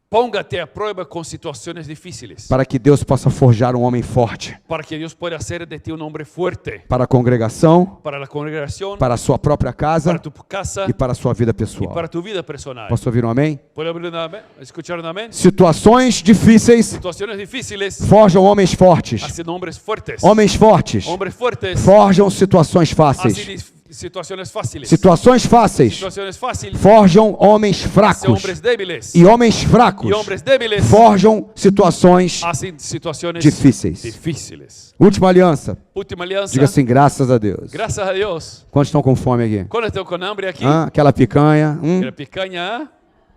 Póngate a prueba con situaciones difíciles para que Deus possa forjar um homem forte para que Dios pueda hacer de ti un hombre fuerte para a congregação, para la congregación, para a sua própria casa para tu casa e para a sua vida y pessoal. para tu vida personal. Posso ouvir um amém? ¿Puedo abrir un amén? ¿Escuchar un amén? Situações difíceis Situaciones difíciles forjam homens fortes. hacen hombres fuertes. Homens fortes Hombres fuertes forjam situações fáceis. hacen situaciones fáciles. Situações fáceis Situaciones fáciles forjam homens hacen fracos. hombres débiles. E homens fracos Y hombres débiles forjam situações. hacen situaciones difíceis. difíciles. Última aliança. Última alianza. Diga assim, graças a Deus. Gracias a Dios. Quantos estão com fome aqui? ¿Cuándo estoy con hambre aquí? Aquela picanha, La picaña,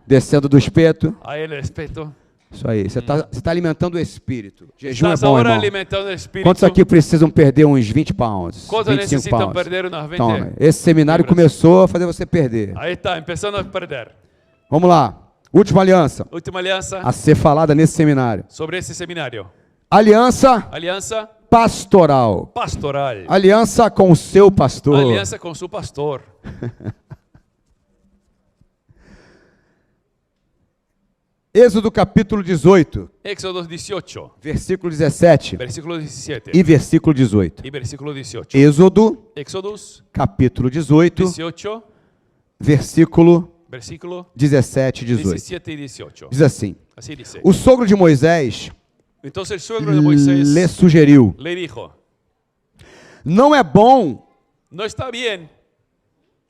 descendo do espeto. ahí el respeto. Isso aí. Você está alimentando o espírito. Jejum é Estás bom, ahora irmão. alimentando el espíritu. Quantos aqui precisam perder uns 20 pounds? ¿Cuántos 25 necesitan pounds? perder unas 20? Toma. Esse seminário libras? começou a fazer você perder. Ahí está, empezando a perder. Vamos lá. Última aliança Última alianza a ser falada nesse seminário. sobre ese seminario. Aliança Alianza pastoral. pastoral. Aliança com o seu pastor. Alianza con su pastor. Êxodo capítulo 18, Éxodo 18, versículo 17 versículo 17 e versículo 18. y versículo 18. Êxodo Éxodos capítulo 18, 18, versículo versículo 17 e 18. 17 y 18. Diz assim: Así dice. O sogro de Moisés Entonces el suegro de Moisés lhe sugeriu: le dijo, não é bom no está bien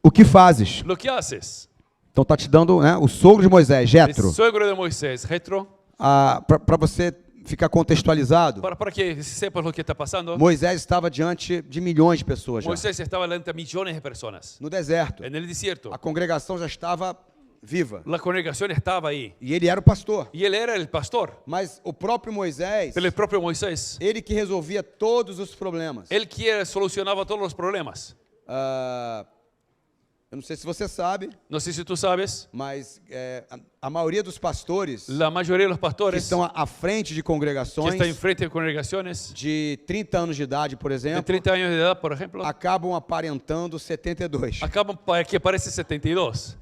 o que fazes. lo que haces. Então está te dando, né, o sogro de Moisés, El Jetro, suegro de Moisés, Jetro, para você ficar contextualizado. para que sepas lo que está pasando. Moisés estava diante de milhões de pessoas já, Moisés estaba delante de millones de personas no deserto. en el desierto. A congregação já estava viva La congregación estaba ahí e ele era o pastor. y él era el pastor. Mas o próprio Moisés, Pero el propio Moisés, ele que resolvia todos os problemas. él que solucionaba todos los problemas. Eu não sei se você sabe, No sé si tú sabes, mas a maioria dos pastores la mayoría de los que pastores estão à frente de que congregações están enfrente de congregaciones de 30 anos de idade, por de exemplo, 30 años de edad, por ejemplo, acabam aparentando 72. acaban que parece 72.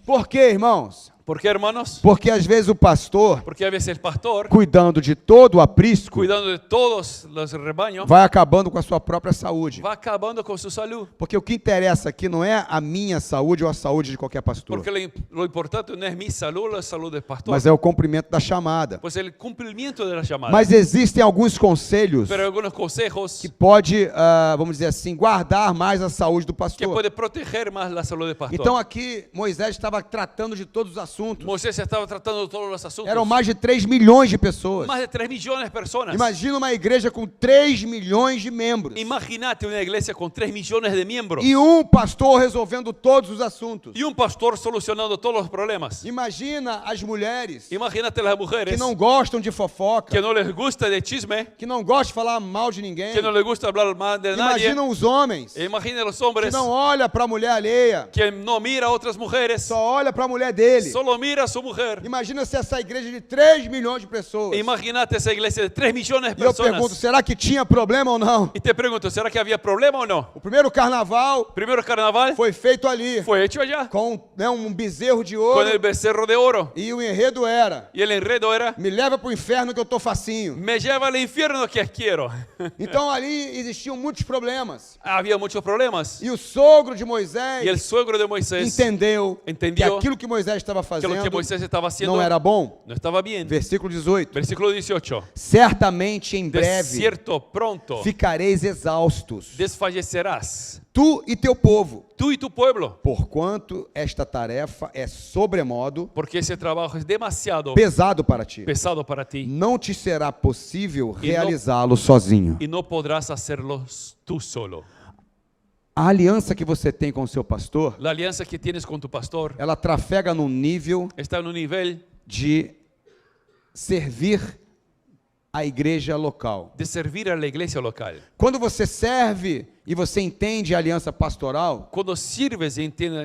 Por quê, irmãos? ¿Por qué, hermanos? Porque às vezes o pastor, Porque a veces el pastor, cuidando de todo o aprisco, cuidando de todos los rebaños, vai acabando com a sua própria saúde. va acabando con su salud. Porque o que interessa aqui não é a minha saúde ou a saúde de qualquer pastor, Porque lo importante no es mi salud, la salud del pastor, mas é o cumprimento da chamada. pues el cumplimiento de la llamada. Mas existem alguns conselhos Pero algunos consejos que pode, vamos dizer assim, guardar mais a saúde do que pastor. puede proteger más la salud del pastor. Então aqui Moisés estava tratando de todos os assuntos. Moisés estaba tratando de todos los asuntos. Eram mais de 3 milhões de pessoas. Más de 3 millones de personas. Imagina uma igreja com 3 milhões de membros. Imagínate una iglesia con 3 millones de miembros E um pastor resolvendo todos os assuntos. y un pastor solucionando todos los problemas. Imagina as mulheres Imagínate las que mujeres não gostam de fofoca, que no les gusta de chisme, que não gostam de falar mal de ninguém. que no les gusta hablar mal de nadie. Imagina os homens Imagina los que hombres não olha para a mulher alheia, que no mira a otras mujeres, só olha para a mulher dele. solo mira a su mujer. Imagina se essa igreja de 3 milhões de pessoas. Imagínate esa iglesia de 3 millones de E eu pergunto, personas. será que tinha problema ou não? Y te pregunto, ¿será que había problema o no? O primeiro carnaval Primero carnaval foi feito ali, fue hecho allá com um bezerro de con ouro, el becerro de oro. e o enredo era: Y el enredo era, me leva para o inferno que eu tô facinho. me lleva al infierno que quiero. Então ali existiam muitos problemas. Había muchos problemas. E o sogro de Y el Moisés suegro de Moisés entendeu que entendió aquilo que Moisés estava que fazendo lo que Moisés estaba haciendo não era bom. no estaba bien. Versículo 18. Versículo 18. Certamente em De breve cierto, pronto ficareis exaustos, desfallecerás, tu e teu povo, tú y tu pueblo, porquanto esta tarefa é sobremodo porque ese trabajo es demasiado pesado para ti. pesado para ti Não te será possível E não- realizá-lo sozinho. y no podrás hacerlo tú solo. A aliança que você tem com o seu pastor, La alianza que tienes con tu pastor ela trafega num nível está en un nivel de servir a igreja local. de servir a la iglesia local. Quando você serve e você entende a aliança pastoral, Cuando sirves y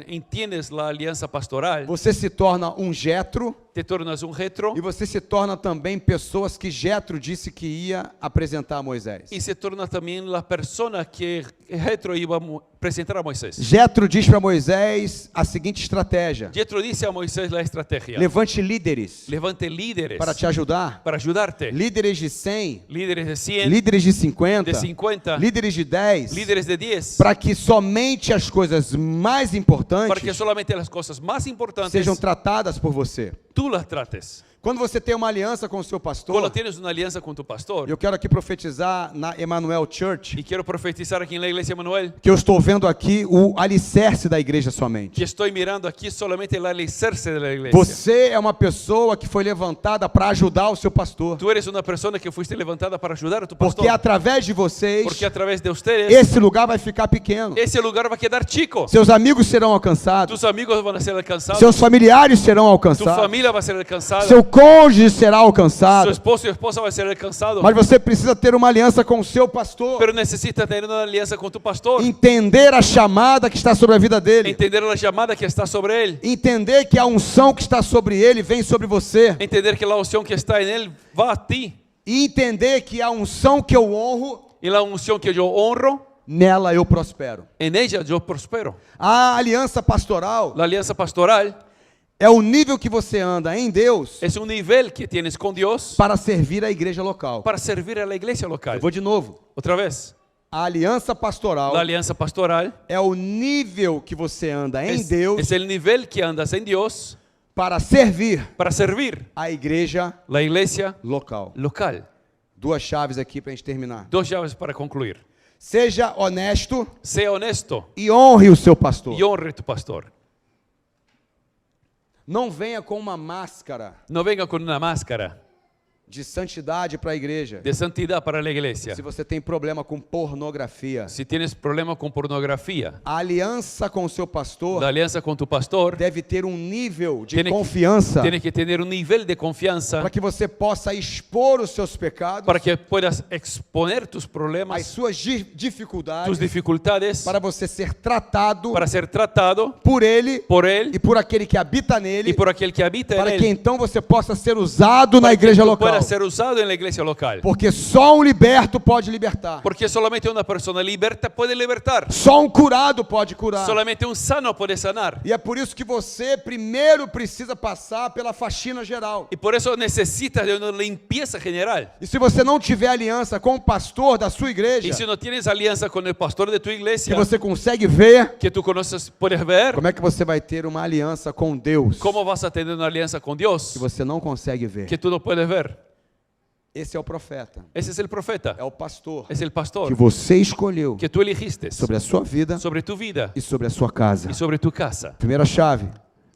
entiendes la alianza pastoral, você se torna um Jetro te tornas un Jetro e você se torna também pessoas que Jetro disse que ia apresentar a Moisés. y se torna también la persona que Jetro iba a presentar a Moisés. Jetro diz para Moisés a seguinte estratégia: Jetro dice a Moisés la estrategia: levante líderes levante líderes para te ajudar, para ayudarte, líderes de 100, líderes de 100, líderes de 50, de 50, líderes de 10, líderes de 10, para que somente as coisas mais para que importantes solamente las cosas más importantes sejam tratadas por você. tú las trates. Quando você tem uma aliança com o seu Cuando pastor, tienes una alianza con tu pastor, eu quero aqui profetizar na Emmanuel Church, y quiero profetizar aquí en la iglesia Manuel, que eu estou vendo aqui o alicerce da igreja somente. que estoy mirando aquí solamente el alicerce de la iglesia. Você é uma pessoa que foi levantada para ajudar o seu pastor. Tú eres una persona que fuiste levantada para ayudar a tu pastor. Porque através de vocês, Porque a través de ustedes, esse lugar vai ficar pequeno. ese lugar va a quedar chico. Seus amigos serão alcançados. Tus amigos van a ser alcanzados. Seus familiares serão Tu alcançados. familia va a ser alcanzada. Seu cônjuge será Su alcançado. esposo y esposa va a ser alcanzado. Mas você precisa ter uma aliança com o seu pastor. Pero necesitas tener una alianza con tu pastor. Entender a chamada que está sobre a vida dele. Entender la llamada que está sobre él. Entender que a unção que está sobre ele vem sobre você. Entender que la unción que está en él va a ti. E entender que a unção que eu honro, Y la unción que yo honro, nela eu prospero. en ella yo prospero. A aliança pastoral La alianza pastoral é o nível que você anda em Deus es un nivel que tienes con Dios para servir a igreja local. para servir a la iglesia local. Eu vou de novo. Otra vez, A aliança pastoral la alianza pastoral é o nível que você anda em Deus es el nivel que andas en Dios para servir para servir a igreja la iglesia local. local. Duas chaves aqui para a gente terminar. Dos llaves para concluir. Seja honesto Sea honesto e honre o seu pastor. y honre a tu pastor. Não venha com uma máscara No venga con una máscara de santidade para a igreja. de santidad para la iglesia. Se você tem problema com pornografia, Si tienes problema con pornografía, a aliança com o seu pastor la alianza con tu pastor deve ter um nível de Tiene que- confiança tiene que tener un nivel de confianza para que você possa expor os seus pecados, para que puedas exponer tus as problemas, suas dificuldades, tus dificultades, para você ser tratado para ser tratado por ele por él e por aquele que habita nele, y por aquel que habita para en que él, então você possa ser usado na para que igreja tú local. puedas ser usado en la iglesia local. Porque só um liberto pode libertar. Porque solamente una persona liberta puede libertar. Só um curado pode curar. Solamente un sano puede sanar. E é por isso que você primeiro precisa passar pela faxina geral. Y por eso necesitas de una limpieza general. E se você não tiver aliança com o pastor da sua igreja, Y si no tienes alianza con el pastor de tu que iglesia, você consegue ver, que tú conoces, puedes ver, como é que você vai ter uma aliança com Deus cómo vas a tener una alianza con Dios que você não consegue ver? que tú no puedes ver. Esse é o profeta, Ese es el profeta, é o pastor es el que pastor você escolheu que tú elegiste sobre a sua vida sobre tu vida e sobre a sua casa. y sobre tu casa. Primeira chave.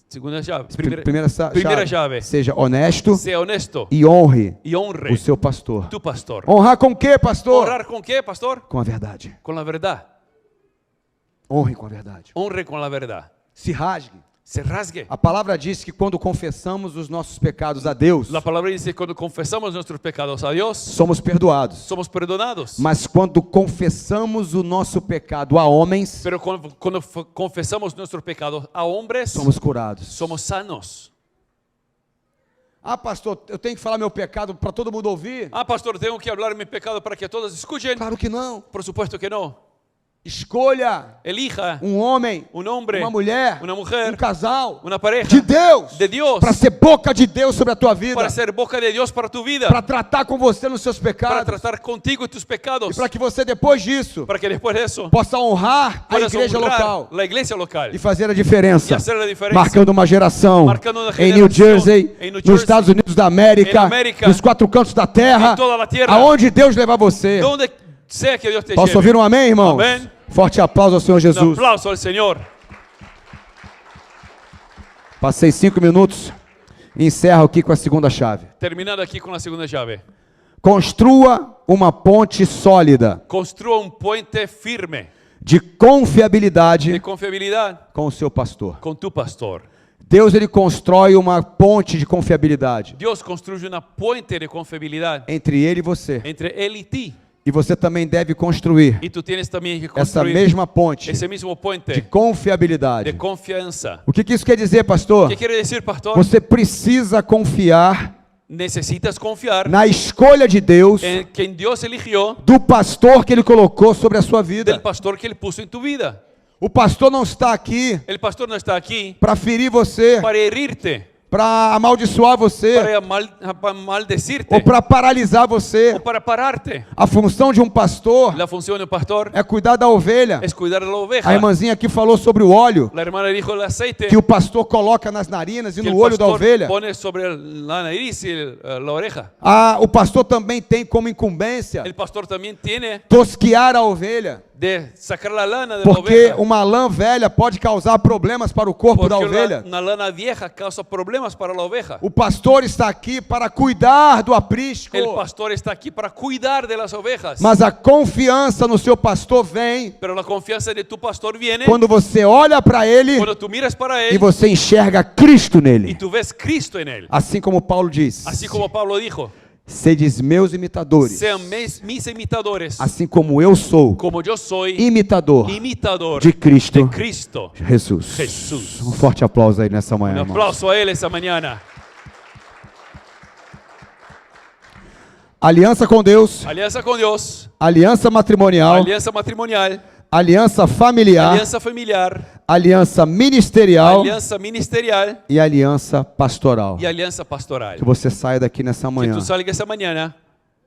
Segunda llave. Primeira Primera llave. Seja honesto Sea honesto e honre y honre o seu pastor. tu pastor. Honrar com o quê, pastor? ¿Honrar con qué, pastor? Com a verdade. Con la verdad. Honre com a verdade. Honre con la verdad. Se rasgue. Se rasgue. A palavra diz que quando confessamos os nossos pecados a Deus, La palabra dice que cuando confesamos nuestros pecados a Dios, somos perdoados. somos perdonados. Mas quando confessamos o nosso pecado a homens, Pero cuando confesamos nuestros pecados a hombres, somos curados. somos sanos. Ah, pastor, eu tenho que falar meu pecado para todo mundo ouvir? Ah, pastor, tengo que hablar mi pecado para que todos escuchen. Claro que não. Por supuesto que no. Escolha elija homem, un hombre, uma mulher, una mujer, casal una pareja de Deus, de Dios para ser boca de Deus sobre a tua vida, para ser boca de Dios para tu vida, para tratar com você nos seus para pecados, tratar contigo y tus pecados, e para que você depois disso para que después de eso possa honrar a puedas igreja honrar local la iglesia local e fazer a diferença, y hacer la diferencia, marcando uma geração marcando uma em New geração Jersey, em New nos Jersey, Estados Unidos da América, em América, nos quatro cantos da terra, em toda a terra, aonde Deus levar você. donde sea que Dios te Posso lleve. ouvir um amém, irmãos? Amém. Forte aplauso ao Senhor Un Jesus. aplauso al Señor. Passei 5 minutos e encerro aqui com a segunda chave. Terminando aquí con la segunda llave. Construa uma ponte sólida Construa un puente firme de confiabilidade de confiabilidad com o seu pastor. con tu pastor. Deus, ele constrói uma ponte de confiabilidade Dios construye una puente de confiabilidad entre ele e você. entre Él y ti. E você também deve construir Y tú tienes también que essa construir mesma ponte ese mismo de puente confiabilidade. de confianza. O que isso quer dizer, pastor? ¿Qué quiere decir, pastor? Você precisa confiar Necesitas confiar na escolha de Deus en quien Dios eligió, do pastor que ele colocou sobre a sua vida. del pastor que Él puso en tu vida. O pastor não está aqui El pastor no está aquí para ferir você, para herirte, para amaldiçoar você para maldecirte ou para paralisar você. o para pararte. A função de um pastor La función del pastor é cuidar da ovelha. es cuidar de la oveja. A irmãzinha aqui falou sobre o óleo La hermana dijo el aceite que o pastor coloca nas narinas e que no el olho da pastor ovelha. pone sobre la nariz y la oreja. O pastor também tem como incumbência El pastor también tiene tosquiar a ovelha, de sacar la lana de la porque oveja. uma lã velha pode causar problemas para o corpo da Porque ovelha. una lana vieja causa problemas para la oveja. O pastor está aqui para cuidar do aprisco, El pastor está aquí para cuidar de las ovejas. mas a confiança no seu pastor vem Pero la confianza de tu pastor viene quando você olha para ele cuando tú miras para e él você enxerga Cristo y nele. tú ves Cristo en él. Assim como Paulo diz: Así como Pablo dijo, sedes meus imitadores, sean mis imitadores, assim como eu sou como yo soy imitador imitador de Cristo de Cristo Jesus. Jesús. Um forte aplauso aí nessa manhã, Un irmão. aplauso a él esa mañana. Aliança com Deus, Alianza con Dios, aliança matrimonial, alianza matrimonial, aliança familiar, alianza familiar, aliança ministerial alianza ministerial e aliança pastoral. y alianza pastoral. Que você saia daqui nessa Que manhã tú salgas esa mañana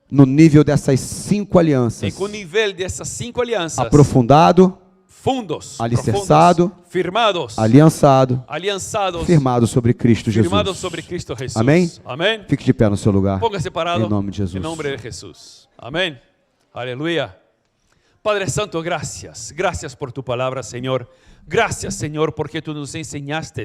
no nível dessas 5 alianças, con nivel de esas 5 alianzas, aprofundado, fundos, alicerçado, profundos, firmados, aliançado, alianzados, firmado sobre Cristo firmados Jesus. sobre Cristo Jesús. Amém? Amén. Fique de pé no seu lugar. Póngase parado Em nome de Jesus. en nombre de Jesús. Amén. Aleluya. Padre Santo, gracias. Gracias por tu palabra, Señor. Gracias, Señor, porque tú nos enseñaste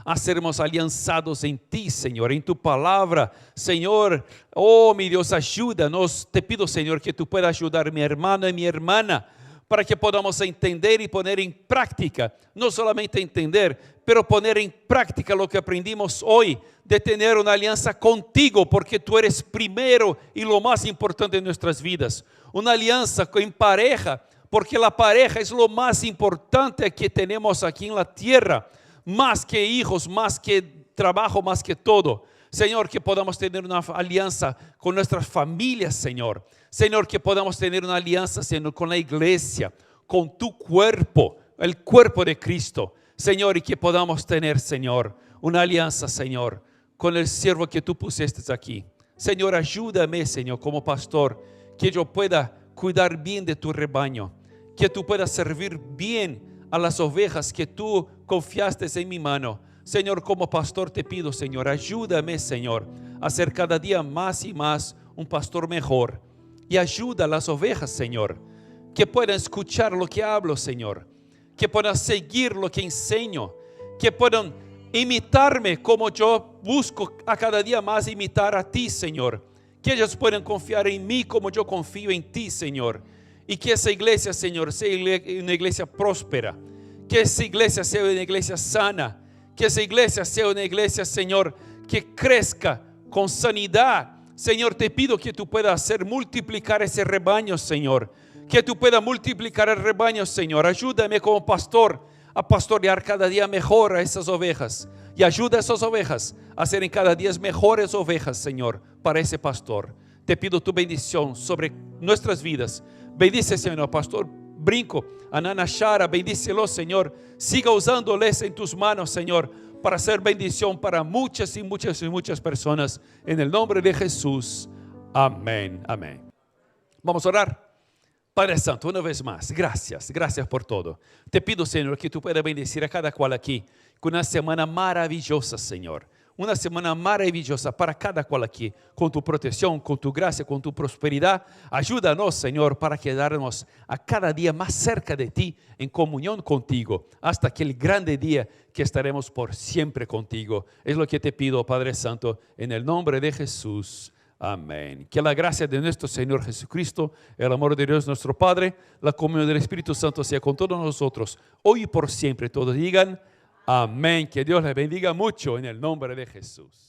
a sermos alianzados en ti, Señor, en tu palabra. Señor, oh mi Dios, ayúdanos. Te pido, Señor, que tú puedas ayudar a mi hermano y mi hermana para que podamos entender y poner en práctica, no solamente entender, pero poner en práctica lo que aprendimos hoy, de tener una alianza contigo, porque tú eres primero y lo más importante en nuestras vidas. Una alianza en pareja, porque la pareja es lo más importante que tenemos aquí en la tierra, más que hijos, más que trabajo, más que todo. Señor, que podamos tener una alianza con nuestras familias, Señor. Señor, que podamos tener una alianza, Señor, con la iglesia, con tu cuerpo, el cuerpo de Cristo. Señor, y que podamos tener, Señor, una alianza, Señor, con el siervo que tú pusiste aquí. Señor, ayúdame, Señor, como pastor, que yo pueda cuidar bien de tu rebaño, que tú puedas servir bien a las ovejas que tú confiaste en mi mano. Señor, como pastor te pido, Señor, ayúdame, Señor, a ser cada día más y más un pastor mejor. Y ayuda a las ovejas, Señor, que puedan escuchar lo que hablo, Señor, que puedan seguir lo que enseño, que puedan imitarme como yo busco a cada día más imitar a ti, Señor. Que ellos puedan confiar en mí como yo confío en ti, Señor. Y que esa iglesia, Señor, sea una iglesia próspera. Que esa iglesia sea una iglesia sana. Que esa iglesia sea una iglesia, Señor, que crezca con sanidad. Señor, te pido que tú puedas hacer multiplicar ese rebaño, Señor. Que tú puedas multiplicar el rebaño, Señor. Ayúdame como pastor a pastorear cada día mejor a esas ovejas. Y ayuda a esas ovejas a ser cada día mejores ovejas, Señor, para ese pastor. Te pido tu bendición sobre nuestras vidas. Bendice, Señor, pastor Brinco, a Nana Shara, bendícelo, Señor. Siga usándoles en tus manos, Señor, para hacer bendición para muchas y muchas y muchas personas. En el nombre de Jesús. Amén, amén. Vamos a orar. Padre Santo, una vez más, gracias por todo. Te pido, Señor, que tú puedas bendecir a cada cual aquí con una semana maravillosa, Señor. Una semana maravillosa para cada cual aquí, con tu protección, con tu gracia, con tu prosperidad. Ayúdanos, Señor, para quedarnos a cada día más cerca de ti, en comunión contigo, hasta aquel grande día que estaremos por siempre contigo. Es lo que te pido, Padre Santo, en el nombre de Jesús. Amén. Que la gracia de nuestro Señor Jesucristo, el amor de Dios nuestro Padre, la comunión del Espíritu Santo sea con todos nosotros, hoy y por siempre. Todos digan amén. Que Dios les bendiga mucho en el nombre de Jesús.